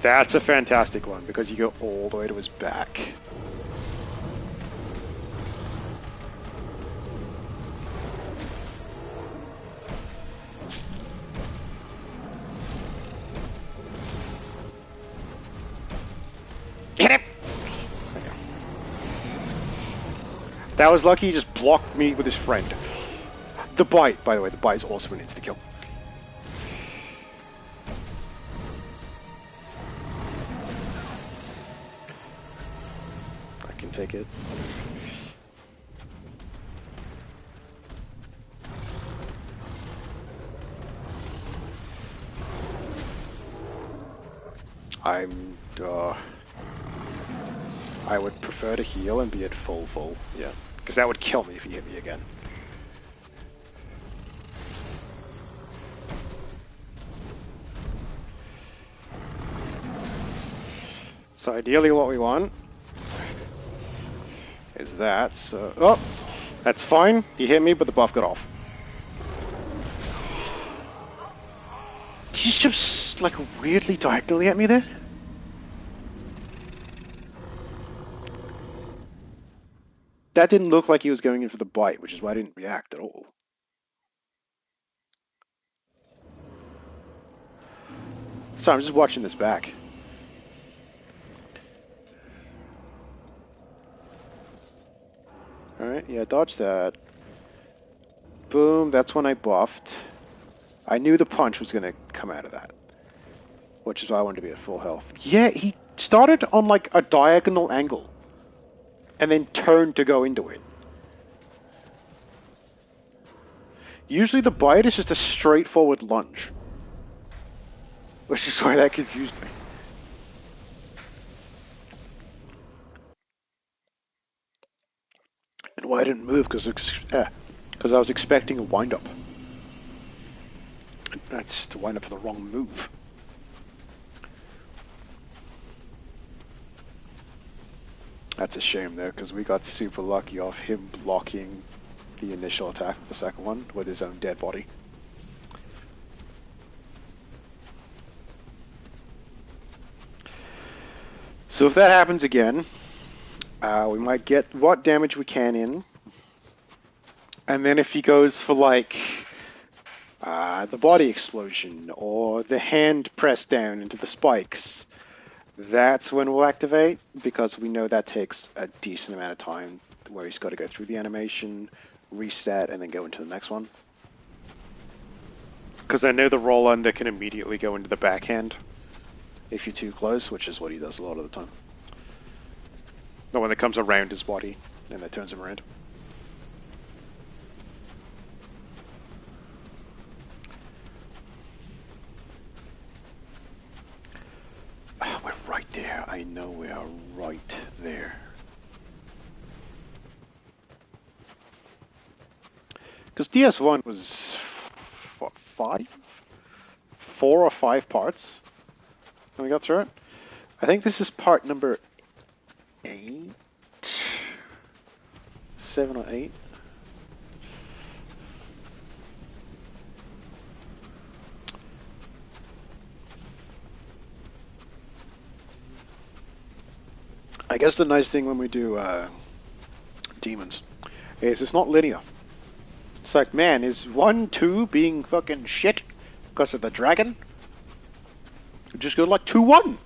That's a fantastic one because you go all the way to his back. Hit him! That was lucky, he just blocked me with his friend. The bite, by the way, the bite is also an insta-kill. I can take it. I would prefer to heal and be at full, yeah. Because that would kill me if he hit me again. So ideally what we want is that, so... Oh! That's fine, he hit me, but the buff got off. Did he just like weirdly diagonally at me there? That didn't look like he was going in for the bite, which is why I didn't react at all. So I'm just watching this back. Alright, yeah, dodge that. Boom, that's when I buffed. I knew the punch was going to come out of that. Which is why I wanted to be at full health. Yeah, he started on like a diagonal angle. And then turned to go into it. Usually the bite is just a straightforward lunge. Which is why that confused me. I didn't move because I was expecting a wind-up. That's to wind up for the wrong move. That's a shame there, because we got super lucky off him blocking the initial attack of the second one with his own dead body. So if that happens again, we might get what damage we can in. And then if he goes for like the body explosion or the hand press down into the spikes, that's when we'll activate, because we know that takes a decent amount of time where he's got to go through the animation, reset, and then go into the next one. Because I know the roll under can immediately go into the backhand if you're too close, which is what he does a lot of the time. Not when it comes around his body and that turns him around. We're right there. I know we are right there. Because DS1 was, what, 4 or 5 parts when we got through it? I think this is part number 8? 7 or 8? I guess the nice thing when we do demons is it's not linear. It's like, man, is 1, 2 being fucking shit because of the dragon? Just go like 2, 1.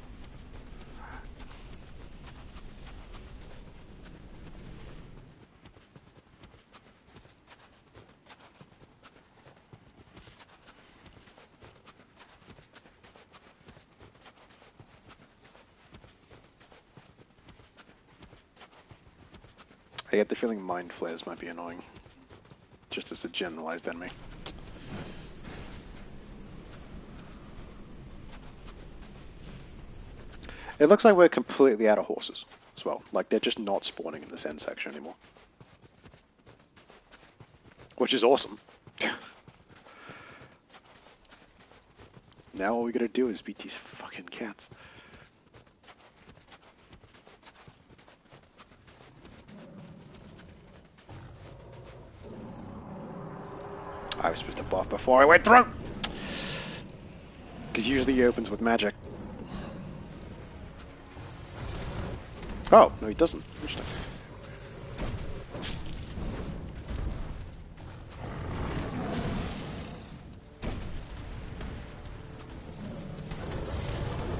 I get the feeling mind flares might be annoying, just as a generalized enemy. It looks like we're completely out of horses as well. Like they're just not spawning in this end section anymore. Which is awesome. Now all we gotta do is beat these fucking cats. I was supposed to buff before I went through! Because usually he opens with magic. Oh, no he doesn't. Interesting.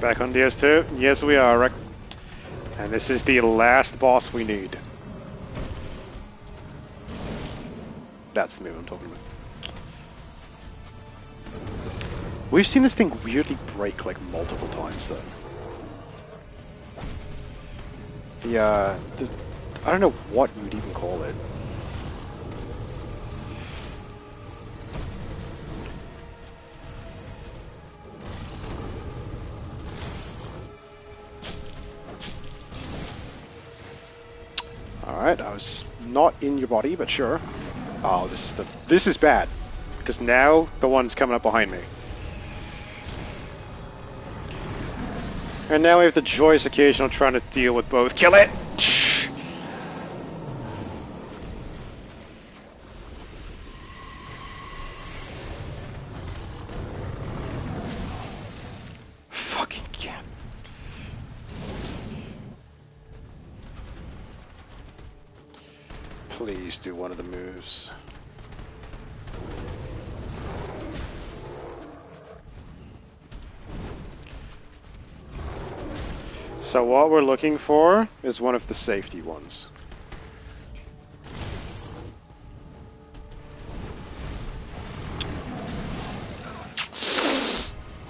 Back on DS2? Yes we are, Rick. And this is the last boss we need. That's the move I'm talking about. We've seen this thing weirdly break like multiple times though. The I don't know what you would even call it. Alright, I was not in your body, but sure. Oh, this is bad. Because now the one's coming up behind me. And now we have the joyous occasion of trying to deal with both. Kill it! Fucking cat. Please do one of the moves. So what we're looking for is one of the safety ones.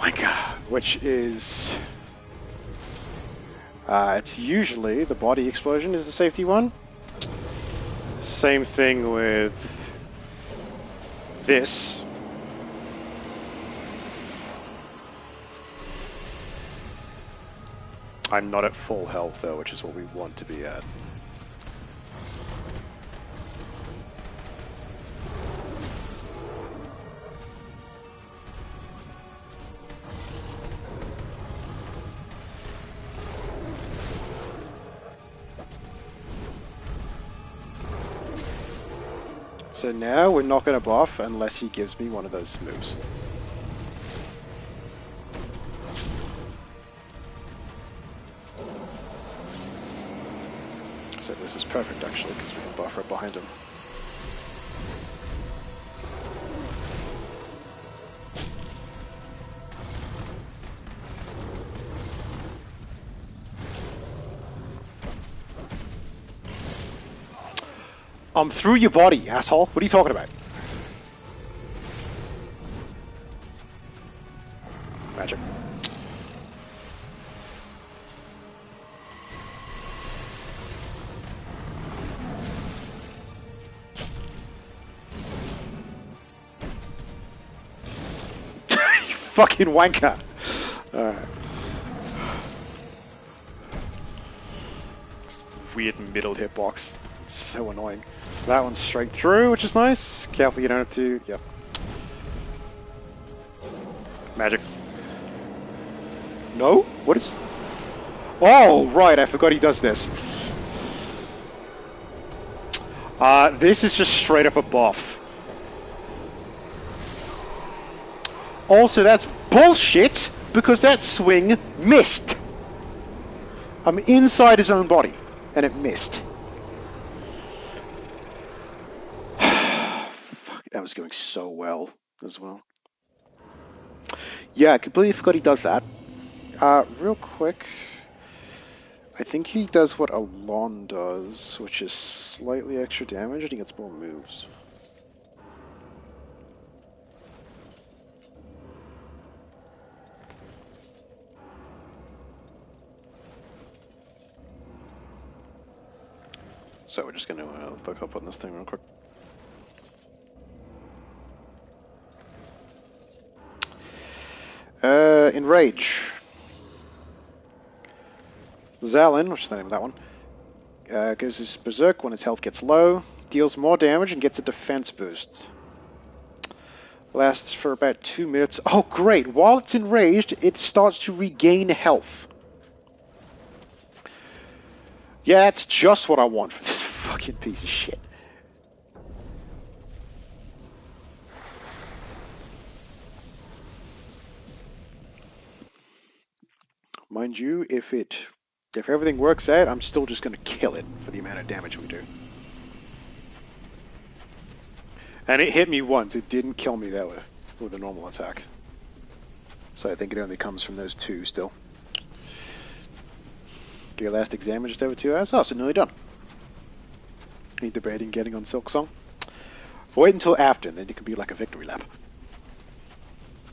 My God, which is... it's usually the body explosion is the safety one. Same thing with this. I'm not at full health though, which is what we want to be at. So now we're not going to buff unless he gives me one of those moves. So this is perfect actually, because we can buff right behind him. I'm through your body, asshole. What are you talking about? Magic. You fucking wanker. Alright. Weird middle hitbox. It's so annoying. That one's straight through, which is nice. Careful you don't have to... Yep. Magic. No? What is... Oh, right, I forgot he does this. This is just straight up a buff. Also, that's bullshit, because that swing missed. I'm inside his own body, and it missed. That was going so well as well. Yeah, I completely forgot he does that. Real quick, I think he does what Alon does, which is slightly extra damage and he gets more moves. So we're just going to look up on this thing real quick. Enrage. Zalin, which is the name of that one, goes to Berserk when his health gets low, deals more damage and gets a defense boost. Lasts for about 2 minutes. Oh great, while it's enraged, it starts to regain health. Yeah, that's just what I want for this fucking piece of shit. Mind you, if everything works out, I'm still just going to kill it for the amount of damage we do. And it hit me once. It didn't kill me that way with a normal attack. So I think it only comes from those two still. Get your last exam just over 2 hours. Oh, so nearly done. Ain't debating getting on Silk Song. Wait until after, and then it can be like a victory lap.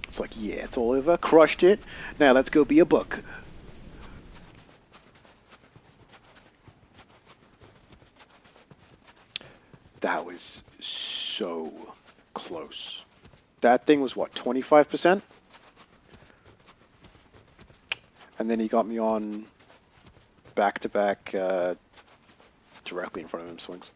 It's like, yeah, it's all over. Crushed it. Now let's go be a book. That was so close. That thing was what, 25%? And then he got me on back-to-back directly in front of him swings.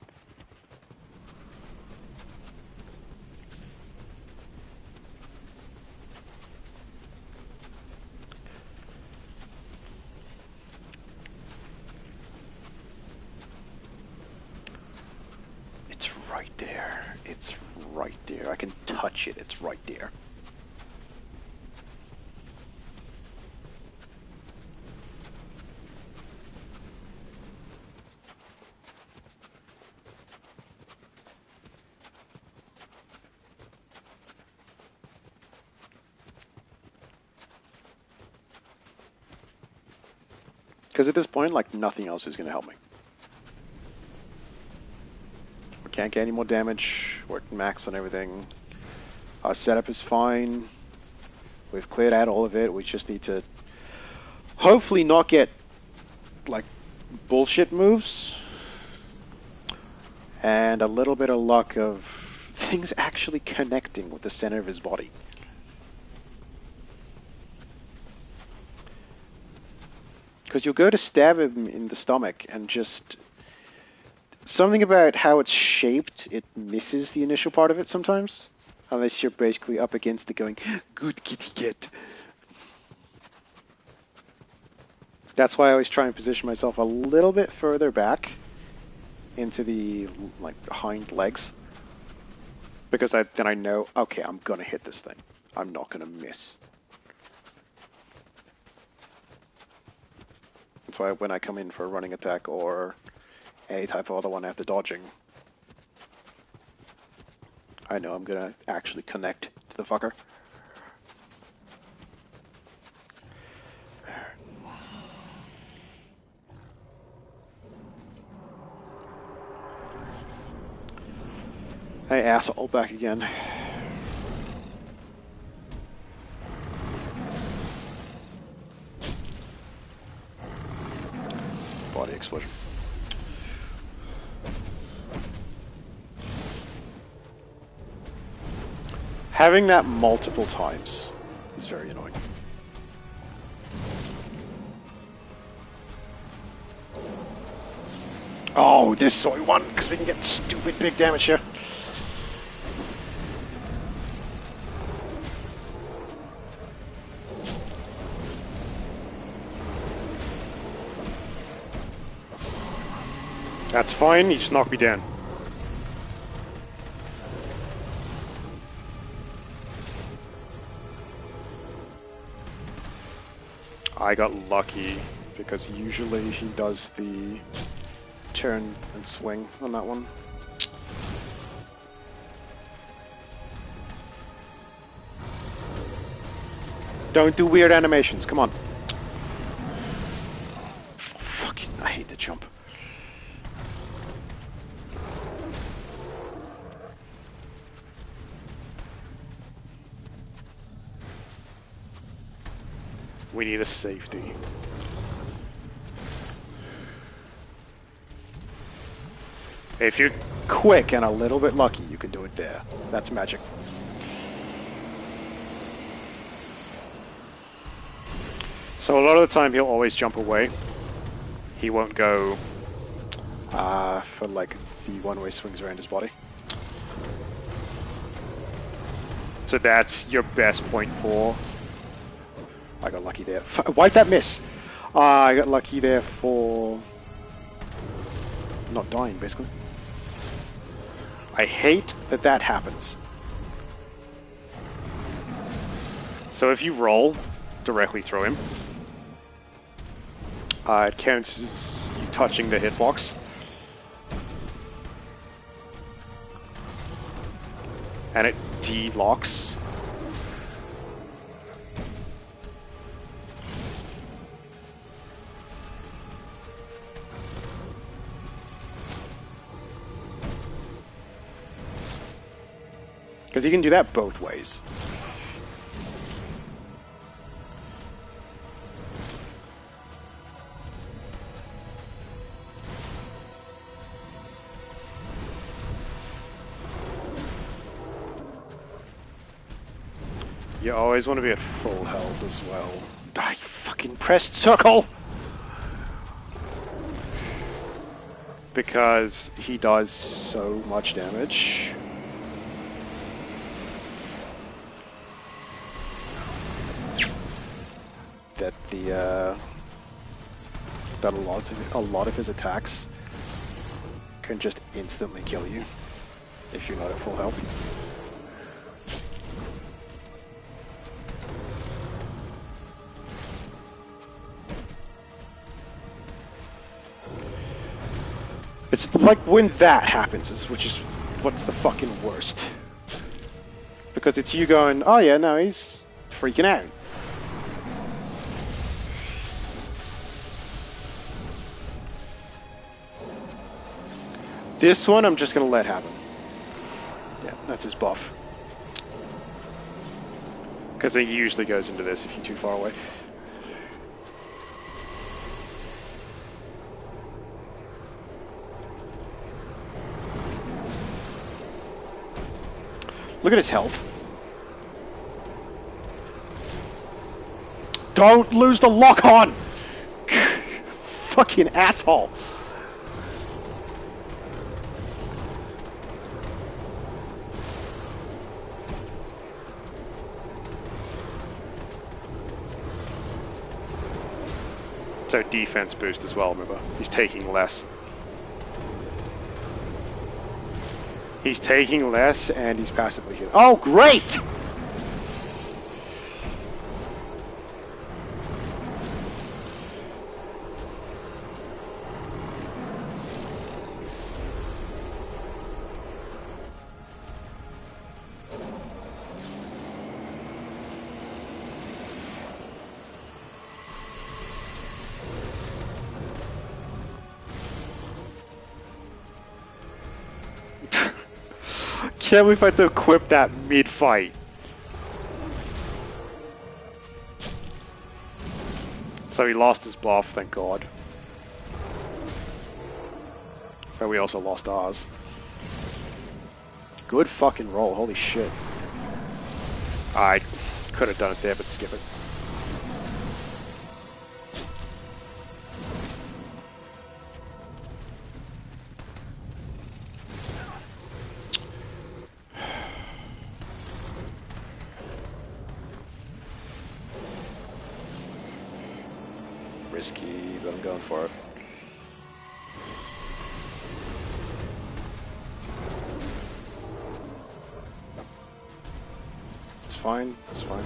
It's right there. It's right there. I can touch it. It's right there. Because at this point, like, nothing else is going to help me. We can't get any more damage. We're at max on everything. Our setup is fine. We've cleared out all of it. We just need to hopefully not get, like, bullshit moves. And a little bit of luck of things actually connecting with the center of his body. Because you'll go to stab him in the stomach and just... Something about how it's shaped, it misses the initial part of it sometimes. Unless you're basically up against it going, good kitty cat. That's why I always try and position myself a little bit further back into the, like, hind legs. Because then I know, okay, I'm gonna hit this thing. I'm not gonna miss. That's why when I come in for a running attack or any type of other one after dodging, I know I'm gonna actually connect to the fucker. Hey, asshole, back again. Body explosion. Having that multiple times is very annoying. Oh, this soy one, because we can get stupid big damage here. That's fine, he just knocked me down. I got lucky, because usually he does the turn and swing on that one. Don't do weird animations, come on. Fucking, I hate the jump. We need a safety. If you're quick and a little bit lucky, you can do it there. That's magic. So a lot of the time he'll always jump away. He won't go for like the one-way swings around his body. So that's your best point for... I got lucky there. Why'd that miss? I got lucky there for... not dying, basically. I hate that that happens. So if you roll, directly throw him. It counts as you touching the hitbox. And it de-locks. Because you can do that both ways. You always want to be at full health as well. I fucking pressed circle! Because he does so much damage. That that a lot of his attacks can just instantly kill you if you're not at full health. It's like when that happens, which is what's the fucking worst. Because it's you going, oh yeah, no, he's freaking out. This one I'm just gonna let happen. Yeah, that's his buff. Because it usually goes into this if you're too far away. Look at his health. Don't lose the lock on! Fucking asshole! So defense boost as well, remember? He's taking less. He's taking less and he's passively healing. Oh, great! Can't believe I had to equip that mid-fight. So he lost his buff, thank God. But we also lost ours. Good fucking roll, holy shit. I could have done it there, but skip it. Risky, but I'm going for it. It's fine, it's fine.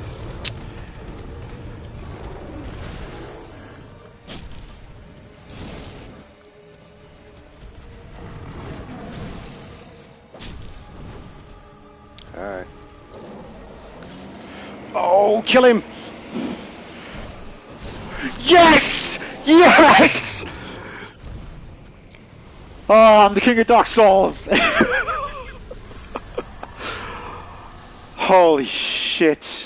Alright. Oh, kill him! Yes! Yes! Oh, I'm the king of Dark Souls! Holy shit.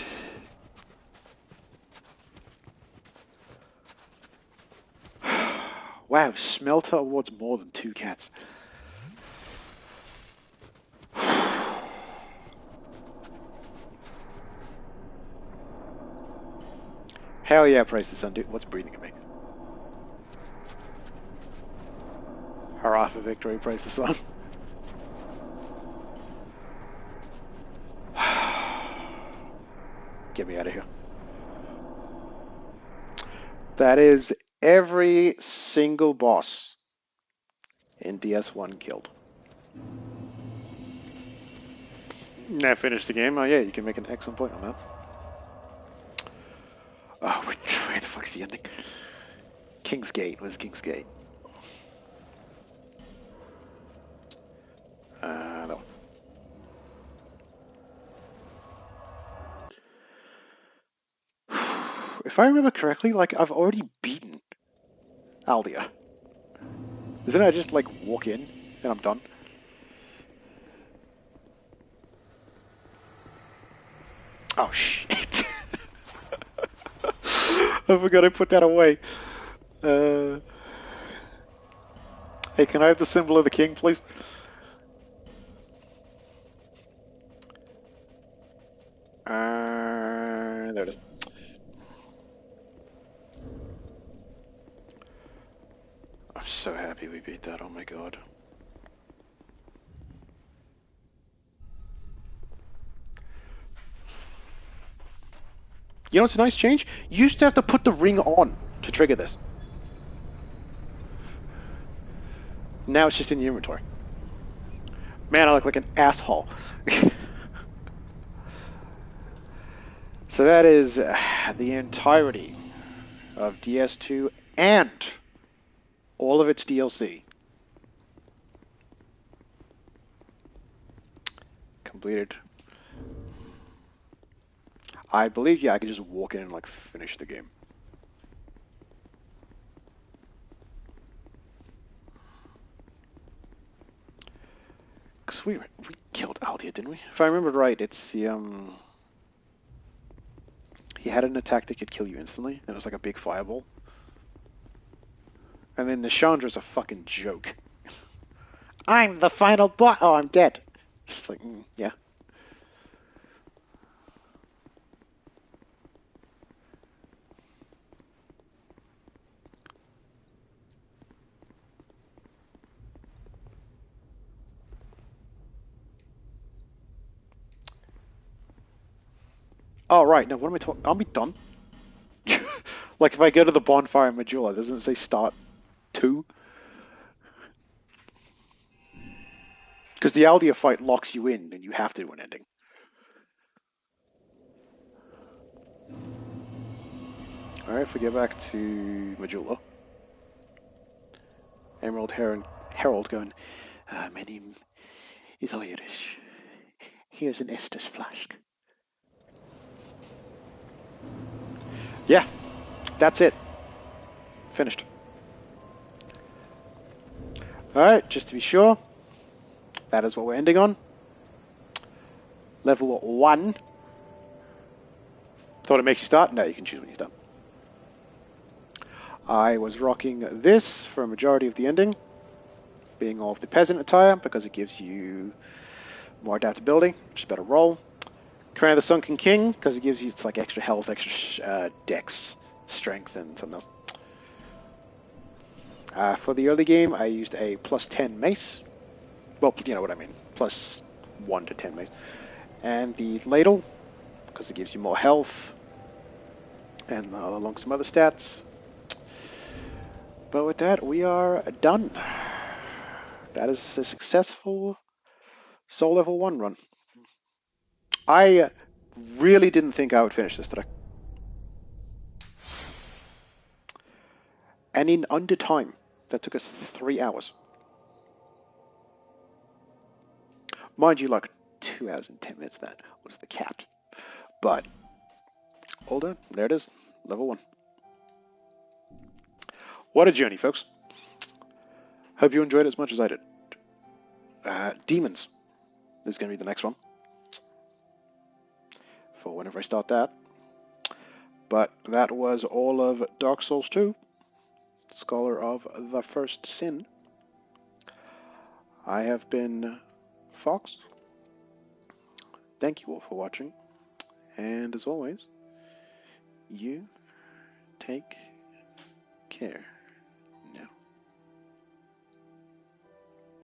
Wow, Smelter awards more than 2 cats. Hell yeah, praise the sun, dude. What's breathing at me? Hurrah for victory, praise the sun. Get me out of here. That is every single boss in DS1 killed. Now finish the game. Oh yeah, you can make an excellent point on that. Oh, where the fuck's the ending? King's Gate. Where's King's Gate? That one. If I remember correctly, like, I've already beaten Aldia. Isn't it I just, like, walk in and I'm done? Oh, shit. I forgot I put that away. Hey, can I have the symbol of the king, please? There it is. I'm so happy we beat that, oh my god. You know what's a nice change? You used to have to put the ring on to trigger this. Now it's just in the inventory. Man, I look like an asshole. So that is the entirety of DS2 and all of its DLC. Completed. I believe, yeah, I can just walk in and like finish the game. Cause we killed Aldia, didn't we? If I remember right, it's the he had an attack that could kill you instantly, and it was like a big fireball. And then the Chandra's a fucking joke. I'm the final boss. Oh, I'm dead. Just like, yeah. Oh, right. No, what am I talking? Aren't we done? Like, if I go to the bonfire in Majula, doesn't it say start 2? Because the Aldia fight locks you in, and you have to do an ending. Alright, if we get back to Majula. Emerald Herald going, my name is Irish. Here's an Estus flask. Yeah, that's it. Finished. Alright, just to be sure, that is what we're ending on. Level 1. Thought it makes you start? No, you can choose when you start. I was rocking this for a majority of the ending, being all of the peasant attire, because it gives you more adaptability, which is a better roll. Crown of the Sunken King, because it gives you like extra health, extra dex, strength, and something else. For the early game, I used a plus 10 mace. Well, you know what I mean. Plus 1 to 10 mace. And the ladle, because it gives you more health, and along some other stats. But with that, we are done. That is a successful Soul Level 1 run. I really didn't think I would finish this today. And in under time. That took us 3 hours. Mind you, like 2 hours and 10 minutes that was the cat. But, all done. There it is. Level 1. What a journey, folks. Hope you enjoyed it as much as I did. Demons is going to be the next one. For whenever I start that. But that was all of Dark Souls 2. Scholar of the First Sin. I have been Fox. Thank you all for watching. And as always, you take care.